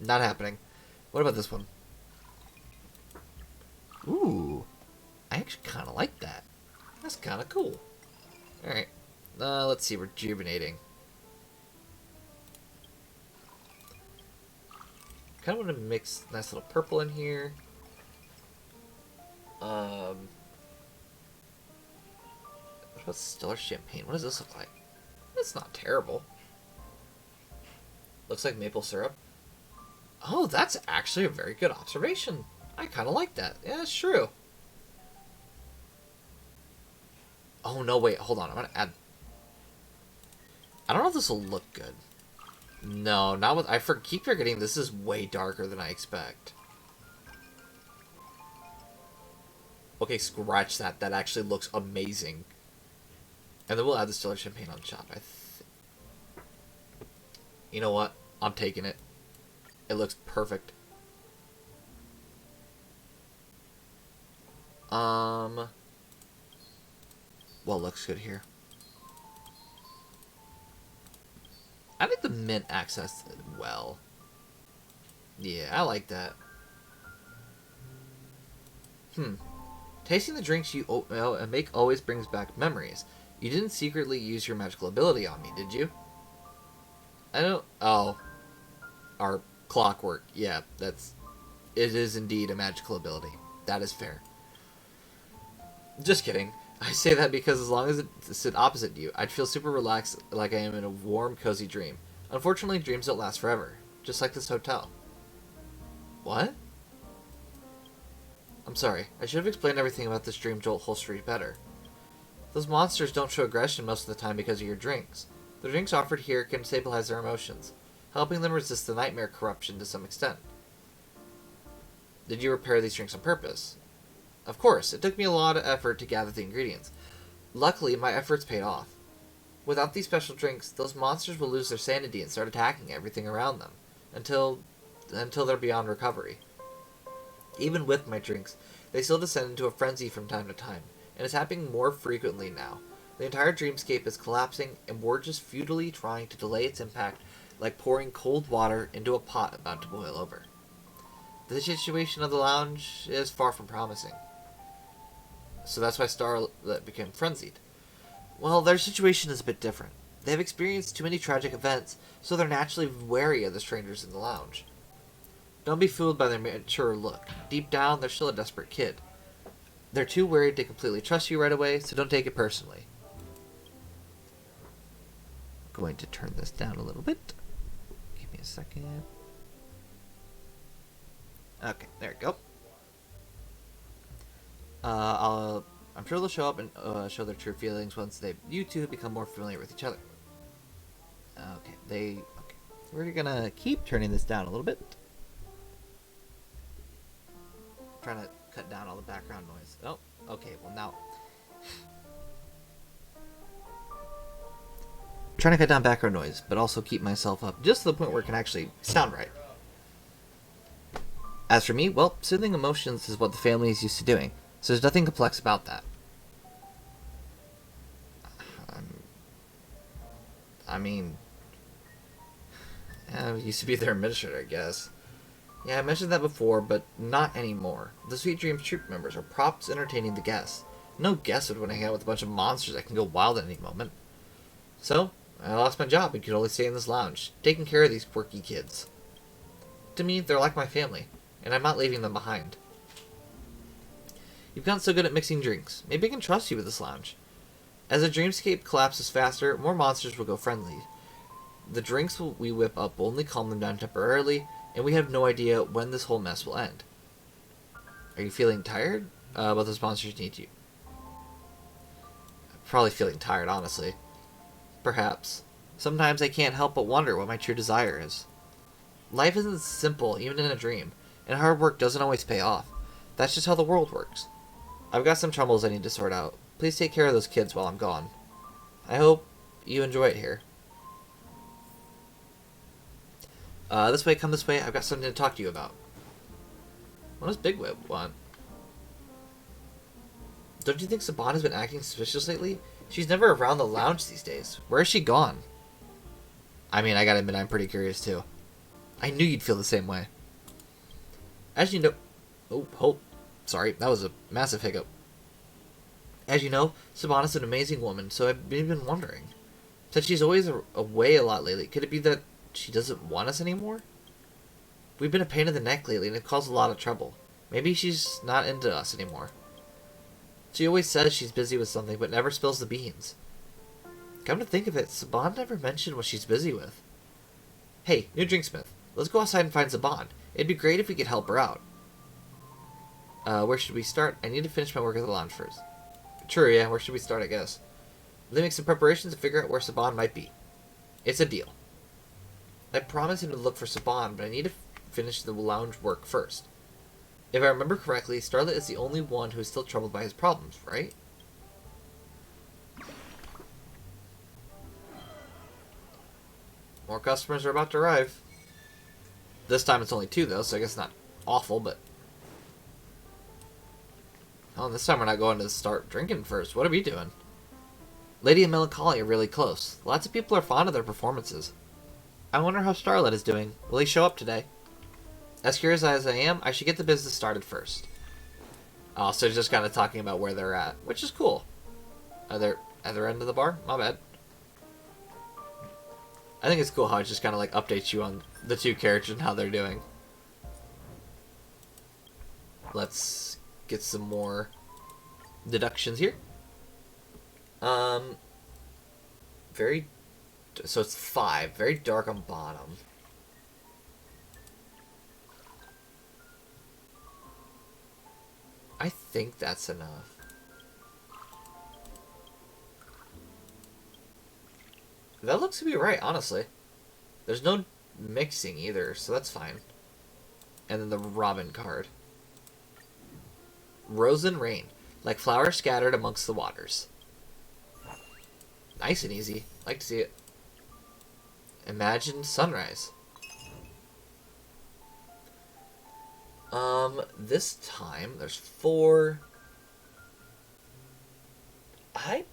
Not happening. What about this one? Ooh. I actually kind of like that. That's kind of cool. Alright. Let's see. Rejuvenating. Kind of want to mix nice little purple in here. What about Stellar Champagne? What does this look like? It's not terrible. Looks like maple syrup. Oh, that's actually a very good observation. I kind of like that. Yeah, it's true. Oh, no, wait. Hold on. I'm going to add... I don't know if this will look good. No, not with... keep forgetting this is way darker than I expect. Okay, scratch that. That actually looks amazing. And then we'll add the Stellar Champagne on top. You know what? I'm taking it. It looks perfect. What looks good here? I think the mint access well. Yeah, I like that. Tasting the drinks you make always brings back memories. You didn't secretly use your magical ability on me, did you? I don't... Oh. Our clockwork. Yeah, it is indeed a magical ability. That is fair. Just kidding. I say that because as long as it sit opposite you, I'd feel super relaxed like I am in a warm, cozy dream. Unfortunately, dreams don't last forever. Just like this hotel. What? I'm sorry. I should have explained everything about this dream jolt history better. Those monsters don't show aggression most of the time because of your drinks. The drinks offered here can stabilize their emotions, helping them resist the nightmare corruption to some extent. Did you prepare these drinks on purpose? Of course, it took me a lot of effort to gather the ingredients. Luckily, my efforts paid off. Without these special drinks, those monsters will lose their sanity and start attacking everything around them, until they're beyond recovery. Even with my drinks, they still descend into a frenzy from time to time, and it's happening more frequently now. The entire dreamscape is collapsing, and we're just futilely trying to delay its impact like pouring cold water into a pot about to boil over. The situation of the lounge is far from promising. So that's why Starlet became frenzied. Well, their situation is a bit different. They have experienced too many tragic events, so they're naturally wary of the strangers in the lounge. Don't be fooled by their mature look. Deep down, they're still a desperate kid. They're too worried to completely trust you right away, so don't take it personally. Going to turn this down a little bit. Give me a second. Okay, there we go. I'm sure they'll show up and show their true feelings once you two become more familiar with each other. Okay, we're gonna keep turning this down a little bit. Trying to cut down all the background noise. Oh, okay, well now. Trying to cut down background noise, but also keep myself up just to the point where it can actually sound right. As for me, well, soothing emotions is what the family is used to doing, so there's nothing complex about that. I used to be their administrator, I guess. Yeah, I mentioned that before, but not anymore. The Sweet Dreams troop members are props entertaining the guests. No guest would want to hang out with a bunch of monsters that can go wild at any moment. So, I lost my job and could only stay in this lounge, taking care of these quirky kids. To me, they're like my family, and I'm not leaving them behind. You've gotten so good at mixing drinks. Maybe I can trust you with this lounge. As the dreamscape collapses faster, more monsters will go friendly. The drinks we whip up will only calm them down temporarily, and we have no idea when this whole mess will end. Are you feeling tired? But those monsters need you. Probably feeling tired, honestly. Perhaps. Sometimes I can't help but wonder what my true desire is. Life isn't simple, even in a dream, and hard work doesn't always pay off. That's just how the world works. I've got some troubles I need to sort out. Please take care of those kids while I'm gone. I hope you enjoy it here. Come this way, I've got something to talk to you about. What does Big Whip want? Don't you think Saban has been acting suspicious lately? She's never around the lounge these days. Where has she gone? I mean, I gotta admit, I'm pretty curious too. I knew you'd feel the same way. As you know... Oh, sorry, that was a massive hiccup. As you know, Saban is an amazing woman, so I've been wondering. Since she's always away a lot lately, could it be that she doesn't want us anymore? We've been a pain in the neck lately, and it caused a lot of trouble. Maybe she's not into us anymore. She always says she's busy with something, but never spills the beans. Come to think of it, Saban never mentioned what she's busy with. Hey, new drinksmith. Let's go outside and find Saban. It'd be great if we could help her out. Where should we start? I need to finish my work at the lounge first. True, yeah, where should we start, I guess? Let me make some preparations to figure out where Saban might be. It's a deal. I promised him to look for Saban, but I need to finish the lounge work first. If I remember correctly, Starlet is the only one who is still troubled by his problems, right? More customers are about to arrive. This time it's only 2, though, so I guess not awful, but... Oh, this time we're not going to start drinking first. What are we doing? Lady and Melancholy are really close. Lots of people are fond of their performances. I wonder how Starlet is doing. Will he show up today? As curious as I am, I should get the business started first. Oh, so just kind of talking about where they're at, which is cool. Are they at their end of the bar? My bad. I think it's cool how it just kind of like updates you on the 2 characters and how they're doing. Let's get some more deductions here. Very... So it's 5. Very dark on bottom. I think that's enough. That looks to be right, honestly. There's no mixing either, so that's fine. And then the Robin card. Rose and rain, like flowers scattered amongst the waters. Nice and easy. Like to see it. Imagine sunrise. This time there's 4. I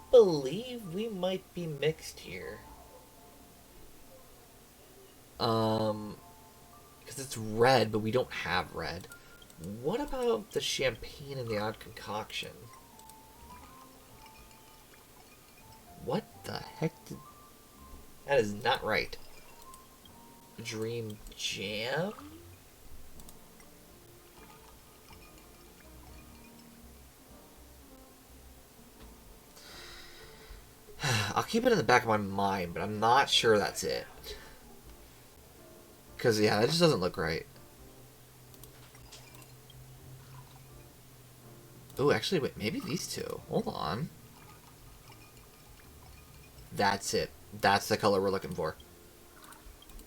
believe we might be mixed here. Because it's red, but we don't have red. What about the champagne and the odd concoction? What the heck did... That is not right. Dream Jam? I'll keep it in the back of my mind, but I'm not sure that's it. Because, yeah, that just doesn't look right. Oh, actually, wait, maybe these 2. Hold on. That's it. That's the color we're looking for.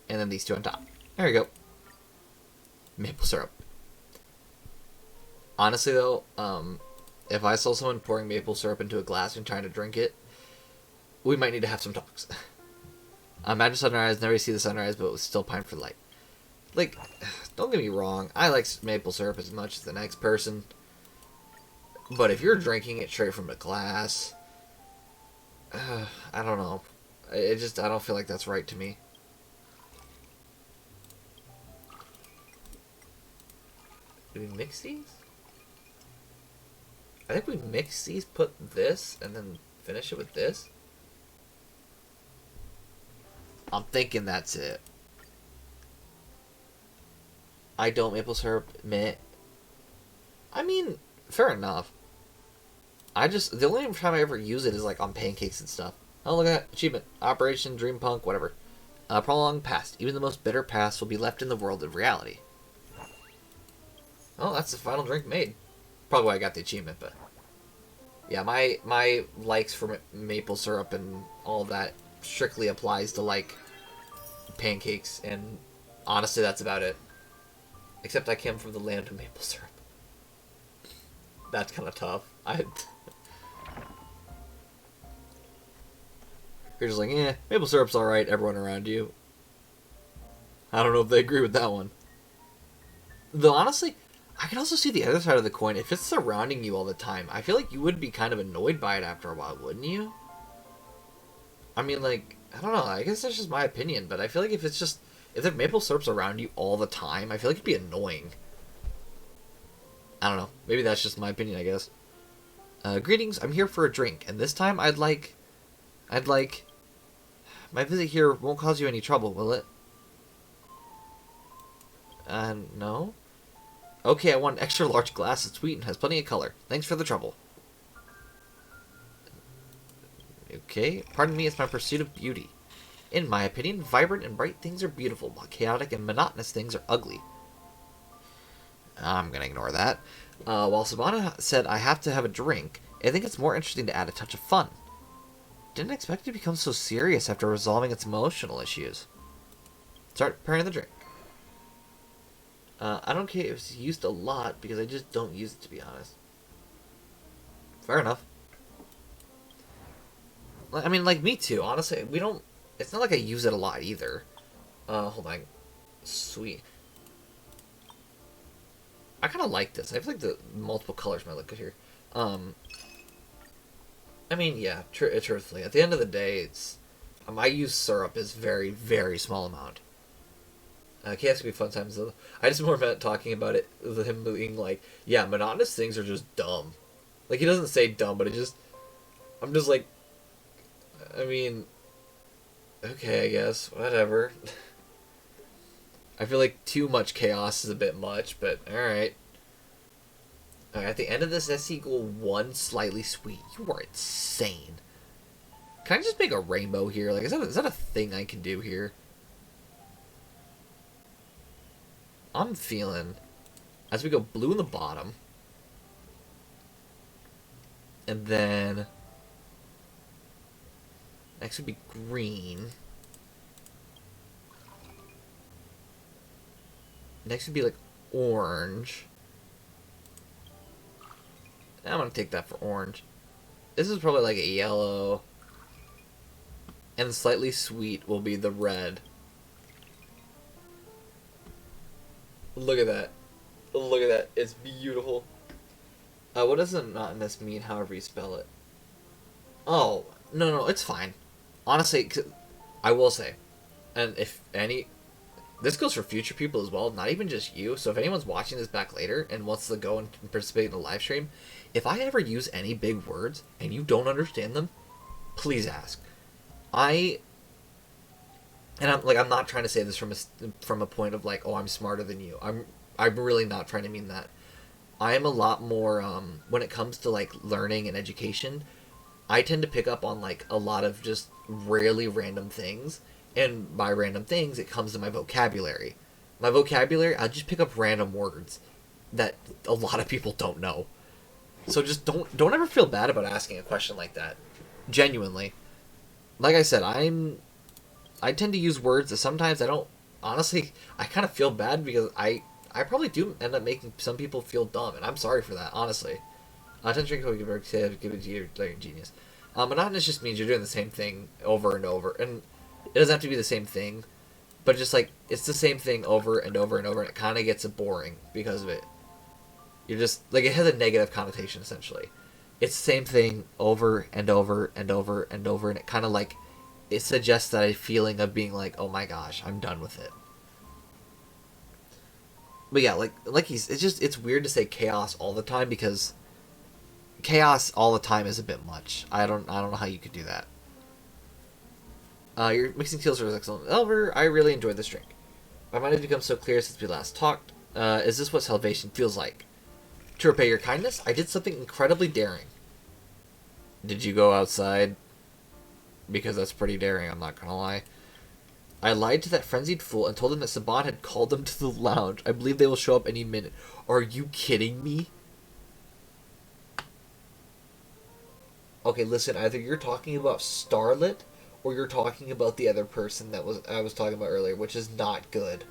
And then these 2 on top. There you go. Maple syrup. Honestly, though, if I saw someone pouring maple syrup into a glass and trying to drink it, we might need to have some talks. Imagine sunrise, never see the sunrise, but it was still pine for light. Like, don't get me wrong, I like maple syrup as much as the next person. But if you're drinking it straight from a glass, I don't know. I don't feel like that's right to me. Do we mix these? I think we mix these, put this, and then finish it with this. I'm thinking that's it. I don't maple syrup, meh. I mean, fair enough. The only time I ever use it is like on pancakes and stuff. Oh, look at that. Achievement. Operation Dream Punk, whatever. Prolonged past. Even the most bitter past will be left in the world of reality. Oh, that's the final drink made. Probably why I got the achievement, but... Yeah, my likes for maple syrup and all that strictly applies to, like, pancakes, and honestly, that's about it. Except I came from the land of maple syrup. That's kind of tough. You're just like, maple syrup's alright, everyone around you. I don't know if they agree with that one. Though, honestly, I can also see the other side of the coin. If it's surrounding you all the time, I feel like you would be kind of annoyed by it after a while, wouldn't you? I mean, like, I don't know, I guess that's just my opinion, but I feel like if the maple syrup's around you all the time, I feel like it'd be annoying. I don't know, maybe that's just my opinion, I guess. Greetings, I'm here for a drink, and this time I'd like... My visit here won't cause you any trouble, will it? No? Okay, I want an extra large glass. It's sweet and has plenty of color. Thanks for the trouble. Okay, pardon me, it's my pursuit of beauty. In my opinion, vibrant and bright things are beautiful, while chaotic and monotonous things are ugly. I'm gonna ignore that. While Sabana said I have to have a drink, I think it's more interesting to add a touch of fun. Didn't expect it to become so serious after resolving its emotional issues. Start preparing the drink. I don't care if it's used a lot, because I just don't use it, to be honest. Fair enough. I mean, like, me too, honestly. We don't it's not like I use it a lot either. Hold on. Sweet. I kind of like this. I feel like the multiple colors might look good here. I mean, yeah, truthfully, at the end of the day, it's I use syrup is very, very small amount. Chaos can be fun times though. I just more meant talking about it, him being like, yeah, monotonous things are just dumb. Like, he doesn't say dumb, but I'm just like, I mean, okay, I guess, whatever. I feel like too much chaos is a bit much, but alright. At the end of this, S equal 1 slightly sweet. You are insane. Can I just make a rainbow here? Like, is that a thing I can do here? I'm feeling, as we go blue in the bottom, and then next would be green. Next would be like orange. I'm gonna take that for orange. This is probably like a yellow. And slightly sweet will be the red. Look at that. Look at that. It's beautiful. What does monotonous mean, however you spell it? Oh, no, it's fine. Honestly, I will say, and if any... This goes for future people as well, not even just you. So if anyone's watching this back later and wants to go and participate in the live stream, if I ever use any big words and you don't understand them, please ask. I'm not trying to say this from a point of like, oh, I'm smarter than you. I'm really not trying to mean that. I am a lot more when it comes to like learning and education. I tend to pick up on like a lot of just really random things, and by random things, it comes to my vocabulary. My vocabulary, I just pick up random words that a lot of people don't know. So just don't ever feel bad about asking a question like that. Genuinely. Like I said, I tend to use words that sometimes I don't... Honestly, I kind of feel bad because I probably do end up making some people feel dumb, and I'm sorry for that, honestly. Attention, give it to your genius. Monotonous just means you're doing the same thing over and over, and it doesn't have to be the same thing, but just like, it's the same thing over and over and over, and it kind of gets boring because of it. You're just, like, it has a negative connotation, essentially. It's the same thing over and over and over and over, and it kind of like, it suggests that a feeling of being like, oh my gosh, I'm done with it. But yeah, it's weird to say chaos all the time because chaos all the time is a bit much. I don't know how you could do that. Your mixing skills are excellent. However, I really enjoyed this drink. My mind has become so clear since we last talked. Is this what salvation feels like? To repay your kindness, I did something incredibly daring. Did you go outside? Because that's pretty daring, I'm not gonna lie. I lied to that frenzied fool and told him that Saban had called them to the lounge. I believe they will show up any minute. Are you kidding me? Okay, listen, either you're talking about Starlet or you're talking about the other person that I was talking about earlier, which is not good.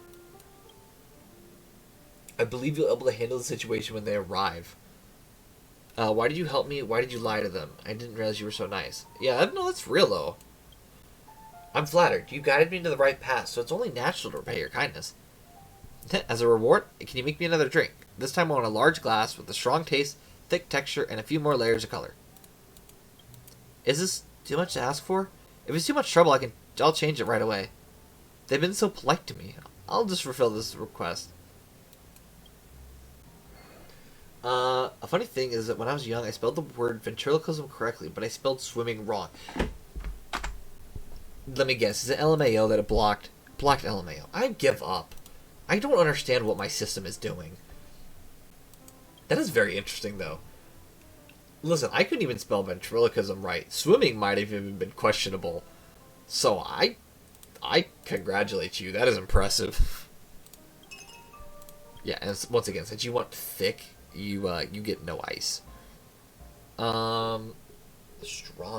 I believe you'll be able to handle the situation when they arrive. Why did you help me? Why did you lie to them? I didn't realize you were so nice. Yeah, no, that's real, though. I'm flattered. You guided me to the right path, so it's only natural to repay your kindness. As a reward, can you make me another drink? This time I want a large glass with a strong taste, thick texture, and a few more layers of color. Is this too much to ask for? If it's too much trouble, I'll change it right away. They've been so polite to me. I'll just fulfill this request. A funny thing is that when I was young, I spelled the word ventriloquism correctly, but I spelled swimming wrong. Let me guess, is it LMAO that it blocked? Blocked LMAO. I give up. I don't understand what my system is doing. That is very interesting, though. Listen, I couldn't even spell ventriloquism right. Swimming might have even been questionable. So I congratulate you. That is impressive. Yeah, and once again, since you want thick, you get no ice. Strong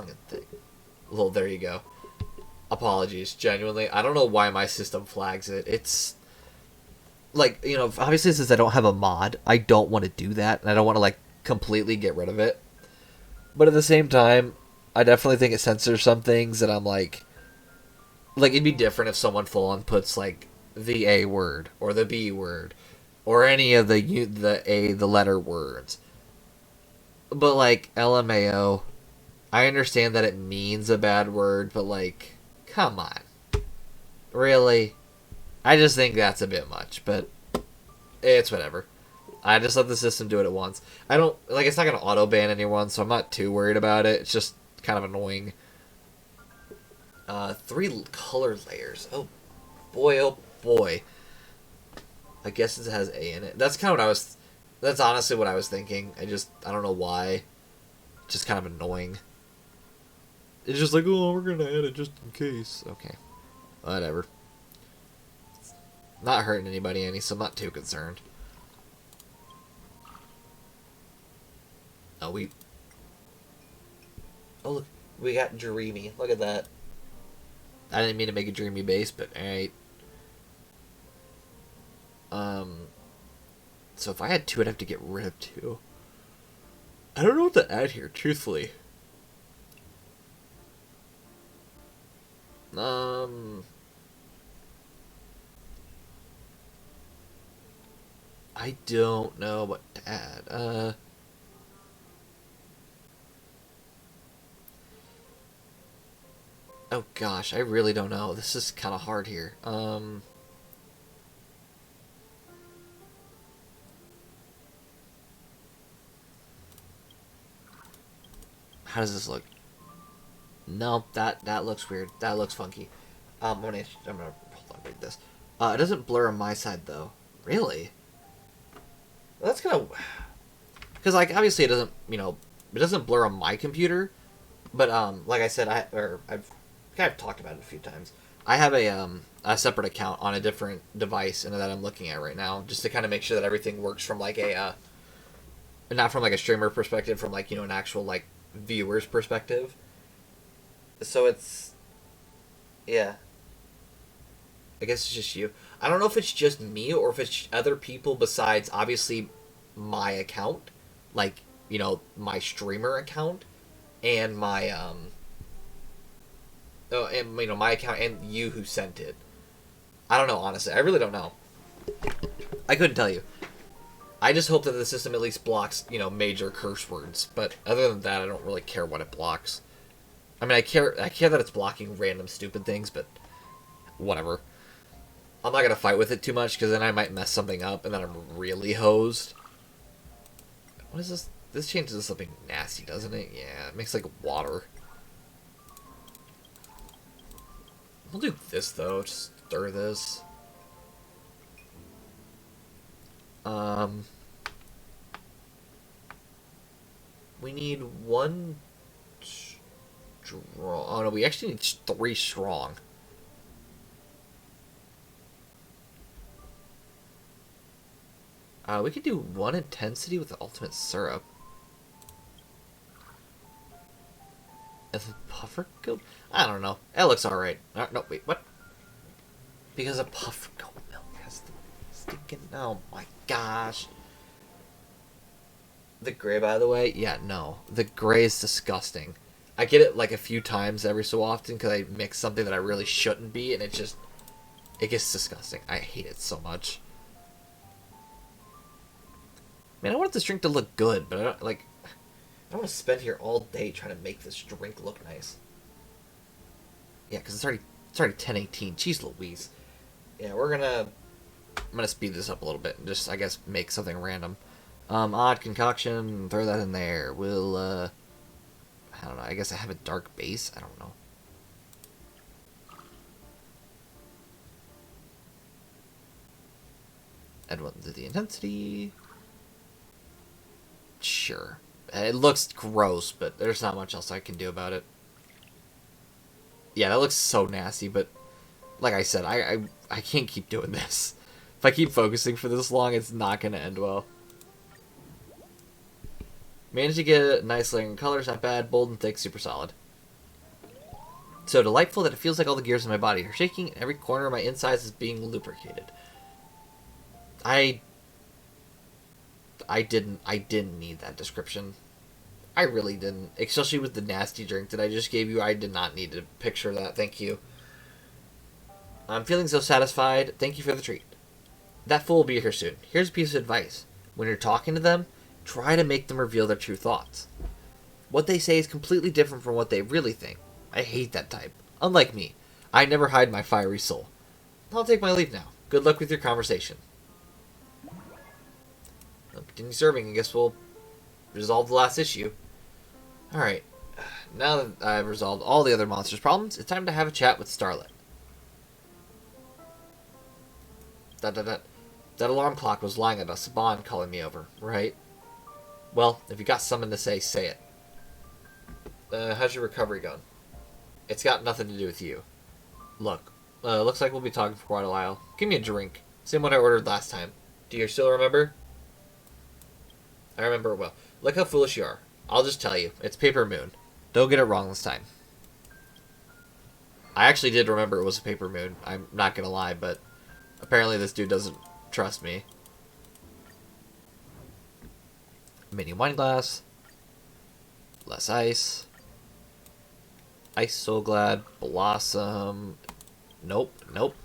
and thick. Well, there you go. Apologies, genuinely. I don't know why my system flags it. It's like, you know, obviously since I don't have a mod, I don't want to do that, and I don't want to like completely get rid of it. But at the same time, I definitely think it censors some things that I'm like, Like, it'd be different if someone full on puts, like, the A word, or the B word, or any of the letter words. But, like, LMAO, I understand that it means a bad word, but, like, come on. Really? I just think that's a bit much, but it's whatever. I just let the system do it at once. I don't, like, it's not going to auto-ban anyone, so I'm not too worried about it. It's just kind of annoying. 3 color layers. Oh boy, oh boy. I guess it has A in it. That's kind of what I was, that's honestly what I was thinking. I don't know why. Just kind of annoying. It's just like, oh, we're going to add it just in case. Okay. Whatever. Not hurting anybody any, so I'm not too concerned. Oh, oh, look. We got Dreamy. Look at that. I didn't mean to make a Dreamy base, but alright. So if I had 2, I'd have to get rid of 2. I don't know what to add here, truthfully. I don't know what to add. Oh gosh, I really don't know. This is kind of hard here. How does this look? No, that looks weird. That looks funky. I'm gonna hold on, read this. It doesn't blur on my side though. Really? Well, that's kind of, because like obviously it doesn't, it doesn't blur on my computer, but like I said, I've kind of talked about it a few times. I have a separate account on a different device and that I'm looking at right now, just to kind of make sure that everything works from like a not from like a streamer perspective, from like an actual like viewer's perspective. So it's, yeah. I guess it's just you. I don't know if it's just me or if it's other people besides obviously my account, like my streamer account, and my and my account and you who sent it. I don't know, honestly. I really don't know. I couldn't tell you. I just hope that the system at least blocks, major curse words. But other than that, I don't really care what it blocks. I mean, I care that it's blocking random stupid things, but whatever. I'm not going to fight with it too much, because then I might mess something up, and then I'm really hosed. What is this? This changes to something nasty, doesn't it? Yeah, it makes like water. We'll do this, though. Just stir this. We need 1 strong. Oh, no, we actually need 3 strong. We could do 1 intensity with the ultimate syrup. Is it puffer goat? I don't know. It looks alright. No, wait, what? Because a puffer goat milk has the stinking. Oh my gosh. The gray, by the way, yeah, no. The gray is disgusting. I get it like a few times every so often because I mix something that I really shouldn't be, and it gets disgusting. I hate it so much. Man, I want this drink to look good, but I don't want to spend here all day trying to make this drink look nice. Yeah, because it's already 10:18. Jeez Louise. Yeah, I'm gonna speed this up a little bit and just, I guess, make something random. Odd concoction, throw that in there. We'll, I don't know, I guess I have a dark base? I don't know. Add 1 to the intensity. Sure. It looks gross, but there's not much else I can do about it. Yeah, that looks so nasty, but like I said, I can't keep doing this. If I keep focusing for this long, it's not going to end well. Managed to get a nice layering of colors, not bad. Bold and thick, super solid. So delightful that it feels like all the gears in my body are shaking and every corner of my insides is being lubricated. I didn't need that description. I really didn't. Especially with the nasty drink that I just gave you, I did not need to picture that. Thank you. I'm feeling so satisfied. Thank you for the treat. That fool will be here soon. Here's a piece of advice. When you're talking to them, try to make them reveal their true thoughts. What they say is completely different from what they really think. I hate that type. Unlike me, I never hide my fiery soul. I'll take my leave now. Good luck with your conversation. I'll continue serving. I guess we'll resolve the last issue. Alright. Now that I've resolved all the other monsters' problems, it's time to have a chat with Starlet. That alarm clock was lying about Saban calling me over, right? Well, if you got something to say, say it. How's your recovery going? It's got nothing to do with you. Look, looks like we'll be talking for quite a while. Give me a drink. Same one I ordered last time. Do you still remember? I remember it well. Look how foolish you are. I'll just tell you. It's Paper Moon. Don't get it wrong this time. I actually did remember it was a Paper Moon. I'm not gonna lie, but apparently this dude doesn't trust me. Mini wine glass. Less ice. Ice so glad. Blossom. Nope,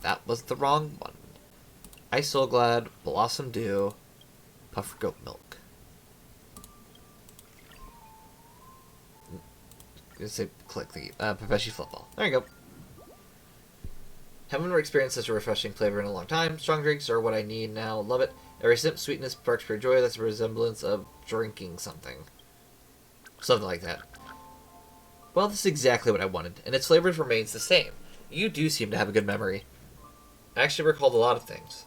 that was the wrong one. Ice so glad. Blossom dew. Puffer goat milk. Say click the Professional football. There you go. Haven't experienced such a refreshing flavor in a long time. Strong drinks are what I need now. Love it. Every sip, sweetness, sparks pure joy. That's a resemblance of drinking something. Something like that. Well, this is exactly what I wanted, and its flavor remains the same. You do seem to have a good memory. I actually recalled a lot of things.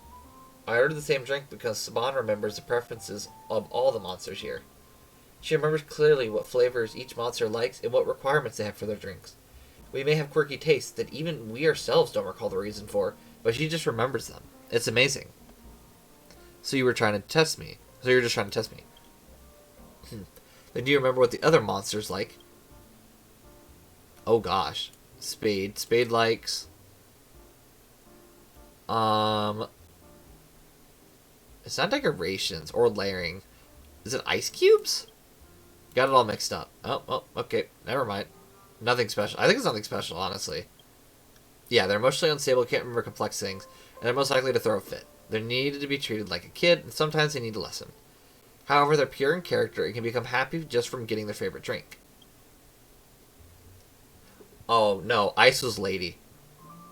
I ordered the same drink because Saban remembers the preferences of all the monsters here. She remembers clearly what flavors each monster likes and what requirements they have for their drinks. We may have quirky tastes that even we ourselves don't recall the reason for, but she just remembers them. It's amazing. So you were trying to test me. So you're just trying to test me. Then do you remember what the other monsters like? Oh gosh. Spade. Spade likes... It's not decorations or layering. Is it ice cubes? Got it all mixed up. Oh, okay. Never mind. Nothing special. I think it's nothing special, honestly. Yeah, they're emotionally unstable, can't remember complex things, and they're most likely to throw a fit. They're needed to be treated like a kid, and sometimes they need a lesson. However, they're pure in character and can become happy just from getting their favorite drink. Oh, no. Ice was lady.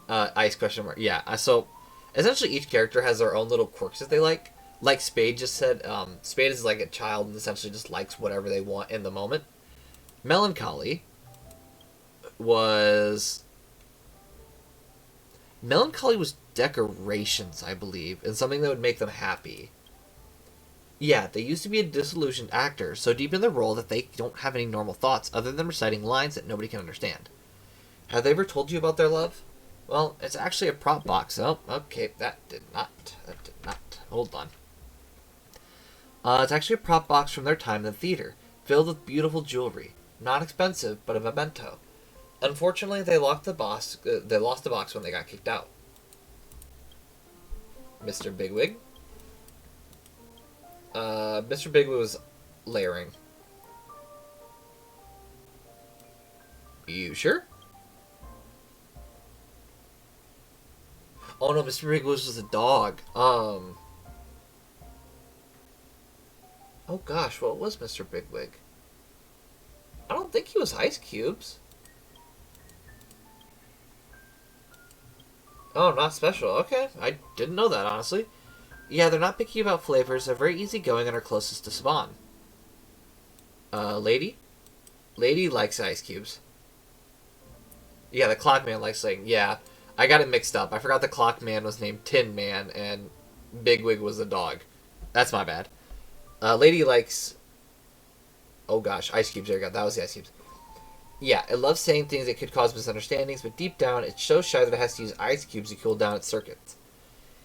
Ice question mark. Yeah, so essentially each character has their own little quirks that they like. Like Spade just said, Spade is like a child and essentially just likes whatever they want in the moment. Melancholy was decorations, I believe, and something that would make them happy. Yeah, they used to be a disillusioned actor, so deep in their role that they don't have any normal thoughts other than reciting lines that nobody can understand. Have they ever told you about their love? Well, it's actually a prop box. Oh, okay, that did not. Hold on. It's actually a prop box from their time in the theater, filled with beautiful jewelry. Not expensive, but a memento. Unfortunately, they lost the box when they got kicked out. Mr. Bigwig. Mr. Bigwig was layering. You sure? Oh no, Mr. Bigwig was a dog. Oh gosh, what was Mr. Bigwig? I don't think he was ice cubes. Oh, not special. Okay, I didn't know that, honestly. Yeah, they're not picky about flavors. They're very easygoing and are closest to Saban. Lady? Lady likes ice cubes. Yeah, the Clock Man likes saying, yeah, I got it mixed up. I forgot the Clock Man was named Tin Man and Bigwig was the dog. That's my bad. Lady likes... Oh gosh, ice cubes. There you go. That was the ice cubes. Yeah, it loves saying things that could cause misunderstandings, but deep down, it's so shy that it has to use ice cubes to cool down its circuits.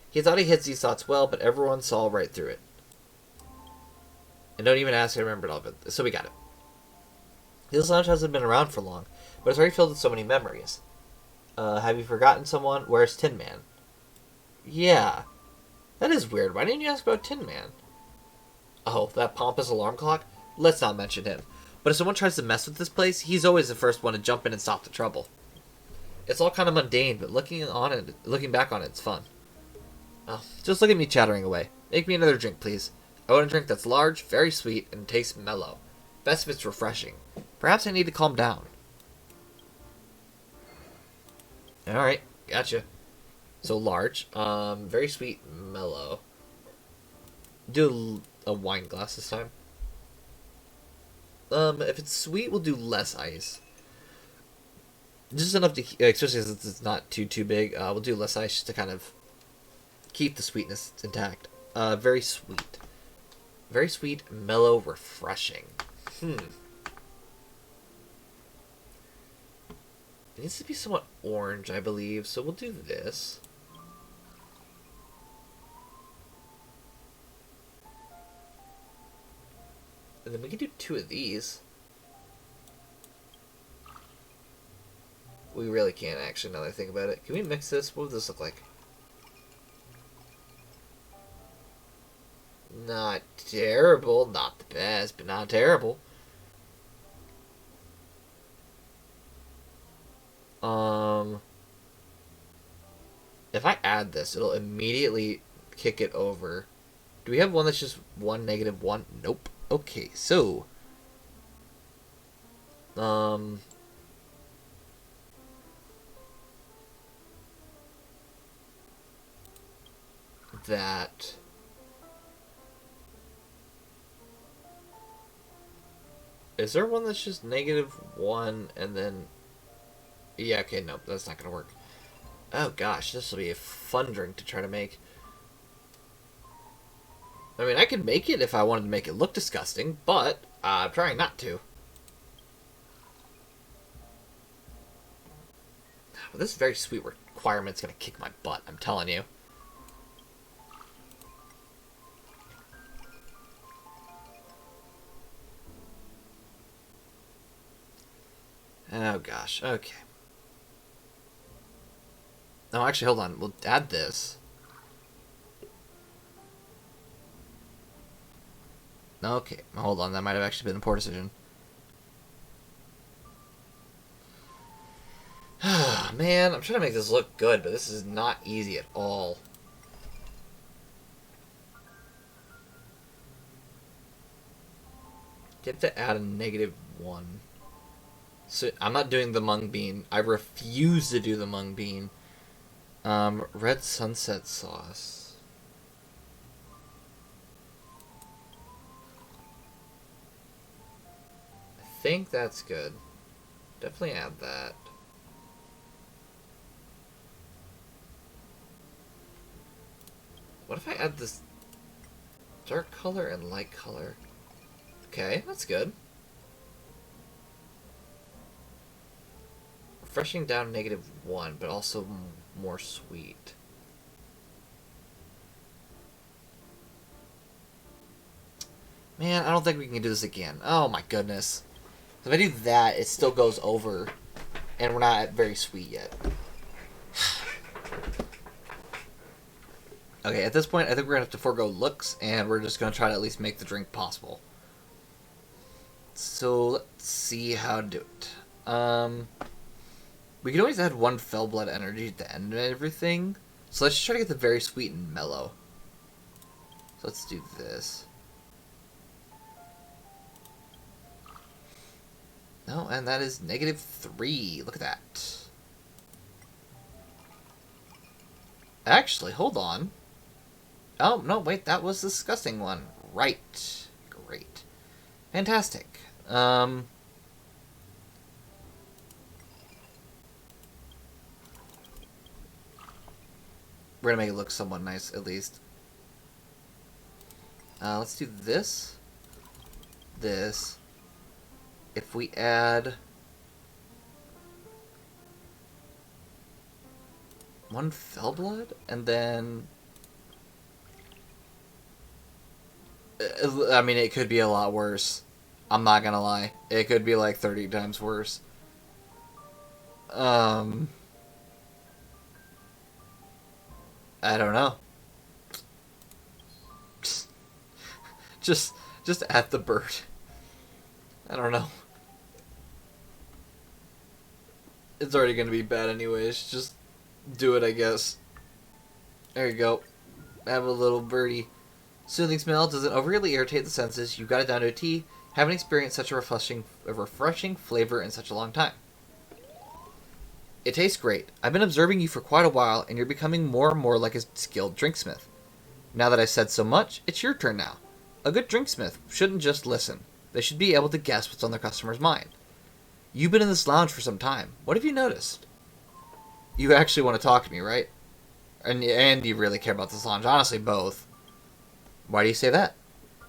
He thought he hits these thoughts well, but everyone saw right through it. And don't even ask, I remembered all of it. So we got it. This lounge hasn't been around for long, but it's already filled with so many memories. Have you forgotten someone? Where's Tin Man? Yeah. That is weird. Why didn't you ask about Tin Man? Oh, that pompous alarm clock? Let's not mention him. But if someone tries to mess with this place, he's always the first one to jump in and stop the trouble. It's all kind of mundane, but looking back on it, it's fun. Oh, just look at me chattering away. Make me another drink, please. I want a drink that's large, very sweet, and tastes mellow. Best if it's refreshing. Perhaps I need to calm down. Alright, gotcha. So large, very sweet, mellow. Do a wine glass this time. If it's sweet, we'll do less ice. Just enough to, especially since it's not too big, we'll do less ice just to kind of keep the sweetness intact. Very sweet. Very sweet, mellow, refreshing. It needs to be somewhat orange, I believe, so we'll do this. And then we can do 2 of these. We really can't, actually, now that I think about it. Can we mix this? What would this look like? Not terrible. Not the best, but not terrible. If I add this, it'll immediately kick it over. Do we have one that's just 1, -1? Nope. Okay, so that is there one that's just -1 and then yeah, okay, nope, that's not gonna work. Oh gosh, this will be a fun drink to try to make. I mean, I could make it if I wanted to make it look disgusting, but I'm trying not to. Well, this very sweet requirement's gonna kick my butt, I'm telling you. Oh gosh, okay. No, actually, hold on. We'll add this. Okay, hold on. That might have actually been a poor decision. Man, I'm trying to make this look good, but this is not easy at all. You have to add a -1. So I'm not doing the mung bean. I refuse to do the mung bean. Red sunset sauce. I think that's good. Definitely add that. What if I add this dark color and light color? Okay, that's good. Refreshing down -1, but also more sweet. Man, I don't think we can do this again. Oh my goodness. If I do that, it still goes over, and we're not very sweet yet. Okay, at this point, I think we're going to have to forego looks, and we're just going to try to at least make the drink possible. So, let's see how to do it. We can always add 1 fell blood energy at the end of everything. So let's just try to get the very sweet and mellow. So let's do this. No, and that is -3. Look at that. Actually, hold on. Oh, no, wait, that was the disgusting one. Right. Great. Fantastic. We're gonna make it look somewhat nice, at least. Let's do this. This. If we add 1 fell blood, and then I mean, it could be a lot worse. I'm not gonna lie. It could be like 30 times worse. I don't know. Just add the bird. I don't know. It's already gonna be bad anyways. Just do it, I guess. There you go. Have a little birdie. Soothing smell doesn't overly irritate the senses. You got it down to a T. Haven't experienced such a refreshing flavor in such a long time. It tastes great. I've been observing you for quite a while, and you're becoming more and more like a skilled drinksmith. Now that I've said so much, it's your turn now. A good drinksmith shouldn't just listen. They should be able to guess what's on their customer's mind. You've been in this lounge for some time. What have you noticed? You actually want to talk to me, right? And you really care about this lounge. Honestly, both. Why do you say that?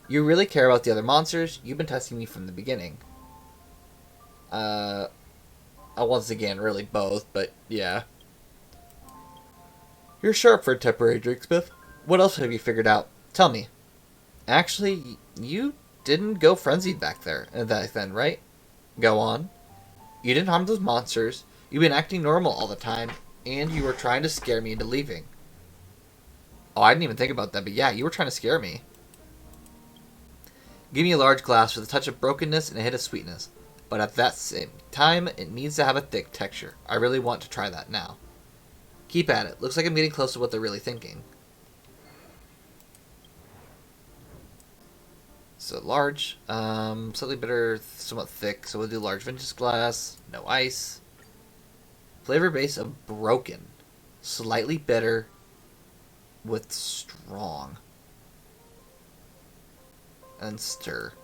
You really care about the other monsters. You've been testing me from the beginning. Once again, really both, but yeah. You're sharp for a temporary drinksmith. What else have you figured out? Tell me. Actually, you didn't go frenzied back then, right? Go on. You didn't harm those monsters. You've been acting normal all the time, and you were trying to scare me into leaving. Oh, I didn't even think about that, but yeah, you were trying to scare me. Give me a large glass with a touch of brokenness and a hit of sweetness. But at that same time, it needs to have a thick texture. I really want to try that now. Keep at it. Looks like I'm getting close to what they're really thinking. So large. Slightly bitter, somewhat thick. So we'll do large vintage glass. No ice. Flavor base of broken. Slightly bitter with strong. And stir.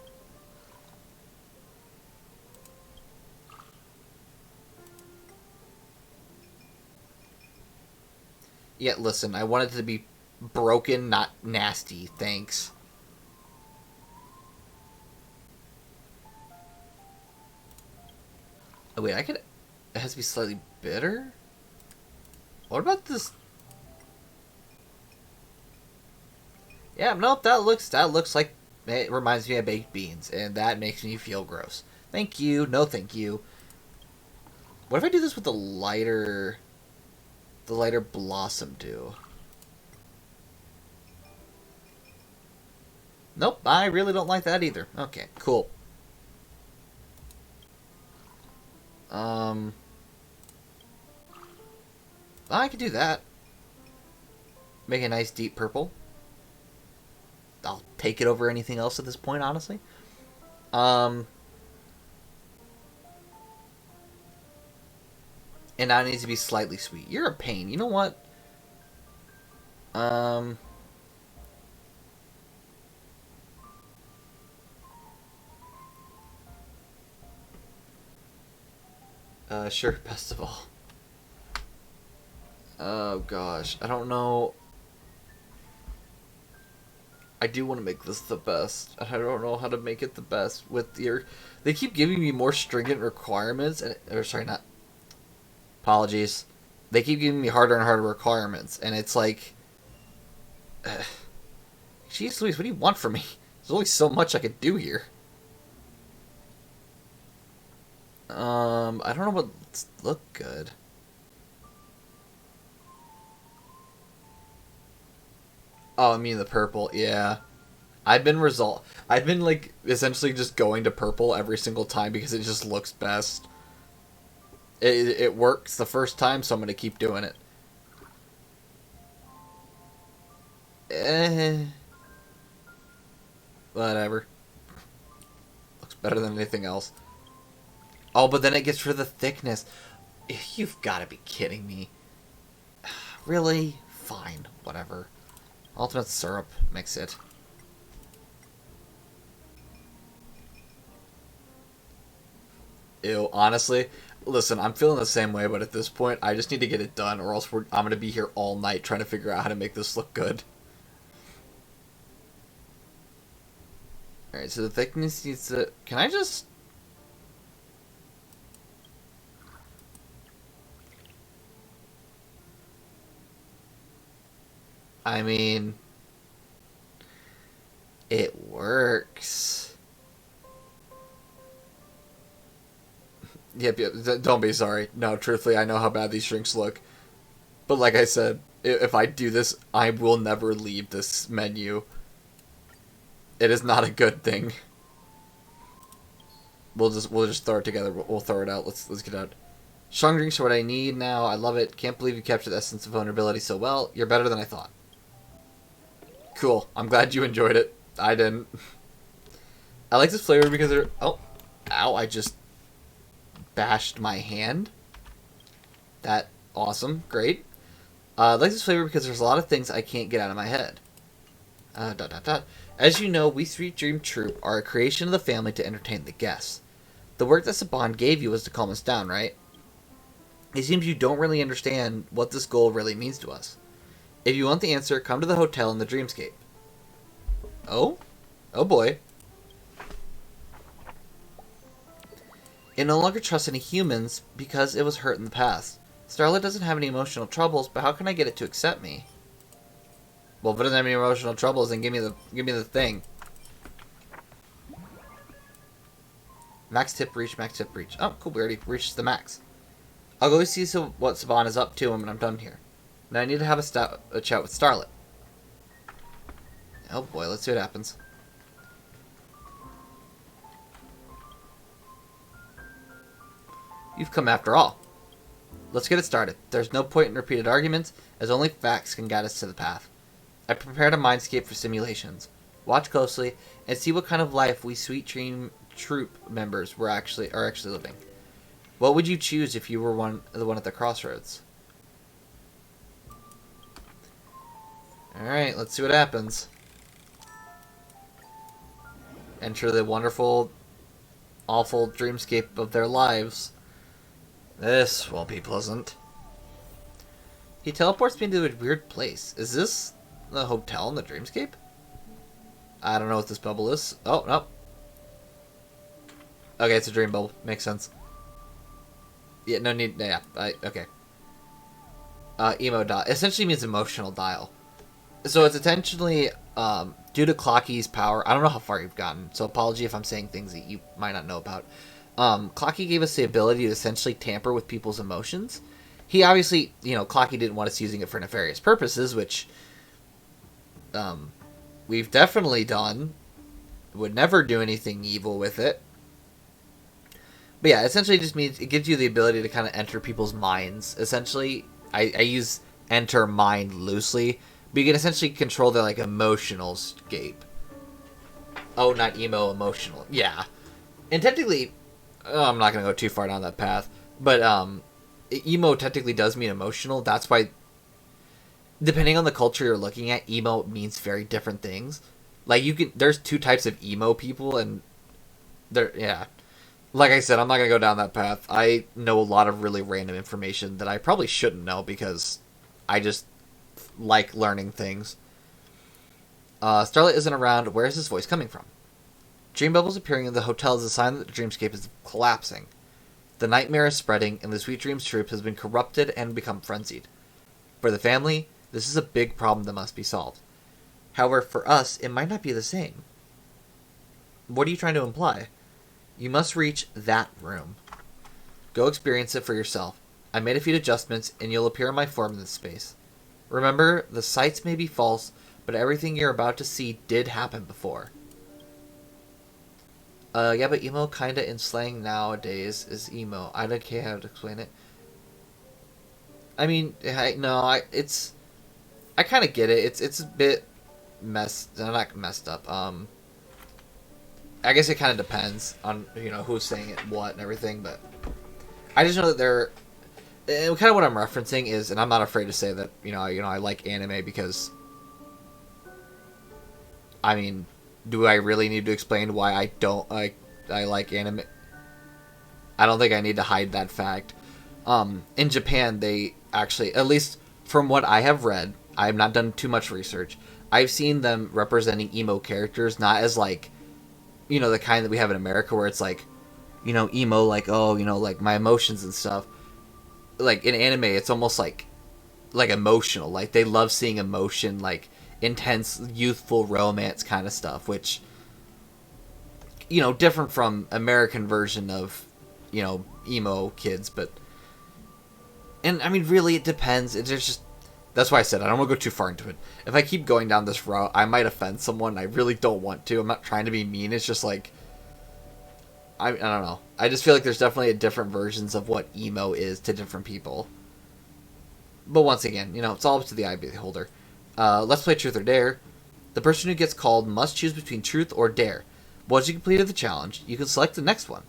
Yeah, listen, I want it to be broken, not nasty. Thanks. Oh, wait, it has to be slightly bitter? What about this? Yeah, nope, that looks like, it reminds me of baked beans, and that makes me feel gross. Thank you, no thank you. What if I do this with the lighter blossom dew? Nope, I really don't like that either. Okay, cool. I could do that. Make a nice deep purple. I'll take it over anything else at this point, honestly. And now it needs to be slightly sweet. You're a pain. You know what? Sure, best of all. Oh gosh, I don't know. I do want to make this the best. I don't know how to make it the best with your. They keep giving me more stringent requirements, or sorry, not. Apologies. They keep giving me harder and harder requirements, and it's like, jeez Louise, what do you want from me? There's only so much I could do here. I don't know what look good. Oh, I mean the purple, yeah. I've been like essentially just going to purple every single time because it just looks best. It works the first time, so I'm gonna keep doing it. Whatever. Looks better than anything else. Oh, but then it gets rid of the thickness. You've got to be kidding me. Really? Fine. Whatever. Ultimate syrup. Mix it. Ew, honestly. Listen, I'm feeling the same way, but at this point, I just need to get it done, or else I'm going to be here all night trying to figure out how to make this look good. Alright, so the thickness needs to... Can I just... I mean, it works. Yep, don't be sorry. No, truthfully, I know how bad these drinks look. But like I said, if I do this, I will never leave this menu. It is not a good thing. We'll just throw it together. We'll throw it out. Let's get out. Strong drinks are what I need now. I love it. Can't believe you captured the essence of vulnerability so well. You're better than I thought. Cool. I'm glad you enjoyed it. I didn't. I like this flavor because they're... Oh. Ow, I just bashed my hand. That... Awesome. Great. I like this flavor because there's a lot of things I can't get out of my head. ... As you know, we Sweet Dream Troop are a creation of the family to entertain the guests. The work that Saban gave you was to calm us down, right? It seems you don't really understand what this goal really means to us. If you want the answer, come to the hotel in the Dreamscape. Oh? Oh boy. It no longer trusts any humans because it was hurt in the past. Starlet doesn't have any emotional troubles, but how can I get it to accept me? Well, if it doesn't have any emotional troubles, then give me the thing. Max tip reach, max tip reach. Oh, cool, we already reached the max. I'll go see what Saban is up to when I'm done here. Now I need to have a chat with Starlet. Oh boy, let's see what happens. You've come after all. Let's get it started. There's no point in repeated arguments, as only facts can guide us to the path. I prepared a mindscape for simulations. Watch closely and see what kind of life we Sweet Dream Troop members are actually living. What would you choose if you were the one at the crossroads? Alright, let's see what happens. Enter the wonderful, awful dreamscape of their lives. This won't be pleasant. He teleports me into a weird place. Is this the hotel in the dreamscape? I don't know what this bubble is. Oh, no. Okay, it's a dream bubble. Makes sense. Yeah, no need. Yeah, okay. Emo dial essentially means emotional dial. So it's intentionally due to Clocky's power. I don't know how far you've gotten, so apology if I'm saying things that you might not know about. Clocky gave us the ability to essentially tamper with people's emotions. He obviously, Clocky didn't want us using it for nefarious purposes, which we've definitely done. Would never do anything evil with it. But yeah, essentially it just means it gives you the ability to kind of enter people's minds. Essentially, I use enter mind loosely, but you can essentially control their emotional scape. Oh, not emo, emotional. Yeah. And technically, I'm not going to go too far down that path, but emo technically does mean emotional. That's why, depending on the culture you're looking at, emo means very different things. There's two types of emo people, and yeah. Like I said, I'm not going to go down that path. I know a lot of really random information that I probably shouldn't know because I just like learning things. Starlight isn't around. Where is his voice coming from? Dream bubbles appearing in the hotel is a sign that the dreamscape is collapsing. The nightmare is spreading, and the Sweet Dreams troop has been corrupted and become frenzied. For the family, this is a big problem that must be solved. However, for us, it might not be the same. What are you trying to imply? You must reach that room. Go experience it for yourself. I made a few adjustments, and you'll appear in my form in this space. Remember, the sights may be false, but everything you're about to see did happen before. Yeah, but emo kinda in slang nowadays is emo. I don't care how to explain it. I mean, I kinda get it. It's a bit not messed up. I guess it kind of depends on, who's saying it, what, and everything, but I just know that they're... And kind of what I'm referencing is, and I'm not afraid to say that, I like anime because... I mean, do I really need to explain why I like anime? I don't think I need to hide that fact. In Japan, they actually, at least from what I have read, I have not done too much research, I've seen them representing emo characters, not as the kind that we have in America where it's emo, my emotions and stuff. In anime, it's almost like emotional. They love seeing emotion, intense, youthful romance kind of stuff, which, different from American version of, emo kids, but... And, I mean, really, it depends. It's just... That's why I said I don't want to go too far into it. If I keep going down this route, I might offend someone. I really don't want to. I'm not trying to be mean. It's just I don't know. I just feel like there's definitely different versions of what emo is to different people. But once again, it's all up to the eye of the beholder. Let's play Truth or Dare. The person who gets called must choose between Truth or Dare. Once you completed the challenge, you can select the next one.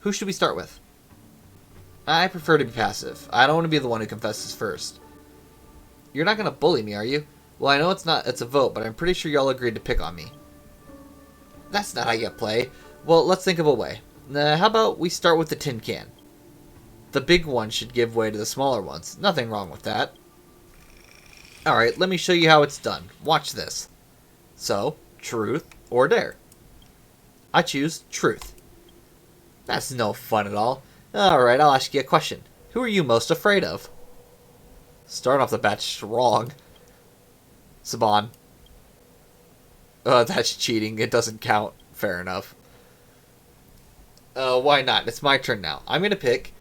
Who should we start with? I prefer to be passive. I don't want to be the one who confesses first. You're not going to bully me, are you? Well, I know it's a vote, but I'm pretty sure y'all agreed to pick on me. That's not how you play. Well, let's think of a way. How about we start with the tin can? The big ones should give way to the smaller ones. Nothing wrong with that. Alright, let me show you how it's done. Watch this. So, Truth or Dare? I choose Truth. That's no fun at all. Alright, I'll ask you a question. Who are you most afraid of? Starting off the bat strong. Saban. That's cheating. It doesn't count. Fair enough. Why not? It's my turn now. I'm gonna pick...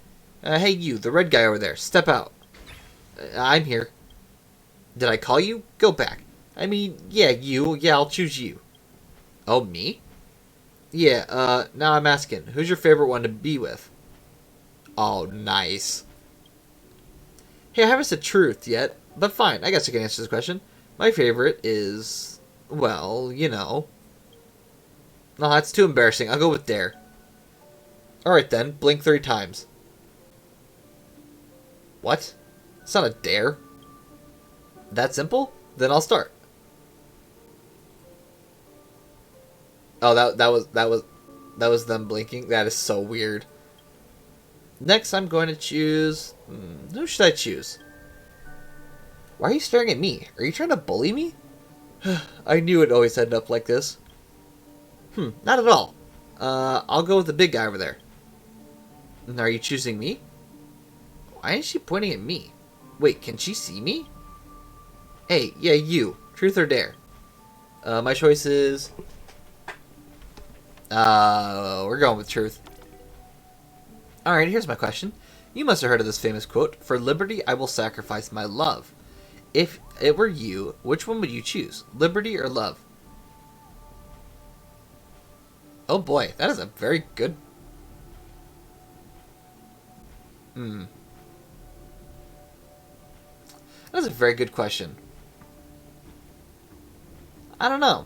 hey, you, the red guy over there. Step out. I'm here. Did I call you? Go back. I mean, yeah, you. Yeah, I'll choose you. Oh, me? Yeah, now I'm asking. Who's your favorite one to be with? Oh, nice. Hey, I haven't said Truth yet, but fine. I guess I can answer this question. My favorite is... well, No, that's too embarrassing. I'll go with Dare. Alright then, blink 3 times. What? It's not a dare. That simple? Then I'll start. Oh, that was them blinking. That is so weird. Next, I'm going to choose... who should I choose? Why are you staring at me? Are you trying to bully me? I knew it'd always end up like this. Not at all. I'll go with the big guy over there. And are you choosing me? Why is she pointing at me? Wait, can she see me? Hey, yeah, you. Truth or Dare? My choice is... we're going with Truth. Alright, here's my question. You must have heard of this famous quote, "For liberty I will sacrifice my love." If it were you, which one would you choose? Liberty or love? Oh boy, that is a very good... That is a very good question. I don't know.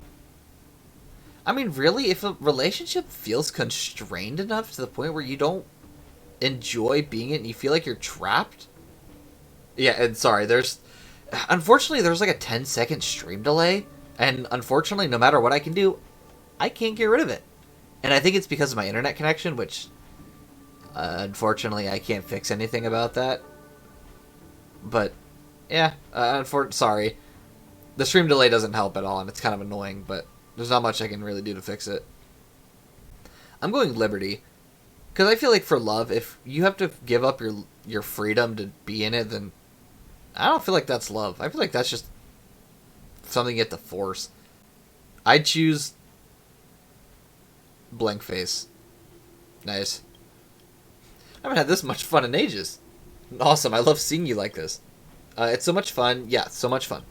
I mean, really, if a relationship feels constrained enough to the point where you don't enjoy being in it and you feel like you're trapped... Yeah, and sorry, unfortunately, there's like a 10-second stream delay, and unfortunately, no matter what I can do, I can't get rid of it. And I think it's because of my internet connection, which, unfortunately, I can't fix anything about that. But, yeah, sorry. The stream delay doesn't help at all, and it's kind of annoying, but there's not much I can really do to fix it. I'm going Liberty, because I feel like for love, if you have to give up your freedom to be in it, then I don't feel like that's love. I feel like that's just something you have to force. I'd choose blank face. Nice. I haven't had this much fun in ages. Awesome, I love seeing you like this. It's so much fun. Yeah, so much fun.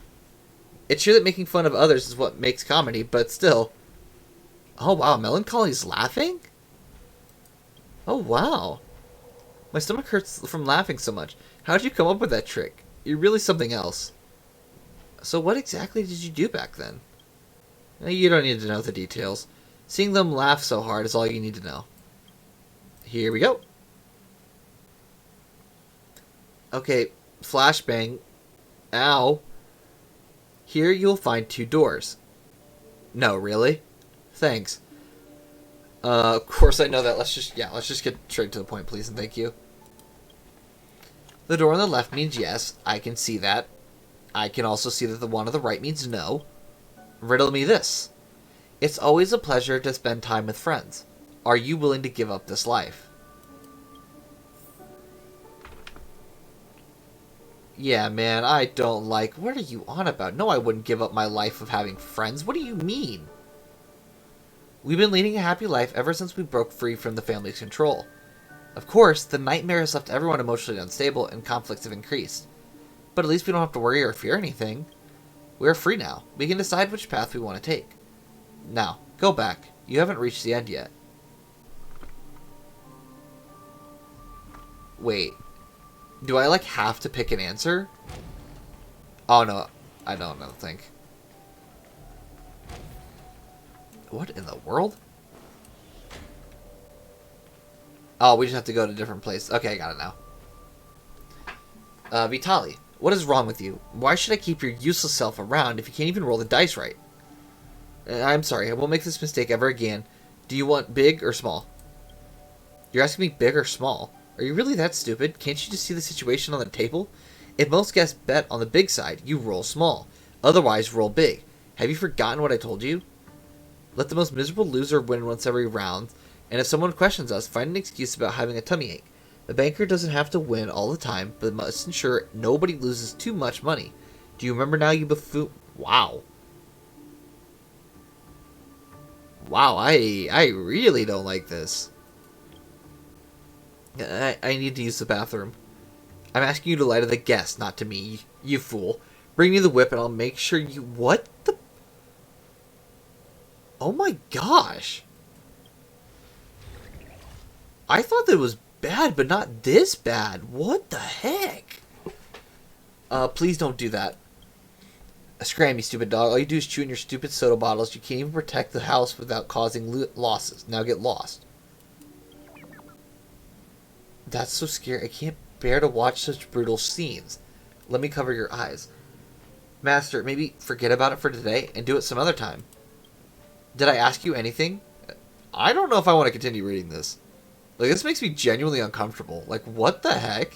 It's true that making fun of others is what makes comedy, but still. Oh wow, Melancholy's laughing? Oh wow. My stomach hurts from laughing so much. How'd you come up with that trick? You're really something else. So what exactly did you do back then? You don't need to know the details. Seeing them laugh so hard is all you need to know. Here we go. Okay, flashbang. Ow. Here you'll find 2 doors. No, really? Thanks. Of course I know that. Let's just get straight to the point, please, and thank you. The door on the left means yes. I can see that. I can also see that the one on the right means no. Riddle me this. It's always a pleasure to spend time with friends. Are you willing to give up this life? Yeah, man, I don't like... What are you on about? No, I wouldn't give up my life of having friends. What do you mean? We've been leading a happy life ever since we broke free from the family's control. Of course, the nightmare has left everyone emotionally unstable and conflicts have increased. But at least we don't have to worry or fear anything. We are free now. We can decide which path we want to take. Now, go back. You haven't reached the end yet. Wait. Do I, like, have to pick an answer? Oh, no. I don't think. What in the world? Oh, we just have to go to a different place. Okay, I got it now. Vitali, what is wrong with you? Why should I keep your useless self around if you can't even roll the dice right? I'm sorry, I won't make this mistake ever again. Do you want big or small? You're asking me big or small? Are you really that stupid? Can't you just see the situation on the table? If most guests bet on the big side, you roll small. Otherwise, roll big. Have you forgotten what I told you? Let the most miserable loser win once every round, and if someone questions us, find an excuse about having a tummy ache. The banker doesn't have to win all the time, but must ensure nobody loses too much money. Do you remember now, you buffoon? Wow. Wow, I really don't like this. I need to use the bathroom. I'm asking you to lie to the guest, not to me, you fool. Bring me the whip and I'll make sure you... What the... Oh my gosh. I thought that it was bad, but not this bad. What the heck? Please don't do that. Scram, you stupid dog. All you do is chew in your stupid soda bottles. You can't even protect the house without causing losses. Now get lost. That's so scary. I can't bear to watch such brutal scenes. Let me cover your eyes. Master, maybe forget about it for today and do it some other time. Did I ask you anything? I don't know if I want to continue reading this. Like, this makes me genuinely uncomfortable. Like, what the heck?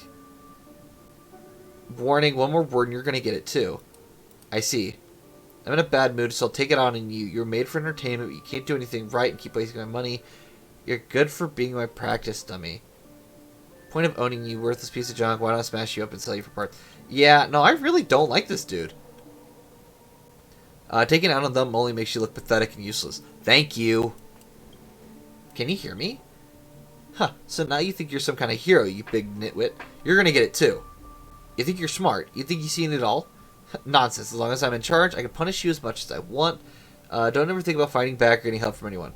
Warning, one more word and you're going to get it too. I see. I'm in a bad mood, so I'll take it on in you. You're made for entertainment, but you can't do anything right and keep wasting my money. You're good for being my practice dummy. Point of owning you, worthless piece of junk. Why don't I smash you up and sell you for parts? Yeah, no, I really don't like this dude. Taking out on them only makes you look pathetic and useless. Thank you. Can you hear me? Huh, so now you think you're some kind of hero, you big nitwit. You're gonna get it too. You think you're smart? You think you've seen it all? Nonsense. As long as I'm in charge, I can punish you as much as I want. Don't ever think about fighting back or getting help from anyone.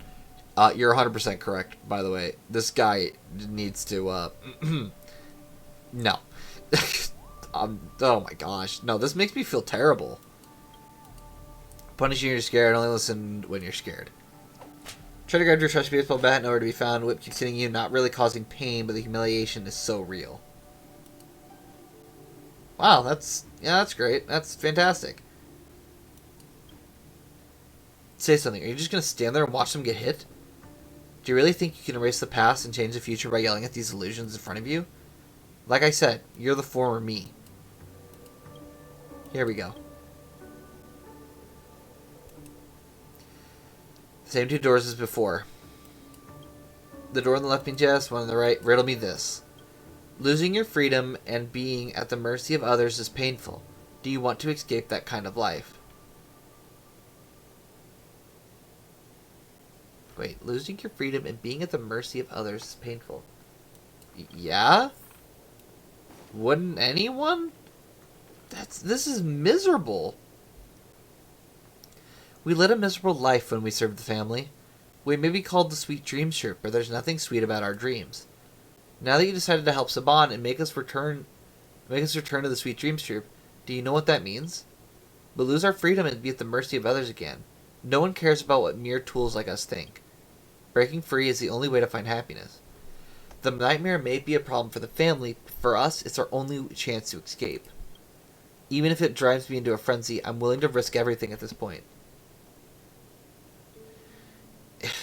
You're 100% correct, by the way. This guy needs to, no. Oh my gosh. No, this makes me feel terrible. Punishing you when you're scared, only listen when you're scared. Try to grab your trusty baseball bat, nowhere to be found. Whip keeps hitting you, not really causing pain, but the humiliation is so real. Wow, that's great. That's fantastic. Say something. Are you just going to stand there and watch them get hit? Do you really think you can erase the past and change the future by yelling at these illusions in front of you? Like I said, you're the former me. Here we go. Same two doors as before. The door on the left means yes, one on the right. Riddle me this. Losing your freedom and being at the mercy of others is painful. Do you want to escape that kind of life? Wait, losing your freedom and being at the mercy of others is painful. Yeah? Wouldn't anyone? This is miserable. We led a miserable life when we served the family. We may be called the Sweet Dreams Troop, but there's nothing sweet about our dreams. Now that you decided to help Saban and make us return to the Sweet Dreams Troop, do you know what that means? We'll lose our freedom and be at the mercy of others again. No one cares about what mere tools like us think. Breaking free is the only way to find happiness. The nightmare may be a problem for the family, but for us, it's our only chance to escape. Even if it drives me into a frenzy, I'm willing to risk everything at this point.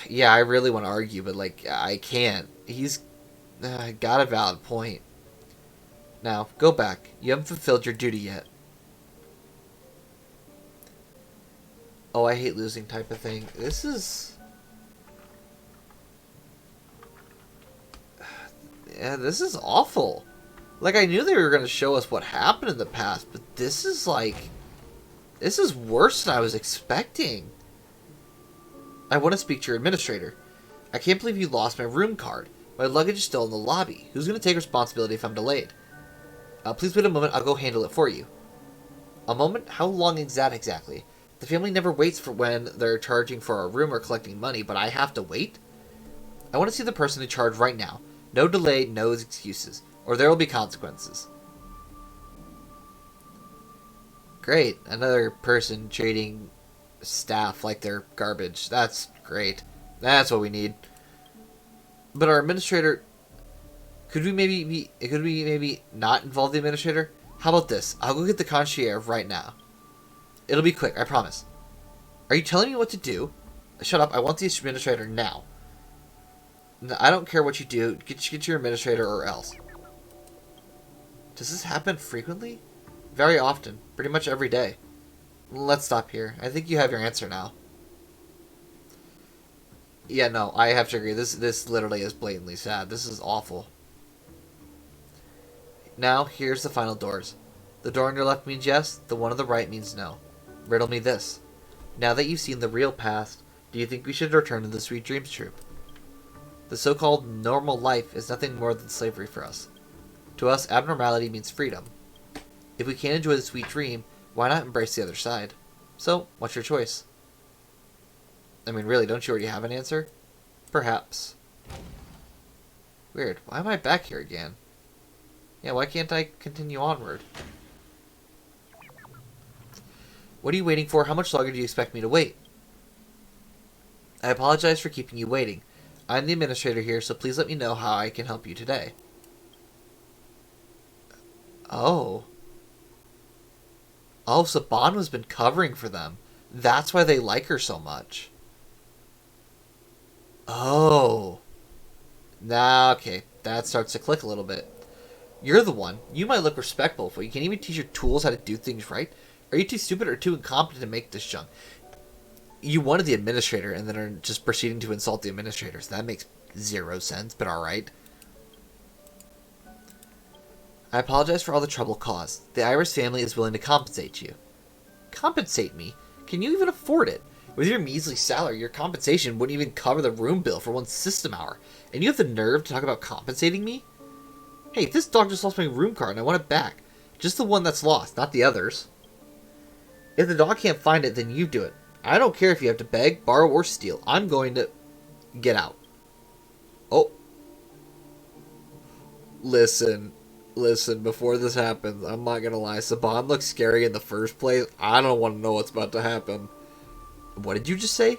Yeah, I really want to argue, but, like, I can't. He's got a valid point. Now, go back. You haven't fulfilled your duty yet. Oh, I hate losing type of thing. This is... Yeah, this is awful. Like, I knew they were going to show us what happened in the past, but this is, like... This is worse than I was expecting. I want to speak to your administrator. I can't believe you lost my room card. My luggage is still in the lobby. Who's going to take responsibility if I'm delayed? Please wait a moment. I'll go handle it for you. A moment? How long is that exactly? The family never waits for when they're charging for our room or collecting money, but I have to wait? I want to see the person in charge right now. No delay, no excuses. or there will be consequences. Great. Another person treating staff like they're garbage. That's great. That's what we need. But our administrator... Could we maybe not involve the administrator? How about this? I'll go get the concierge right now. It'll be quick, I promise. Are you telling me what to do? Shut up, I want the administrator now. I don't care what you do. Get your administrator or else. Does this happen frequently? Very often. Pretty much every day. Let's stop here. I think you have your answer now. Yeah, no, I have to agree. This literally is blatantly sad. This is awful. Now, here's the final doors. The door on your left means yes, the one on the right means no. Riddle me this. Now that you've seen the real past, do you think we should return to the Sweet Dreams Troop? The so-called normal life is nothing more than slavery for us. To us, abnormality means freedom. If we can't enjoy the sweet dream, why not embrace the other side? So, what's your choice? I mean, really, don't you already have an answer? Perhaps. Weird. Why am I back here again? Yeah, why can't I continue onward? What are you waiting for? How much longer do you expect me to wait? I apologize for keeping you waiting. I'm the administrator here, so please let me know how I can help you today. Oh. Oh, Saban has been covering for them. That's why they like her so much. Oh. Nah, okay. That starts to click a little bit. You're the one. You might look respectful, but you can't even teach your tools how to do things right. Are you too stupid or too incompetent to make this junk? You wanted the administrator and then are just proceeding to insult the administrators. That makes zero sense, but alright. I apologize for all the trouble caused. The Iris family is willing to compensate you. Compensate me? Can you even afford it? With your measly salary, your compensation wouldn't even cover the room bill for one system hour. And you have the nerve to talk about compensating me? Hey, this dog just lost my room card and I want it back. Just the one that's lost, not the others. If the dog can't find it, then you do it. I don't care if you have to beg, borrow, or steal. I'm going to... get out. Oh. Listen, before this happens, I'm not gonna lie. Saban looks scary in the first place. I don't want to know what's about to happen. What did you just say?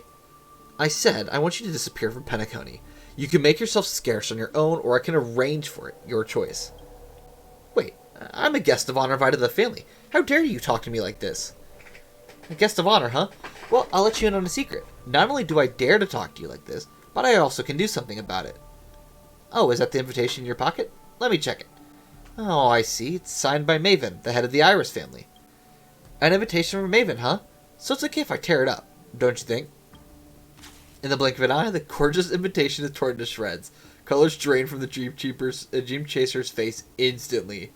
I said, I want you to disappear from Penacony. You can make yourself scarce on your own, or I can arrange for it. Your choice. Wait, I'm a guest of honor invited to the family. How dare you talk to me like this? A guest of honor, huh? Well, I'll let you in on a secret. Not only do I dare to talk to you like this, but I also can do something about it. Oh, is that the invitation in your pocket? Let me check it. Oh, I see. It's signed by Maven, the head of the Iris family. An invitation from Maven, huh? So it's okay if I tear it up, don't you think? In the blink of an eye, the gorgeous invitation is torn to shreds. Colors drain from the Dream Chaser's face instantly.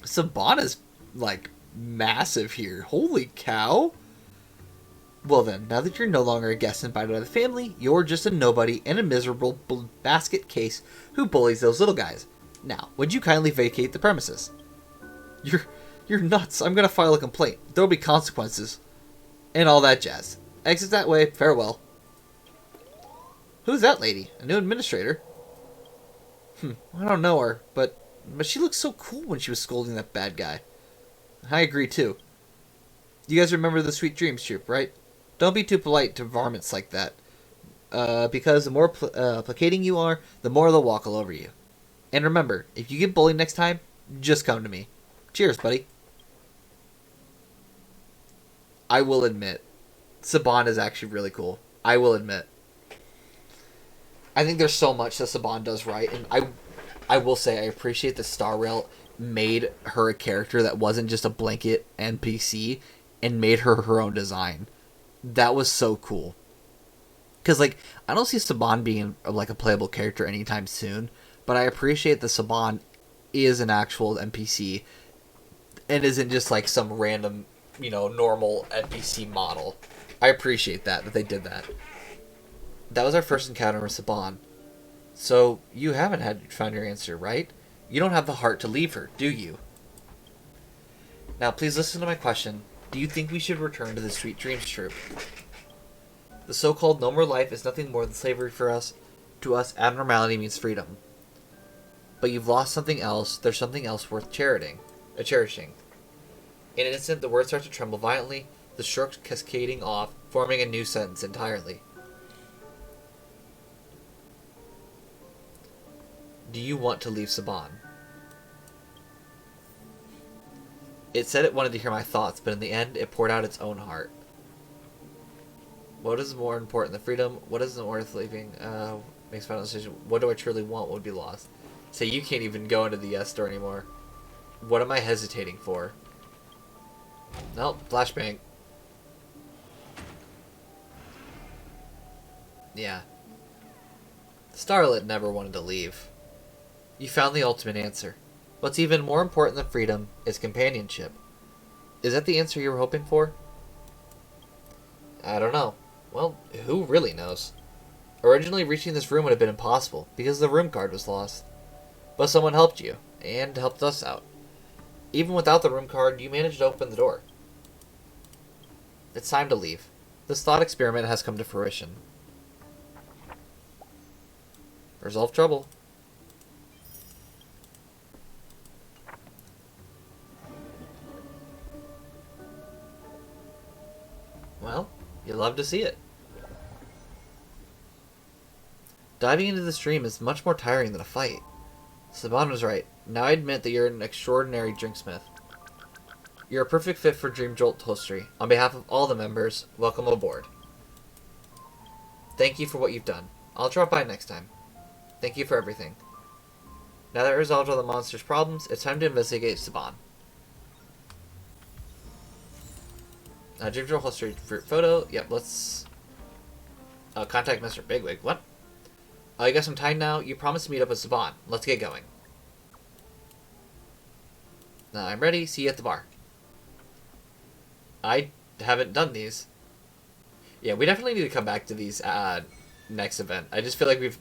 Sabana's, like, massive here. Holy cow. Well then, now that you're no longer a guest invited by the family, you're just a nobody and a miserable basket case who bullies those little guys. Now, would you kindly vacate the premises? You're nuts. I'm gonna file a complaint. There'll be consequences. And all that jazz. Exit that way. Farewell. Who's that lady? A new administrator? I don't know her, but she looked so cool when she was scolding that bad guy. I agree too. You guys remember the Sweet Dreams Troop, right? Don't be too polite to varmints like that. Because the more placating you are, the more they'll walk all over you. And remember, if you get bullied next time, just come to me. Cheers, buddy. I will admit, Saban is actually really cool. I will admit. I think there's so much that Saban does right, and I will say I appreciate that Star Rail made her a character that wasn't just a blanket NPC and made her her own design. That was so cool. Because, like, I don't see Saban being, like, a playable character anytime soon, but I appreciate that Saban is an actual NPC and isn't just, like, some random, you know, normal NPC model. I appreciate that they did that. That was our first encounter with Saban. So, you haven't found your answer, right? You don't have the heart to leave her, do you? Now, please listen to my question. Do you think we should return to the Sweet Dreams Troop? The so-called no more life is nothing more than slavery for us. To us, abnormality means freedom. But you've lost something else. There's something else worth cherishing. In an instant, the words start to tremble violently, the strokes cascading off, forming a new sentence entirely. Do you want to leave Saban? It said it wanted to hear my thoughts, but in the end, it poured out its own heart. What is more important than freedom? What isn't worth leaving? Makes final decision. What do I truly want? What would be lost? Say, you can't even go into the yes store anymore. What am I hesitating for? Nope, flashbang. Yeah. Starlet never wanted to leave. You found the ultimate answer. What's even more important than freedom is companionship. Is that the answer you were hoping for? I don't know. Well, who really knows? Originally, reaching this room would have been impossible, because the room card was lost. But someone helped you, and helped us out. Even without the room card, you managed to open the door. It's time to leave. This thought experiment has come to fruition. Resolve trouble. Well, you'll love to see it. Diving into the stream is much more tiring than a fight. Saban was right. Now I admit that you're an extraordinary drinksmith. You're a perfect fit for Dream Jolt Toastery. On behalf of all the members, welcome aboard. Thank you for what you've done. I'll drop by next time. Thank you for everything. Now that I resolved all the monster's problems, it's time to investigate Saban. Dream Jolt Toastery fruit photo. Yep, let's contact Mr. Bigwig. What? I guess I'm tired now. You promised to meet up with Saban. Let's get going. I'm ready. See you at the bar. I haven't done these. Yeah, we definitely need to come back to these next event. I just feel like we've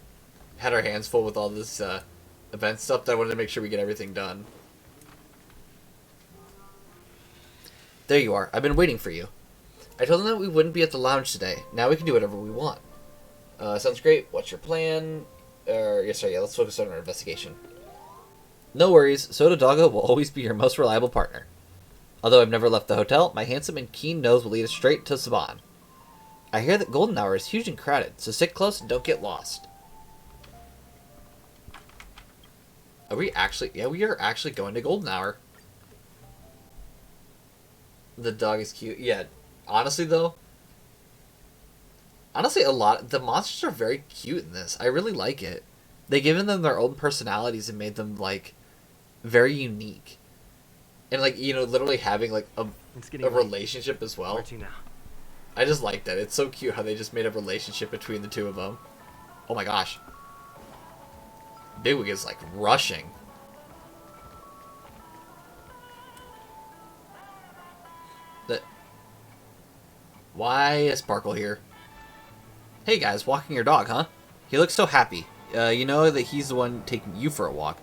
had our hands full with all this event stuff that I wanted to make sure we get everything done. There you are. I've been waiting for you. I told them that we wouldn't be at the lounge today. Now we can do whatever we want. Sounds great. What's your plan? Let's focus on our investigation. No worries. Soda Doggo will always be your most reliable partner. Although I've never left the hotel, my handsome and keen nose will lead us straight to Saban. I hear that Golden Hour is huge and crowded, so stick close and don't get lost. Are we actually... Yeah, we are actually going to Golden Hour. The dog is cute. Yeah, honestly, though... Honestly, the monsters are very cute in this. I really like it. They've given them their own personalities and made them, like, very unique. And, like, you know, literally having, like, a relationship as well. I just like that. It's so cute how they just made a relationship between the two of them. Oh my gosh. Bigwig is, like, rushing. Why is Sparkle here? Hey guys, walking your dog, huh? He looks so happy. You know that he's the one taking you for a walk.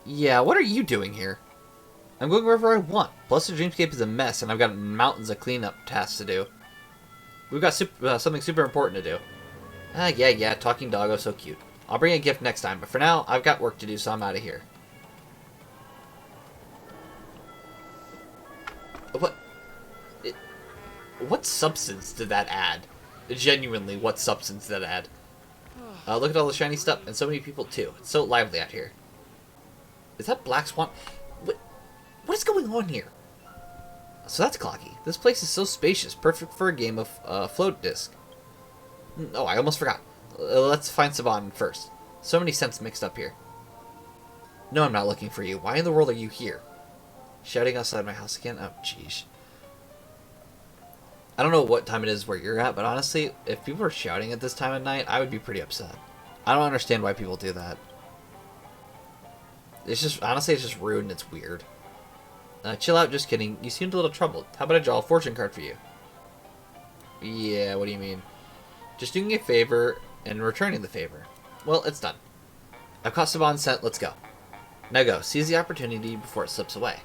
Yeah, what are you doing here? I'm going wherever I want. Plus the dreamscape is a mess and I've got mountains of cleanup tasks to do. We've got something super important to do. Yeah, talking doggo, so cute. I'll bring a gift next time, but for now, I've got work to do, so I'm out of here. What substance did that add? Genuinely, what substance did that add? Look at all the shiny stuff, and so many people too. It's so lively out here. Is that Black Swan? What is going on here? So that's Clocky. This place is so spacious, perfect for a game of float disc. Oh, I almost forgot. Let's find Saban first. So many scents mixed up here. No, I'm not looking for you. Why in the world are you here? Shouting outside my house again? Oh, jeez. I don't know what time it is where you're at, but honestly, if people are shouting at this time of night, I would be pretty upset. I don't understand why people do that. It's just, honestly, it's just rude and it's weird. Chill out, just kidding. You seemed a little troubled. How about I draw a fortune card for you? Yeah, what do you mean? Just doing a favor and returning the favor. Well, it's done. I've caught Saban's scent, let's go. Now go, seize the opportunity before it slips away.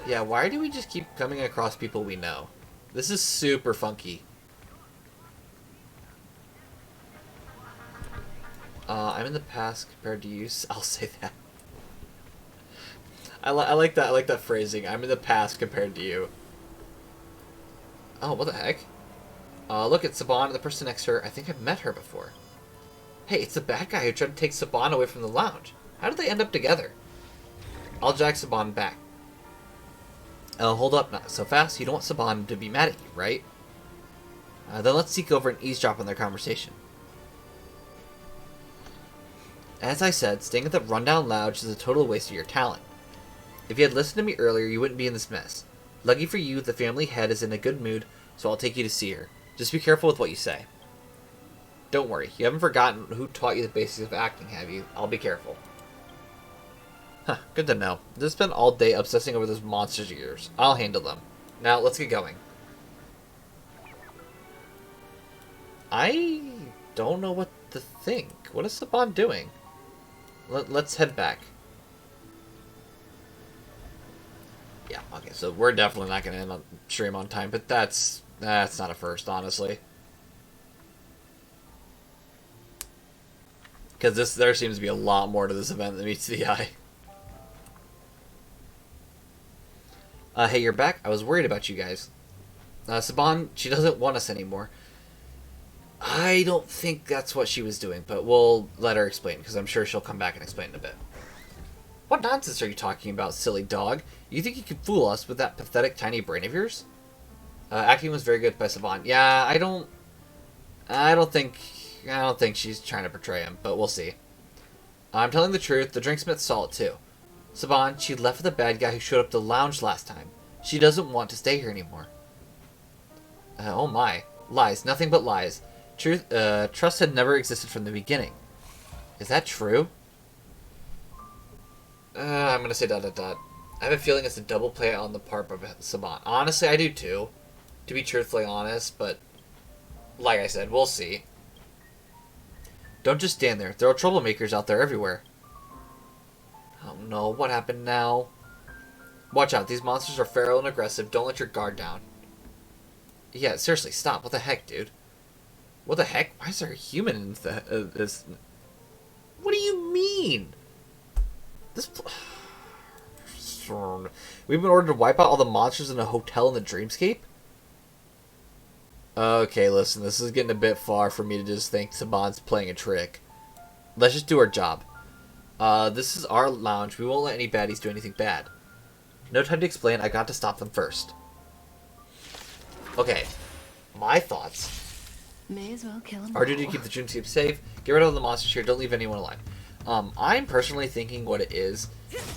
Yeah, why do we just keep coming across people we know? This is super funky. I'm in the past compared to you. I'll say that. I like that. I like that phrasing. I'm in the past compared to you. Oh, what the heck? Look, it's Saban, the person next to her. I think I've met her before. Hey, it's the bad guy who tried to take Saban away from the lounge. How did they end up together? I'll jack Saban back. Hold up, not so fast. You don't want Saban to be mad at you, right? Then let's seek over and eavesdrop on their conversation. As I said, staying at the rundown lounge is a total waste of your talent. If you had listened to me earlier, you wouldn't be in this mess. Lucky for you, the family head is in a good mood, so I'll take you to see her. Just be careful with what you say. Don't worry, you haven't forgotten who taught you the basics of acting, have you? I'll be careful. Huh, good to know. Just spent all day obsessing over those monsters of yours. I'll handle them. Now, let's get going. I don't know what to think. What is Saban doing? Let's head back. Yeah, okay, so we're definitely not going to end on stream on time, but that's not a first, honestly. Because there seems to be a lot more to this event than meets the eye. Hey, you're back? I was worried about you guys. Saban, she doesn't want us anymore. I don't think that's what she was doing, but we'll let her explain, because I'm sure she'll come back and explain in a bit. What nonsense are you talking about, silly dog? You think you can fool us with that pathetic tiny brain of yours? Acting was very good by Saban. Yeah, I don't think she's trying to portray him, but we'll see. I'm telling the truth, the Drinksmith saw it too. Saban, she left with the bad guy who showed up at the lounge last time. She doesn't want to stay here anymore. Oh my. Lies. Nothing but lies. Trust had never existed from the beginning. Is that true? I'm gonna say ... I have a feeling it's a double play on the part of Saban. Honestly, I do too. To be truthfully honest, but... like I said, we'll see. Don't just stand there. There are troublemakers out there everywhere. Oh no, what happened now? Watch out, these monsters are feral and aggressive. Don't let your guard down. Yeah, seriously, stop. What the heck, dude? What the heck? Why is there a human in this? What do you mean? This... We've been ordered to wipe out all the monsters in a hotel in the dreamscape? Okay, listen, this is getting a bit far for me to just think Saban's playing a trick. Let's just do our job. This is our lounge. We won't let any baddies do anything bad. No time to explain. I got to stop them first. Okay. My thoughts.
May as well kill 'em
Our duty
all.
to keep the dreamscape safe. Get rid of the monsters here. Don't leave anyone alive. I'm personally thinking what it is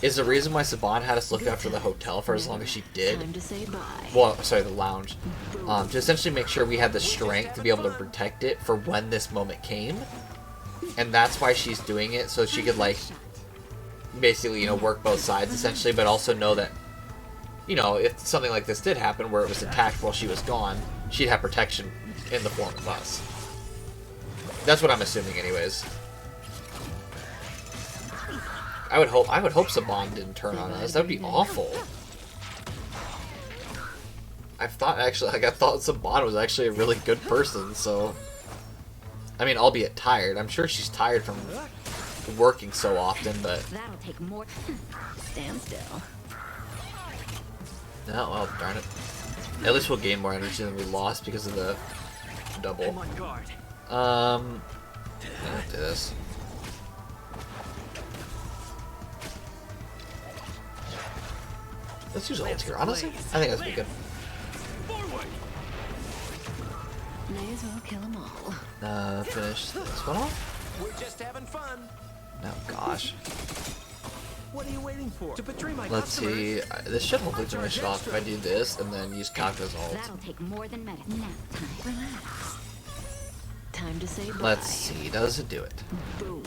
the reason why Saban had us look after the hotel for as long as she did.
Time to say bye.
Well, sorry, the lounge. To essentially make sure we had the strength to be able to protect it for when this moment came. And that's why she's doing it, so she could, like, basically, work both sides, essentially, but also know that, if something like this did happen, where it was attacked while she was gone, she'd have protection in the form of us. That's what I'm assuming, anyways. I would hope Saban didn't turn on us. That would be awful. I thought Saban was actually a really good person, so... I mean, albeit tired. I'm sure she's tired from working so often, but...
That'll take more.
Stand still.
No, well, darn it. At least we'll gain more energy than we lost because of the double.
I'm on guard.
Let's do this. Let's use ult here, honestly. I think that's pretty good.
Forward.
May as well kill 'em all.
Finish this one off?
We're just having fun.
No, gosh.
What are you waiting for? To betray my
Let's
customers?
see. This should hopefully turn my shit off if I do this and then use Kaka's ult.
That'll take more than medicine. Now, time. Relax.
Time to say bye.
Let's see. Does it do it?
Boom.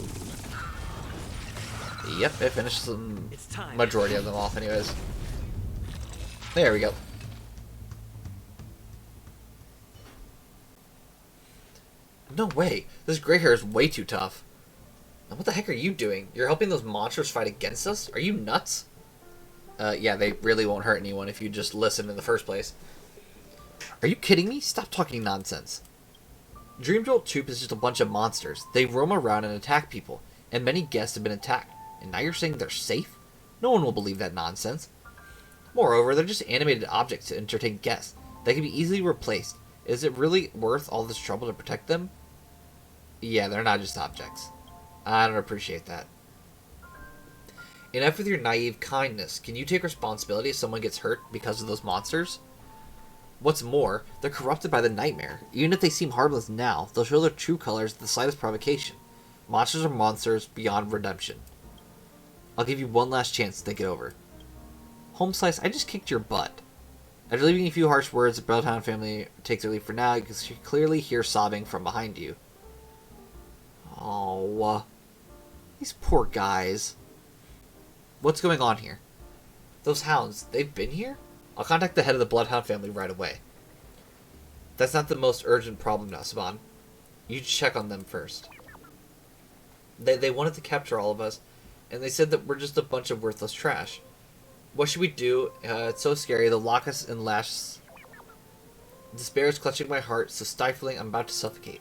Yep, it finished the
It's time.
majority of them off anyways. There we go. No way. This gray hair is way too tough. Now, what the heck are you doing? You're helping those monsters fight against us? Are you nuts? Yeah, they really won't hurt anyone if you just listen in the first place. Are you kidding me? Stop talking nonsense. Dream Jolt Troop is just a bunch of monsters. They roam around and attack people, and many guests have been attacked. And now you're saying they're safe? No one will believe that nonsense. Moreover, they're just animated objects to entertain guests. They can be easily replaced. Is it really worth all this trouble to protect them? Yeah, they're not just objects. I don't appreciate that. Enough with your naive kindness. Can you take responsibility if someone gets hurt because of those monsters? What's more, they're corrupted by the nightmare. Even if they seem harmless now, they'll show their true colors at the slightest provocation. Monsters are monsters beyond redemption. I'll give you one last chance to think it over. Home Slice, I just kicked your butt. After leaving a few harsh words, the Belltown family takes their leave for now. You can clearly hear sobbing from behind you. Oh, these poor guys. What's going on here? Those hounds, they've been here? I'll contact the head of the Bloodhound family right away. That's not the most urgent problem now, Saban. You check on them first. They wanted to capture all of us, and they said that we're just a bunch of worthless trash. What should we do? It's so scary. They'll lock us and lash us. Despair is clutching my heart, so stifling, I'm about to suffocate.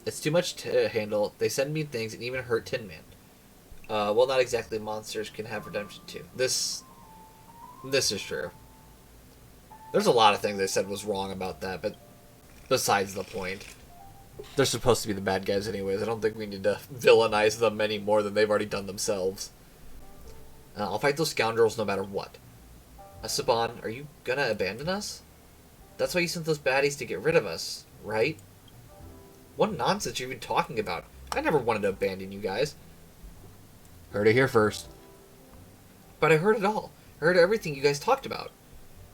It's too much to handle. They send me things and even hurt Tin Man. Well, not exactly. Monsters can have redemption too. This is true. There's a lot of things they said was wrong about that, but besides the point. They're supposed to be the bad guys anyways. I don't think we need to villainize them any more than they've already done themselves. I'll fight those scoundrels no matter what. Saban, are you gonna abandon us? That's why you sent those baddies to get rid of us, right? What nonsense are you even talking about? I never wanted to abandon you guys. Heard it here first. But I heard it all. I heard everything you guys talked about.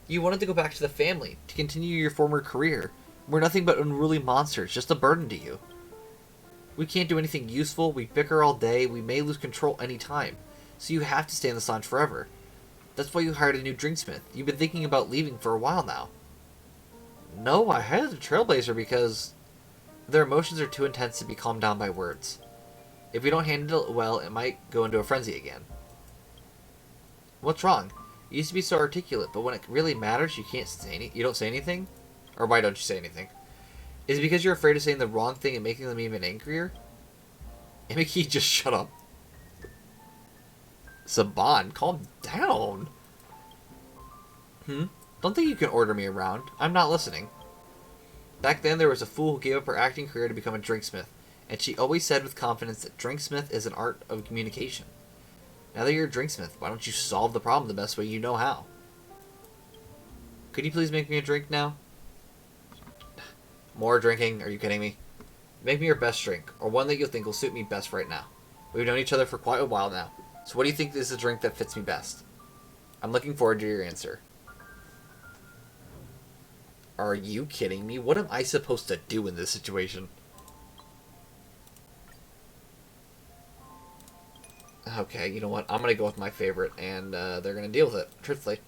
You wanted to go back to the family, to continue your former career. We're nothing but unruly monsters, just a burden to you. We can't do anything useful, we bicker all day, we may lose control any time. So you have to stay in the Lodge forever. That's why you hired a new drinksmith. You've been thinking about leaving for a while now. No, I hired a trailblazer because their emotions are too intense to be calmed down by words. If we don't handle it well, it might go into a frenzy again. What's wrong? You used to be so articulate, but when it really matters, you don't say anything? Or why don't you say anything? Is it because you're afraid of saying the wrong thing and making them even angrier? Emiki, just shut up. Saban, calm down. Don't think you can order me around. I'm not listening. Back then, there was a fool who gave up her acting career to become a drinksmith, and she always said with confidence that drinksmith is an art of communication. Now that you're a drinksmith, why don't you solve the problem the best way you know how? Could you please make me a drink now? More drinking? Are you kidding me? Make me your best drink, or one that you think will suit me best right now. We've known each other for quite a while now, so what do you think is the drink that fits me best? I'm looking forward to your answer. Are you kidding me? What am I supposed to do in this situation? Okay, you know what? I'm gonna go with my favorite, and they're gonna deal with it, truthfully.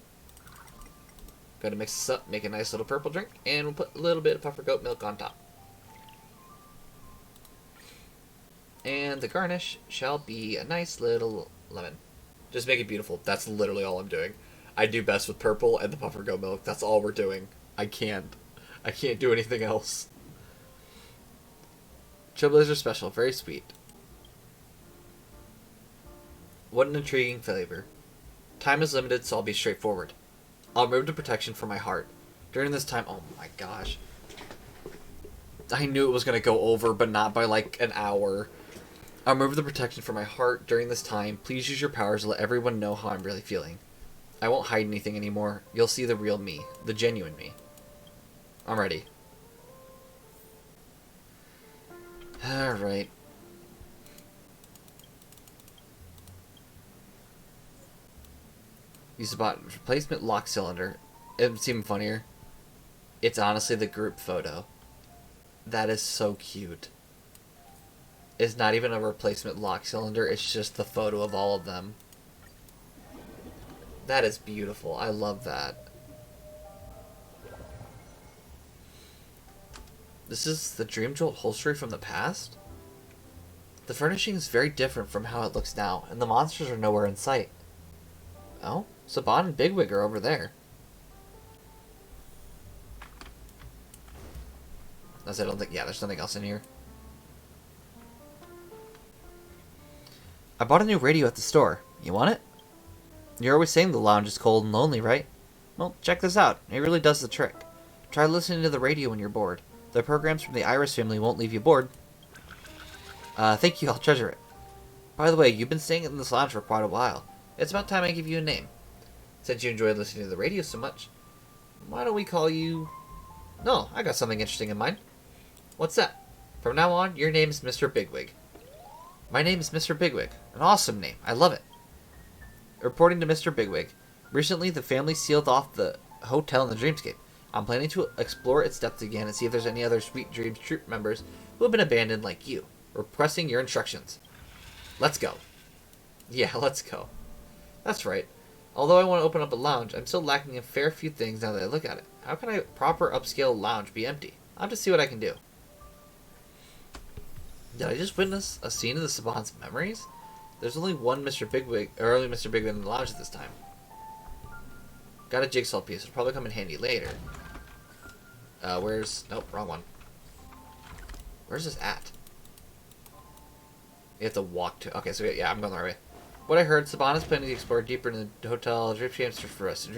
Gonna mix this up, make a nice little purple drink, and we'll put a little bit of puffer goat milk on top. And the garnish shall be a nice little lemon. Just make it beautiful. That's literally all I'm doing. I do best with purple and the puffer goat milk. That's all we're doing. I can't do anything else. Trailblazers are special, very sweet. What an intriguing flavor. Time is limited, so I'll be straightforward. I'll remove the protection from my heart. During this time, oh my gosh. I knew it was going to go over, but not by like an hour. I'll remove the protection from my heart. During this time, please use your powers to let everyone know how I'm really feeling. I won't hide anything anymore. You'll see the real me, the genuine me. I'm ready. Alright. Use the bot replacement lock cylinder. It would seem funnier. It's honestly the group photo. That is so cute. It's not even a replacement lock cylinder, it's just the photo of all of them. That is beautiful. I love that. This is the Dream Jolt holstery from the past? The furnishing is very different from how it looks now, and the monsters are nowhere in sight. Oh, Saban and Bigwig are over there. Now As I don't think... Yeah, there's nothing else in here. I bought a new radio at the store. You want it? You're always saying the lounge is cold and lonely, right? Well, check this out. It really does the trick. Try listening to the radio when you're bored. The programs from the Iris family won't leave you bored. Thank you, I'll treasure it. By the way, you've been staying in this lounge for quite a while. It's about time I give you a name. Since you enjoyed listening to the radio so much, why don't we call you... No, I got something interesting in mind. What's that? From now on, your name is Mr. Bigwig. My name is Mr. Bigwig. An awesome name. I love it. Reporting to Mr. Bigwig. Recently, the family sealed off the hotel in the Dreamscape. I'm planning to explore its depths again and see if there's any other Sweet Dreams troop members who have been abandoned like you. Requesting your instructions. Let's go. Yeah, let's go. That's right. Although I want to open up a lounge, I'm still lacking a fair few things now that I look at it. How can a proper upscale lounge be empty? I'll have to see what I can do. Did I just witness a scene of the Saban's memories? There's only one Mr. Bigwig, or only Mr. Bigwig in the lounge at this time. Got a jigsaw piece. It'll probably come in handy later. Where's... Nope, wrong one. Where's this at? You have to walk to... Okay, so yeah, I'm going the right way. What I heard, Saban is planning to explore deeper in the hotel. Dream Hamster for us.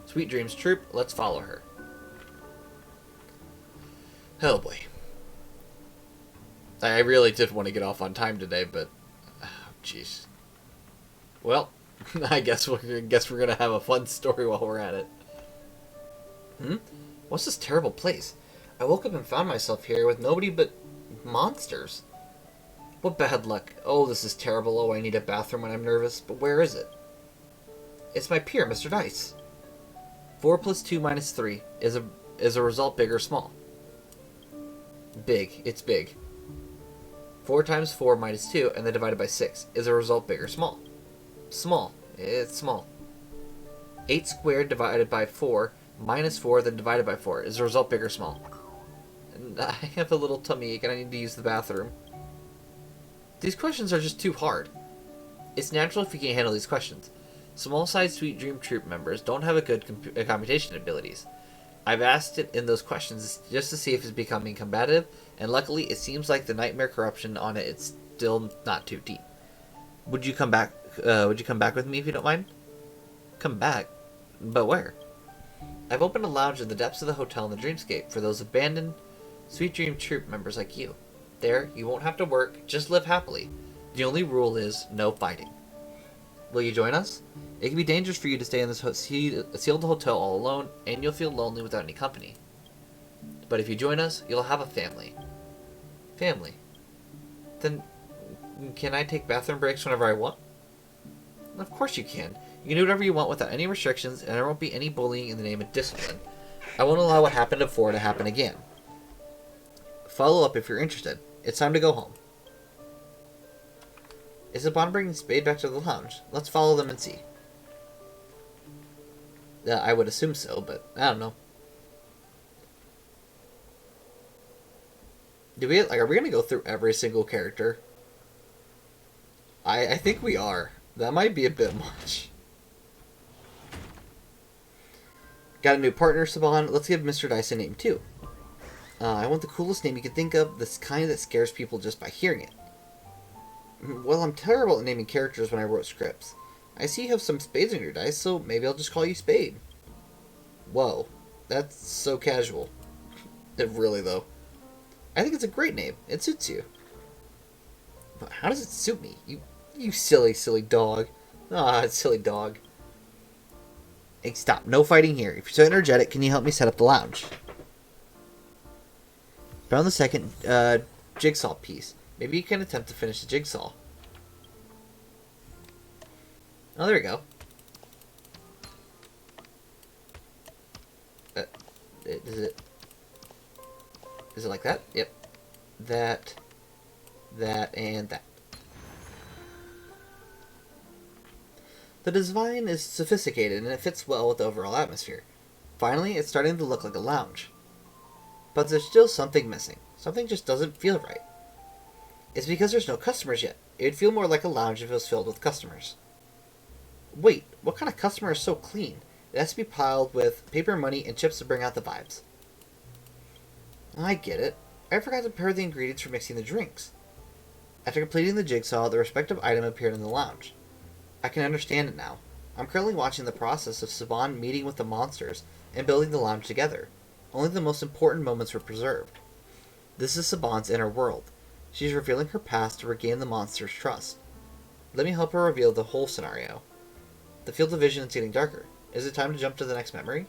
Sweet Dreams troop. Let's follow her. Oh boy. I really did want to get off on time today, but... Jeez. Well, I guess we're gonna have a fun story while we're at it. What's this terrible place? I woke up and found myself here with nobody but monsters. What bad luck. Oh, this is terrible. Oh, I need a bathroom when I'm nervous. But where is it? It's my peer, Mr. Dice. 4 plus 2 minus 3 is a result big or small? Big. It's big. 4 times 4 minus 2 and then divided by 6 is a result big or small? Small. It's small. 8 squared divided by 4 minus 4 then divided by 4 is a result big or small? And I have a little tummy ache and I need to use the bathroom. These questions are just too hard. It's natural if you can't handle these questions. Small-sized Sweet Dream Troop members don't have a good computation abilities. I've asked it in those questions just to see if it's becoming combative, and luckily it seems like the nightmare corruption on it is still not too deep. Would you come back? Would you come back with me if you don't mind? Come back? But where? I've opened a lounge in the depths of the hotel in the Dreamscape for those abandoned Sweet Dream Troop members like you. There, you won't have to work, just live happily. The only rule is no fighting. Will you join us? It can be dangerous for you to stay in this sealed hotel all alone, and you'll feel lonely without any company. But if you join us, you'll have a family. Family? Then, can I take bathroom breaks whenever I want? Of course you can. You can do whatever you want without any restrictions, and there won't be any bullying in the name of discipline. I won't allow what happened before to happen again. Follow up if you're interested. It's time to go home. Is the Bond bringing Spade back to the lounge? Let's follow them and see. I would assume so, but I don't know. Are we gonna go through every single character? I think we are. That might be a bit much. Got a new partner, Saban. Let's give Mr. Dice a name too. I want the coolest name you can think of, this kind that scares people just by hearing it. Well, I'm terrible at naming characters when I wrote scripts. I see you have some spades in your dice, so maybe I'll just call you Spade. Whoa, that's so casual. Really, though. I think it's a great name. It suits you. But how does it suit me? You silly, silly dog. Ah, silly dog. Hey, stop. No fighting here. If you're so energetic, can you help me set up the lounge? Found the second jigsaw piece. Maybe you can attempt to finish the jigsaw. Oh, there we go. Is it like that? Yep. That, and that. The design is sophisticated and it fits well with the overall atmosphere. Finally, it's starting to look like a lounge. But there's still something missing. Something just doesn't feel right. It's because there's no customers yet. It'd feel more like a lounge if it was filled with customers. Wait, what kind of customer is so clean? It has to be piled with paper money and chips to bring out the vibes. I get it. I forgot to prepare the ingredients for mixing the drinks. After completing the jigsaw, the respective item appeared in the lounge. I can understand it now. I'm currently watching the process of Saban meeting with the monsters and building the lounge together. Only the most important moments were preserved. This is Saban's inner world. She's revealing her past to regain the monster's trust. Let me help her reveal the whole scenario. The field of vision is getting darker. Is it time to jump to the next memory?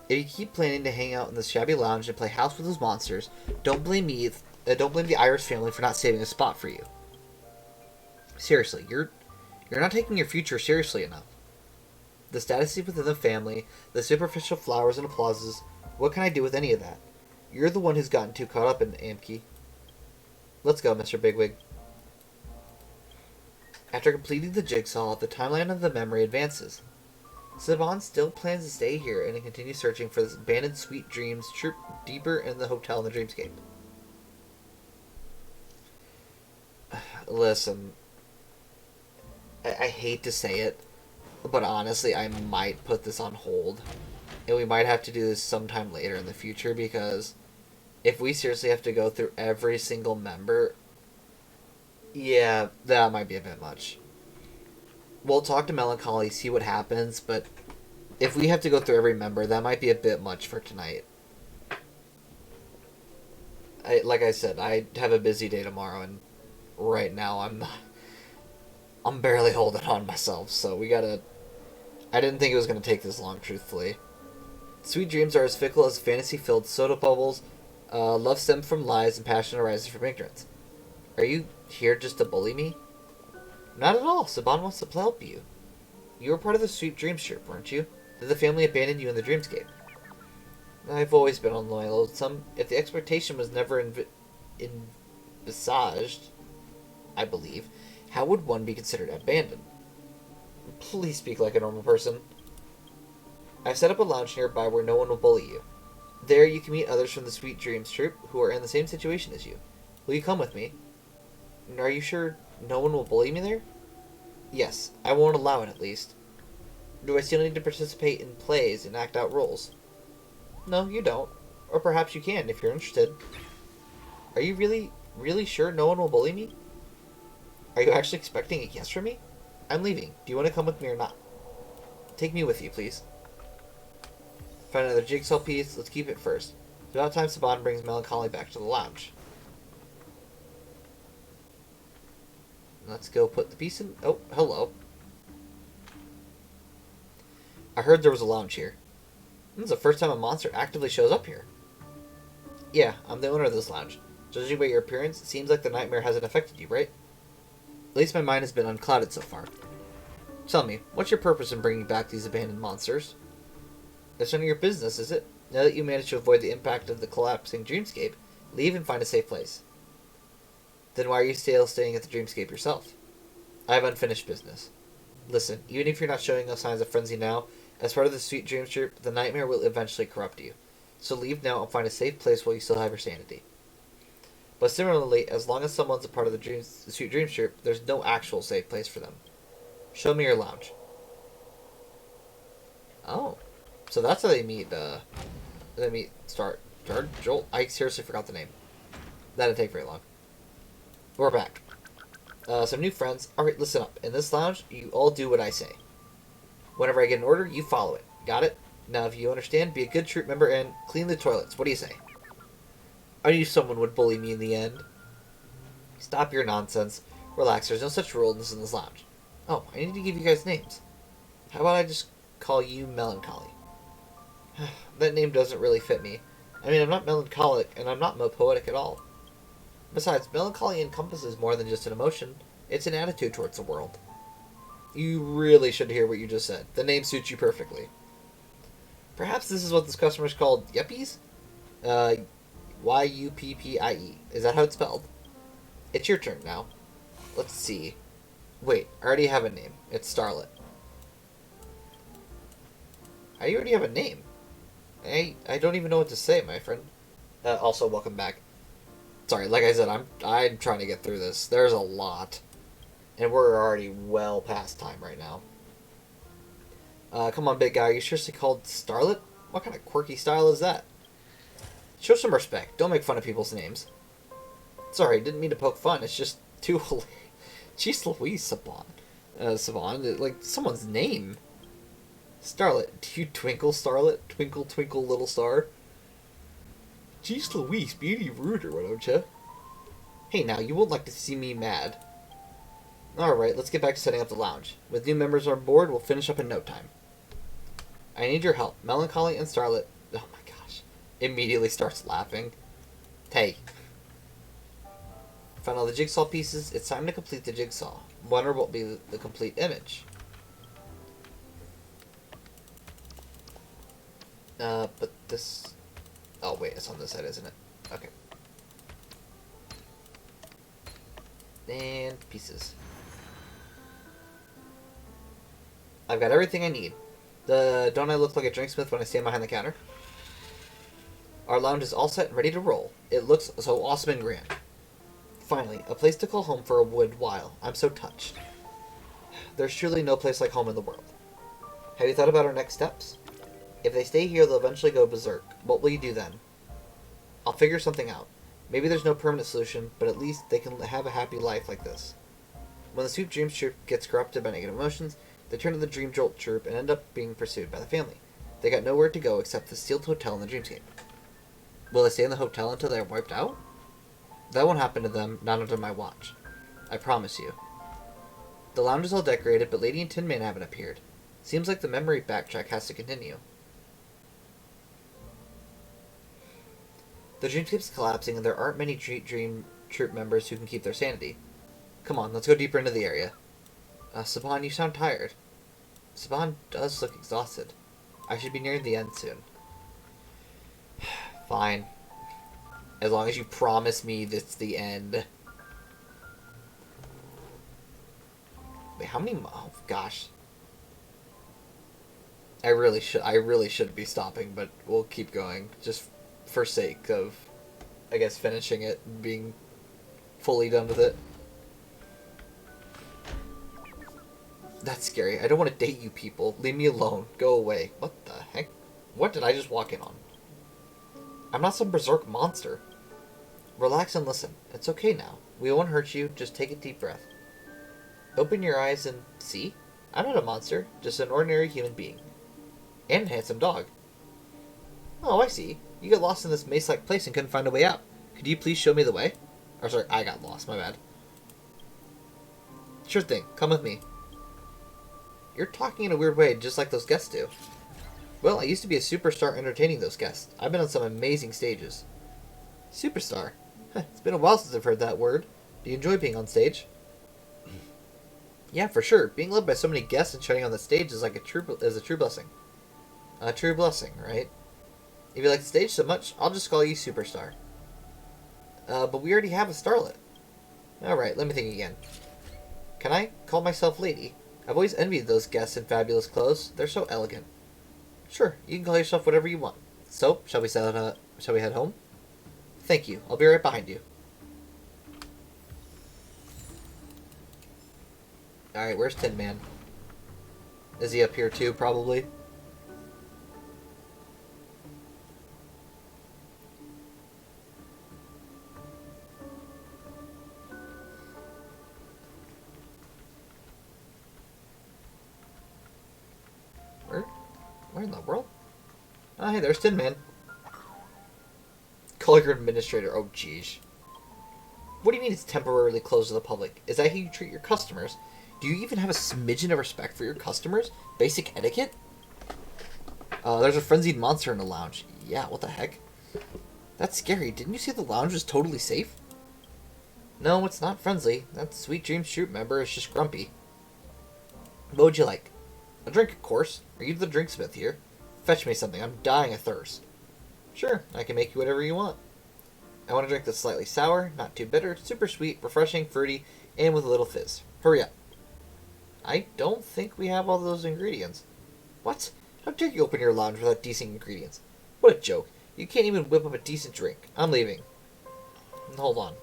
If you keep planning to hang out in this shabby lounge and play house with those monsters, don't blame me. Don't blame the Irish family for not saving a spot for you. Seriously, you're not taking your future seriously enough. The status within the family, the superficial flowers and applauses. What can I do with any of that? You're the one who's gotten too caught up in Amki. Let's go, Mr. Bigwig. After completing the jigsaw, the timeline of the memory advances. Saban still plans to stay here and continue searching for this abandoned Sweet Dreams troop deeper in the hotel in the dreamscape. Listen, I hate to say it, but honestly, I might put this on hold. And we might have to do this sometime later in the future, because if we seriously have to go through every single member, yeah, that might be a bit much. We'll talk to Melancholy, see what happens, but if we have to go through every member, that might be a bit much for tonight. Like I said, I have a busy day tomorrow, and right now I'm barely holding on myself, so we gotta... I didn't think it was gonna take this long, truthfully. Sweet dreams are as fickle as fantasy-filled soda bubbles. Love stems from lies, and passion arises from ignorance. Are you here just to bully me? Not at all. Saban wants to help you. You were part of the Sweet Dreams trip, weren't you? Did the family abandon you in the dreamscape? I've always been on loyal. If the expectation was never envisaged, I believe, how would one be considered abandoned? Please speak like a normal person. I've set up a lounge nearby where no one will bully you. There you can meet others from the Sweet Dreams troop who are in the same situation as you. Will you come with me? Are you sure no one will bully me there? Yes, I won't allow it at least. Do I still need to participate in plays and act out roles? No, you don't. Or perhaps you can if you're interested. Are you really sure no one will bully me? Are you actually expecting a yes from me? I'm leaving. Do you want to come with me or not? Take me with you, please. Find another jigsaw piece. Let's keep it first. It's about time Saban brings Melancholy back to the lounge. Let's go put the piece in... Oh, hello. I heard there was a lounge here. This is the first time a monster actively shows up here. Yeah, I'm the owner of this lounge. Judging by your appearance, it seems like the nightmare hasn't affected you, right? At least my mind has been unclouded so far. Tell me, what's your purpose in bringing back these abandoned monsters? It's none of your business, is it? Now that you managed to avoid the impact of the collapsing dreamscape, leave and find a safe place. Then why are you still staying at the dreamscape yourself? I have unfinished business. Listen, even if you're not showing us signs of frenzy now, as part of the Sweet Dreams troop, the nightmare will eventually corrupt you. So leave now and find a safe place while you still have your sanity. But similarly, as long as someone's a part of the Sweet Dreams troop, there's no actual safe place for them. Show me your lounge. Oh. So that's how they meet, Joel? I seriously forgot the name. That didn't take very long. We're back. Some new friends. Alright, listen up. In this lounge, you all do what I say. Whenever I get an order, you follow it. Got it? Now, if you understand, be a good troop member and clean the toilets. What do you say? I knew someone would bully me in the end. Stop your nonsense. Relax, there's no such rules in this lounge. Oh, I need to give you guys names. How about I just call you Melancholy? That name doesn't really fit me. I mean, I'm not melancholic, and I'm not poetic at all. Besides, melancholy encompasses more than just an emotion. It's an attitude towards the world. You really should hear what you just said. The name suits you perfectly. Perhaps this is what this customer is called Yuppies? Y-U-P-P-I-E. Is that how it's spelled? It's your turn now. Let's see. Wait, I already have a name. It's Starlet. I already have a name. I don't even know what to say, my friend. Also, welcome back. Sorry, like I said, I'm trying to get through this. There's a lot. And we're already well past time right now. Come on, big guy. Are you seriously called Starlet? What kind of quirky style is that? Show some respect. Don't make fun of people's names. Sorry, didn't mean to poke fun. It's just too hilarious. Jeez Louise, Savon. Like, someone's name. Starlet. Do you twinkle, Starlet? Twinkle, twinkle, little star? Jeez Louise, beauty ruder, why don't you? Hey now, you won't like to see me mad. Alright, let's get back to setting up the lounge. With new members on board, we'll finish up in no time. I need your help. Melancholy and Starlet... Oh my gosh. Immediately starts laughing. Hey. Found all the jigsaw pieces. It's time to complete the jigsaw. Wonder what will be the complete image. But this... Oh wait, it's on this side, isn't it? Okay. And pieces. I've got everything I need. Don't I look like a drinksmith when I stand behind the counter? Our lounge is all set and ready to roll. It looks so awesome and grand. Finally, a place to call home for a good while. I'm so touched. There's truly no place like home in the world. Have you thought about our next steps? If they stay here, they'll eventually go berserk. What will you do then? I'll figure something out. Maybe there's no permanent solution, but at least they can have a happy life like this. When the Sweet Dreams troop gets corrupted by negative emotions, they turn to the Dream Jolt troop and end up being pursued by the family. They got nowhere to go except the sealed hotel in the dreamscape. Will they stay in the hotel until they're wiped out? That won't happen to them, not under my watch. I promise you. The lounge is all decorated, but Lady and Tin Man haven't appeared. Seems like the memory backtrack has to continue. The dreamscape's collapsing, and there aren't many Dream Troop members who can keep their sanity. Come on, let's go deeper into the area. Saban, you sound tired. Saban does look exhausted. I should be nearing the end soon. Fine. As long as you promise me that's the end. Wait, how many... Oh, gosh. I really should be stopping, but we'll keep going. Just for sake of, I guess, finishing it and being fully done with it. That's scary. I don't want to date you people. Leave me alone. Go away. What the heck? What did I just walk in on? I'm not some berserk monster. Relax and listen. It's okay now. We won't hurt you. Just take a deep breath. Open your eyes and see? I'm not a monster. Just an ordinary human being. And a handsome dog. Oh, I see. You got lost in this maze-like place and couldn't find a way out. Could you please show me the way? Or sorry, I got lost. My bad. Sure thing. Come with me. You're talking in a weird way, just like those guests do. Well, I used to be a superstar entertaining those guests. I've been on some amazing stages. Superstar? It's been a while since I've heard that word. Do you enjoy being on stage? Yeah, for sure. Being loved by so many guests and shouting on the stage is like a true blessing. A true blessing, right? If you like the stage so much, I'll just call you Superstar. But we already have a starlet. Alright, let me think again. Can I call myself Lady? I've always envied those guests in fabulous clothes. They're so elegant. Sure, you can call yourself whatever you want. So, shall we head home? Thank you. I'll be right behind you. Alright, where's Tin Man? Is he up here too, probably? Where in the world? Oh, hey, there's Tin Man. Call your administrator. Oh, jeez. What do you mean it's temporarily closed to the public? Is that how you treat your customers? Do you even have a smidgen of respect for your customers? Basic etiquette? There's a frenzied monster in the lounge. Yeah, what the heck? That's scary. Didn't you say the lounge was totally safe? No, it's not friendly. That Sweet Dreams Troop member is just grumpy. What would you like? A drink, of course. Are you the drinksmith here? Fetch me something. I'm dying of thirst. Sure, I can make you whatever you want. I want a drink that's slightly sour, not too bitter, super sweet, refreshing, fruity, and with a little fizz. Hurry up. I don't think we have all those ingredients. What? How dare you open your lounge without decent ingredients? What a joke. You can't even whip up a decent drink. I'm leaving. Hold on.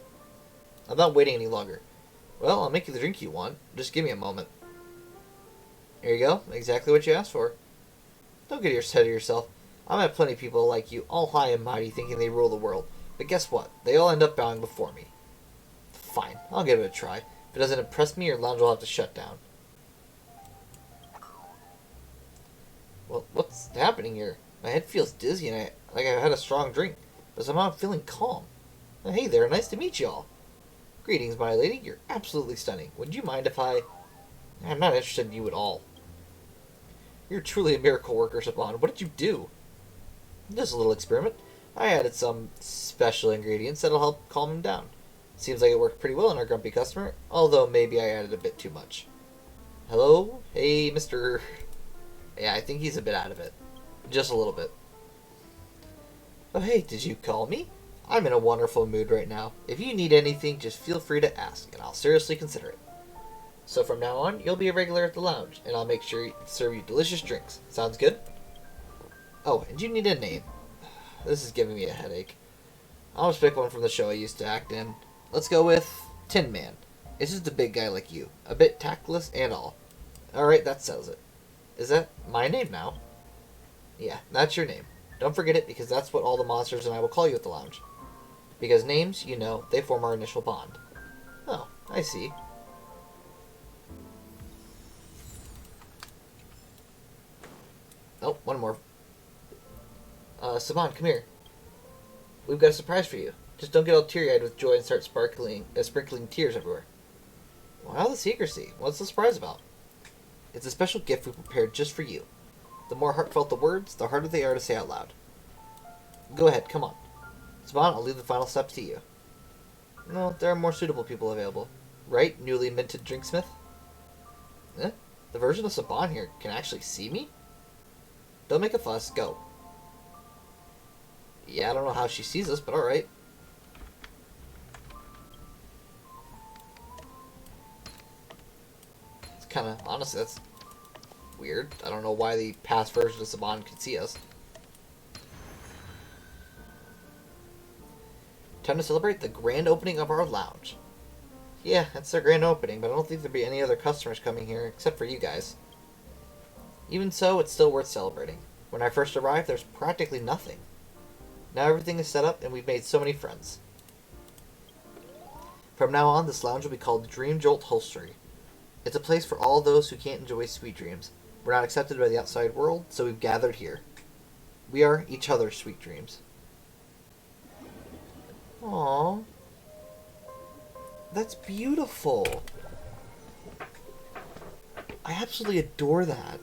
I'm not waiting any longer. Well, I'll make you the drink you want. Just give me a moment. Here you go. Exactly what you asked for. Don't get ahead of yourself. I met plenty of people like you, all high and mighty, thinking they rule the world. But guess what? They all end up bowing before me. Fine, I'll give it a try. If it doesn't impress me, your lounge will have to shut down. Well, what's happening here? My head feels dizzy and like I've had a strong drink, but somehow I'm feeling calm. Hey there, nice to meet you all. Greetings, my lady. You're absolutely stunning. Would you mind if I'm not interested in you at all. You're truly a miracle worker, Saban. What did you do? Just a little experiment. I added some special ingredients that'll help calm him down. Seems like it worked pretty well on our grumpy customer, although maybe I added a bit too much. Hello? Hey, Mr. Yeah, I think he's a bit out of it. Just a little bit. Oh, hey, did you call me? I'm in a wonderful mood right now. If you need anything, just feel free to ask, and I'll seriously consider it. So from now on, you'll be a regular at the lounge, and I'll make sure to serve you delicious drinks. Sounds good? Oh, and you need a name. This is giving me a headache. I'll just pick one from the show I used to act in. Let's go with Tin Man. It's just a big guy like you. A bit tactless and all. Alright, that settles it. Is that my name now? Yeah, that's your name. Don't forget it, because that's what all the monsters and I will call you at the lounge. Because names, you know, they form our initial bond. Oh, I see. Oh, one more. Saban, come here. We've got a surprise for you. Just don't get all teary-eyed with joy and start sprinkling tears everywhere. Wow, the secrecy. What's the surprise about? It's a special gift we prepared just for you. The more heartfelt the words, the harder they are to say out loud. Go ahead, come on. Saban, I'll leave the final steps to you. No, there are more suitable people available. Right, newly minted drinksmith? Eh? The version of Saban here can actually see me? Don't make a fuss, go. Yeah, I don't know how she sees us, but alright. It's kinda, honestly, that's weird. I don't know why the past version of Saban could see us. Time to celebrate the grand opening of our lounge. Yeah, it's their grand opening, but I don't think there'll be any other customers coming here except for you guys. Even so, it's still worth celebrating. When I first arrived, there's practically nothing. Now everything is set up, and we've made so many friends. From now on, this lounge will be called Dream Jolt Holstery. It's a place for all those who can't enjoy sweet dreams. We're not accepted by the outside world, so we've gathered here. We are each other's sweet dreams. Aww. That's beautiful. I absolutely adore that.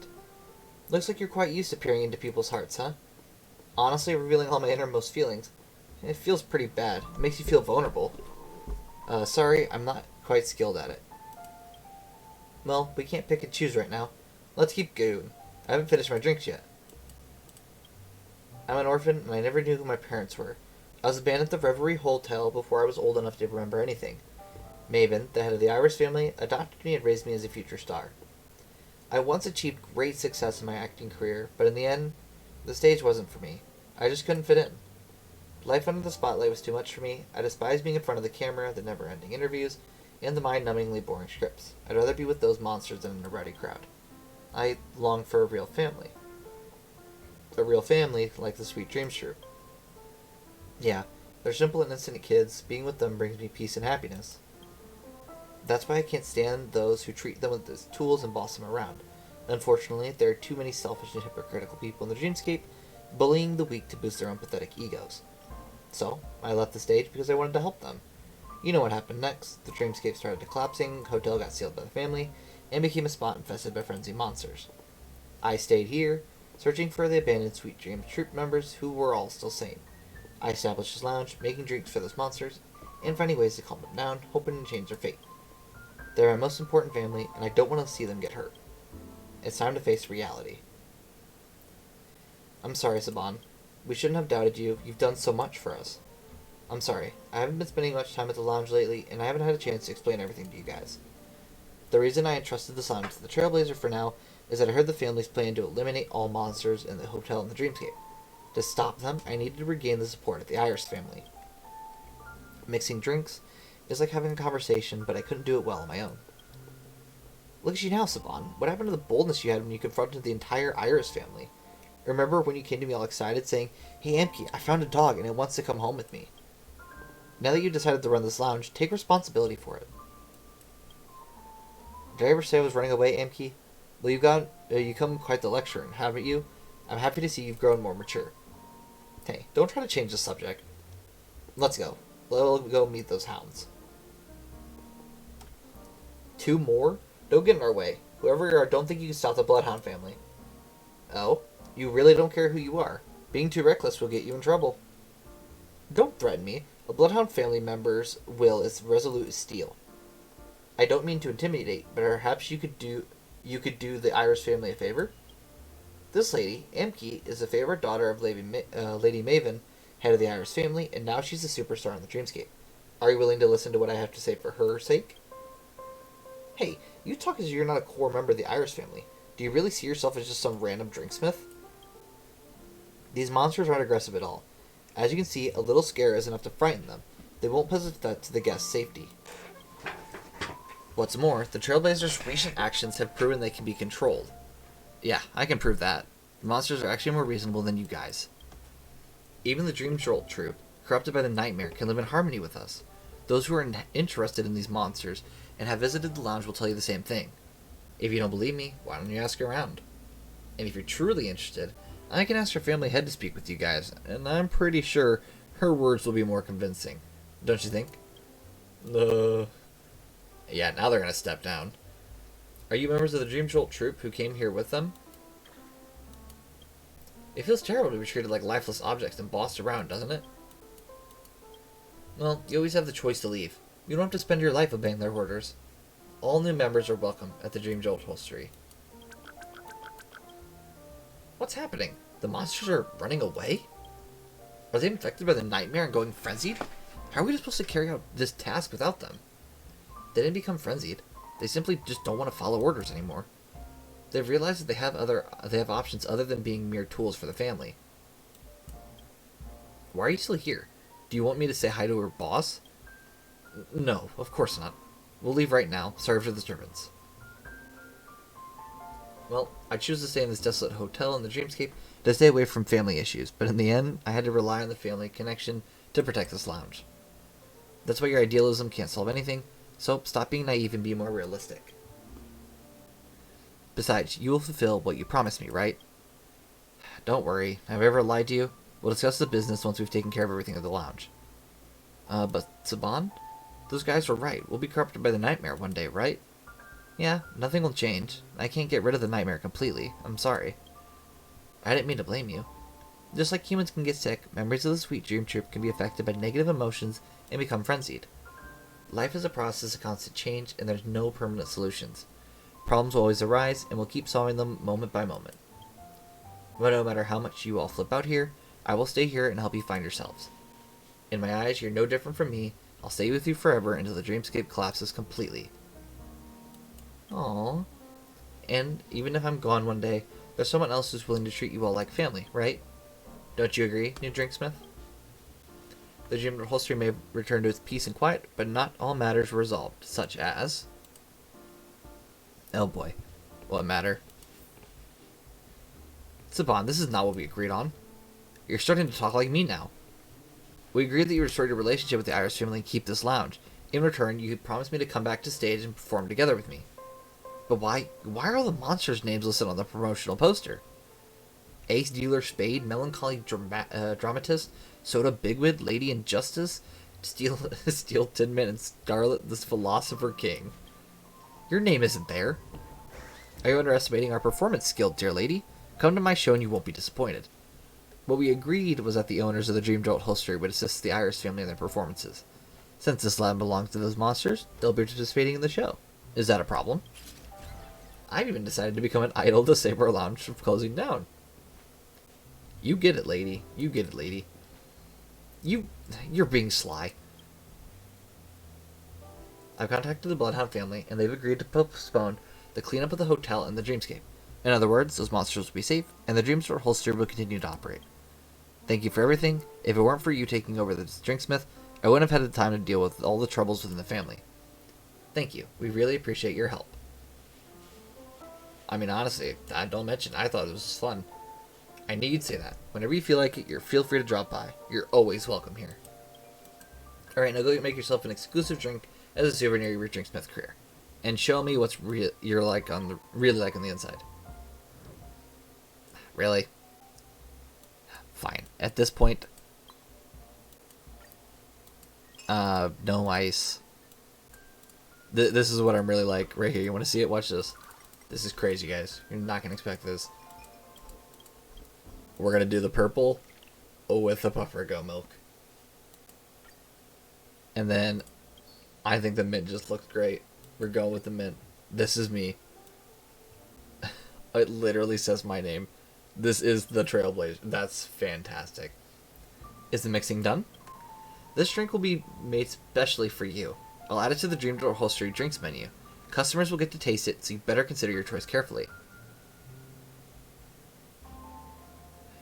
Looks like you're quite used to peering into people's hearts, huh? Honestly, revealing all my innermost feelings. It feels pretty bad. It makes you feel vulnerable. Sorry, I'm not quite skilled at it. Well, we can't pick and choose right now. Let's keep going. I haven't finished my drinks yet. I'm an orphan, and I never knew who my parents were. I was abandoned at the Reverie Hotel before I was old enough to remember anything. Maven, the head of the Iris family, adopted me and raised me as a future star. I once achieved great success in my acting career, but in the end, the stage wasn't for me. I just couldn't fit in. Life under the spotlight was too much for me. I despise being in front of the camera, the never-ending interviews, and the mind-numbingly boring scripts. I'd rather be with those monsters than in a rowdy crowd. I long for a real family. A real family like the Sweet Dreams Troop. Yeah, they're simple and innocent kids. Being with them brings me peace and happiness. That's why I can't stand those who treat them as tools and boss them around. Unfortunately, there are too many selfish and hypocritical people in the dreamscape, bullying the weak to boost their own pathetic egos. So, I left the stage because I wanted to help them. You know what happened next. The dreamscape started collapsing, hotel got sealed by the family, and became a spot infested by frenzied monsters. I stayed here, searching for the abandoned Sweet Dreams troop members who were all still sane. I established this lounge, making drinks for those monsters, and finding ways to calm them down, hoping to change their fate. They're my most important family, and I don't want to see them get hurt. It's time to face reality. I'm sorry, Saban. We shouldn't have doubted you. You've done so much for us. I'm sorry. I haven't been spending much time at the lounge lately, and I haven't had a chance to explain everything to you guys. The reason I entrusted this lounge to the Trailblazer for now is that I heard the family's plan to eliminate all monsters in the hotel in the dreamscape. To stop them, I needed to regain the support of the Iris family. Mixing drinks is like having a conversation, but I couldn't do it well on my own. Look at you now, Saban. What happened to the boldness you had when you confronted the entire Iris family?
Remember when you came to me all excited saying, "Hey Amki, I found a dog and it wants to come home with me." Now that you decided to run this lounge, take responsibility for it. Did I ever say I was running away, Amki? Well, you come quite the lecturer, haven't you? I'm happy to see you've grown more mature. Hey, don't try to change the subject. Let's go. We'll go meet those hounds. 2 more? Don't get in our way. Whoever you are, don't think you can stop the Bloodhound family. Oh? You really don't care who you are. Being too reckless will get you in trouble. Don't threaten me. A Bloodhound family member's will is resolute as steel. I don't mean to intimidate, but perhaps you could do the Irish family a favor? This lady, Amki, is a favorite daughter of Lady Maven, head of the Irish family, and now she's a superstar on the Dreamscape. Are you willing to listen to what I have to say for her sake? Hey, you talk as if you're not a core member of the Irish family. Do you really see yourself as just some random drinksmith? These monsters aren't aggressive at all. As you can see, a little scare is enough to frighten them. They won't pose a threat to the guest's safety. What's more, the Trailblazers' recent actions have proven they can be controlled. Yeah, I can prove that. The monsters are actually more reasonable than you guys. Even the Dream Jolt troop, corrupted by the Nightmare, can live in harmony with us. Those who are interested in these monsters and have visited the lounge will tell you the same thing. If you don't believe me, why don't you ask around? And if you're truly interested, I can ask your family head to speak with you guys, and I'm pretty sure her words will be more convincing. Don't you think? Yeah, now they're gonna step down. Are you members of the Dream Jolt troop who came here with them? It feels terrible to be treated like lifeless objects and bossed around, doesn't it? Well, you always have the choice to leave. You don't have to spend your life obeying their orders. All new members are welcome at the Dream Jolt Hostelry. What's happening? The monsters are running away? Are they infected by the Nightmare and going frenzied? How are we supposed to carry out this task without them? They didn't become frenzied. They simply just don't want to follow orders anymore. They've realized that they have options other than being mere tools for the family. Why are you still here? Do you want me to say hi to her boss? No, of course not. We'll leave right now. Sorry for the disturbance. Well, I choose to stay in this desolate hotel in the Dreamscape to stay away from family issues, but in the end, I had to rely on the family connection to protect this lounge. That's why your idealism can't solve anything, so stop being naive and be more realistic. Besides, you will fulfill what you promised me, right? Don't worry. Have I ever lied to you? We'll discuss the business once we've taken care of everything at the lounge. But Saban? Those guys were right. We'll be corrupted by the Nightmare one day, right? Yeah, nothing will change. I can't get rid of the Nightmare completely. I'm sorry. I didn't mean to blame you. Just like humans can get sick, members of the Sweet Dream Troop can be affected by negative emotions and become frenzied. Life is a process of constant change, and there's no permanent solutions. Problems will always arise, and we'll keep solving them moment by moment. But no matter how much you all flip out here, I will stay here and help you find yourselves. In my eyes, you're no different from me. I'll stay with you forever until the Dreamscape collapses completely. Aww. And even if I'm gone one day, there's someone else who's willing to treat you all like family, right? Don't you agree, new Drinksmith? The Dream Hostelry may return to its peace and quiet, but not all matters were resolved, such as... Oh boy. What matter? Saban, this is not what we agreed on. You're starting to talk like me now. We agreed that you restored your relationship with the Irish family and keep this lounge. In return, you promised me to come back to stage and perform together with me. But why are all the monsters' names listed on the promotional poster? Ace Dealer Spade, Melancholy Dramatist, Soda Bigwig, Lady Injustice, Steel Tinman, and Scarlet the Philosopher King. Your name isn't there. Are you underestimating our performance skill, dear lady? Come to my show and you won't be disappointed. What we agreed was that the owners of the Dream Jolt Hostelry would assist the Iris family in their performances. Since this land belongs to those monsters, they'll be participating in the show. Is that a problem? I've even decided to become an idol to save our lounge from closing down. You get it, lady. You get it, lady. You're being sly. I've contacted the Bloodhound family, and they've agreed to postpone the cleanup of the hotel and the Dreamscape. In other words, those monsters will be safe, and the Dream Jolt Hostelry will continue to operate. Thank you for everything. If it weren't for you taking over the Drinksmith, I wouldn't have had the time to deal with all the troubles within the family. Thank you. We really appreciate your help. I mean, honestly, don't mention, I thought it was fun. I knew you'd say that. Whenever you feel like it, feel free to drop by. You're always welcome here. Alright, now go make yourself an exclusive drink as a souvenir of your drinksmith career. And show me what's you're like really like on the inside. Really? Fine. At this point, no ice. This is what I'm really like right here. You want to see it? Watch this. This is crazy, guys. You're not gonna expect this. We're gonna do the purple with the puffer go milk. And then I think the mint just looks great. We're going with the mint. This is me. It literally says my name. This is the Trailblazer. That's fantastic. Is the mixing done? This drink will be made specially for you. I'll add it to the Dream Door Upholstery drinks menu. Customers will get to taste it, so you better consider your choice carefully.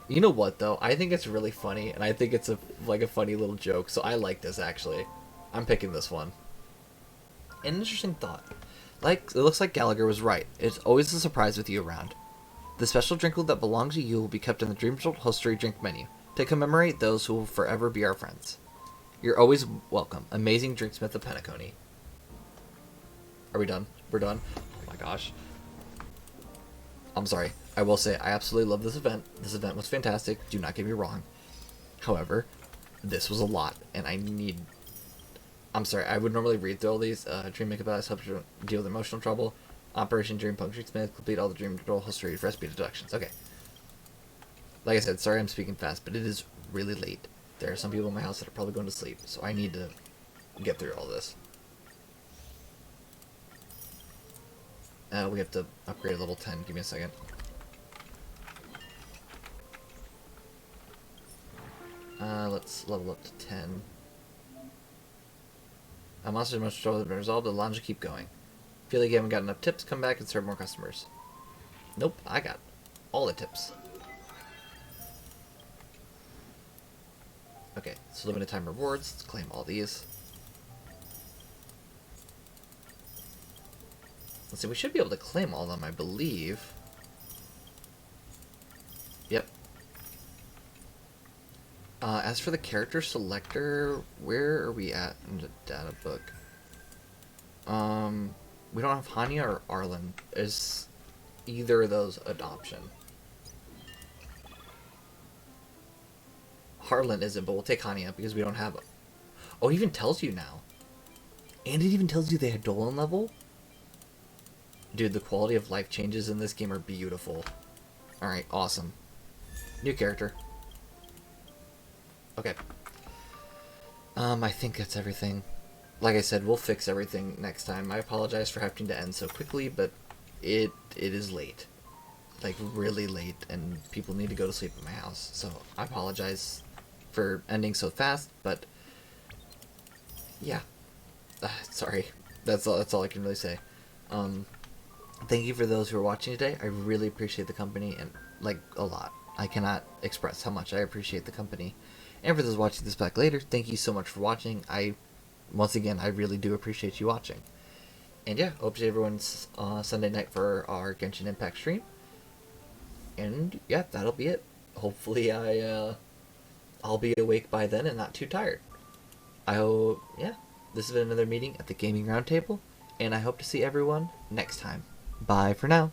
You know what, though? I think it's really funny, and I think it's a funny little joke, so I like this, actually. I'm picking this one. An interesting thought. It looks like Gallagher was right. It's always a surprise with you around. The special drink that belongs to you will be kept in the Dream Door Upholstery drink menu to commemorate those who will forever be our friends. You're always welcome. Amazing Drinksmith of Penacony. Are we done? We're done? Oh my gosh. I'm sorry. I will say, I absolutely love this event. This event was fantastic. Do not get me wrong. However, this was a lot, and I'm sorry, I would normally read through all these. Dream Makeup Eyes helps you deal with emotional trouble. Operation Dream Punk Drinksmith. Complete all the Dream Door History recipe deductions. Okay. Like I said, sorry I'm speaking fast, but it is really late. There are some people in my house that are probably going to sleep, so I need to get through all this. We have to upgrade level 10. Give me a second. Let's level up to 10. Monster's most trouble has been resolved. The lounge will keep going. Feel like you haven't got enough tips? Come back and serve more customers. Nope, I got all the tips. Okay, so limited time rewards. Let's claim all these. Let's see, we should be able to claim all of them, I believe. Yep. As for the character selector, where are we at in the data book? We don't have Hanya or Arlen. Is either of those an option? Harlan isn't, but we'll take Hanya because we don't have... Oh, it even tells you now. And it even tells you they had Dolan level? Dude, the quality of life changes in this game are beautiful. Alright, awesome. New character. Okay. I think that's everything. Like I said, we'll fix everything next time. I apologize for having to end so quickly, but it is late. Like, really late, and people need to go to sleep at my house. So, I apologize for ending so fast, but... yeah. Sorry. That's all I can really say. Thank you for those who are watching today. I really appreciate the company, and, like, a lot. I cannot express how much I appreciate the company. And for those watching this back later, thank you so much for watching. Once again, I really do appreciate you watching. And yeah, hope to see everyone's Sunday night for our Genshin Impact stream. And yeah, that'll be it. Hopefully I'll be awake by then and not too tired. I hope, yeah, this has been another meeting at the Gaming Roundtable, and I hope to see everyone next time. Bye for now.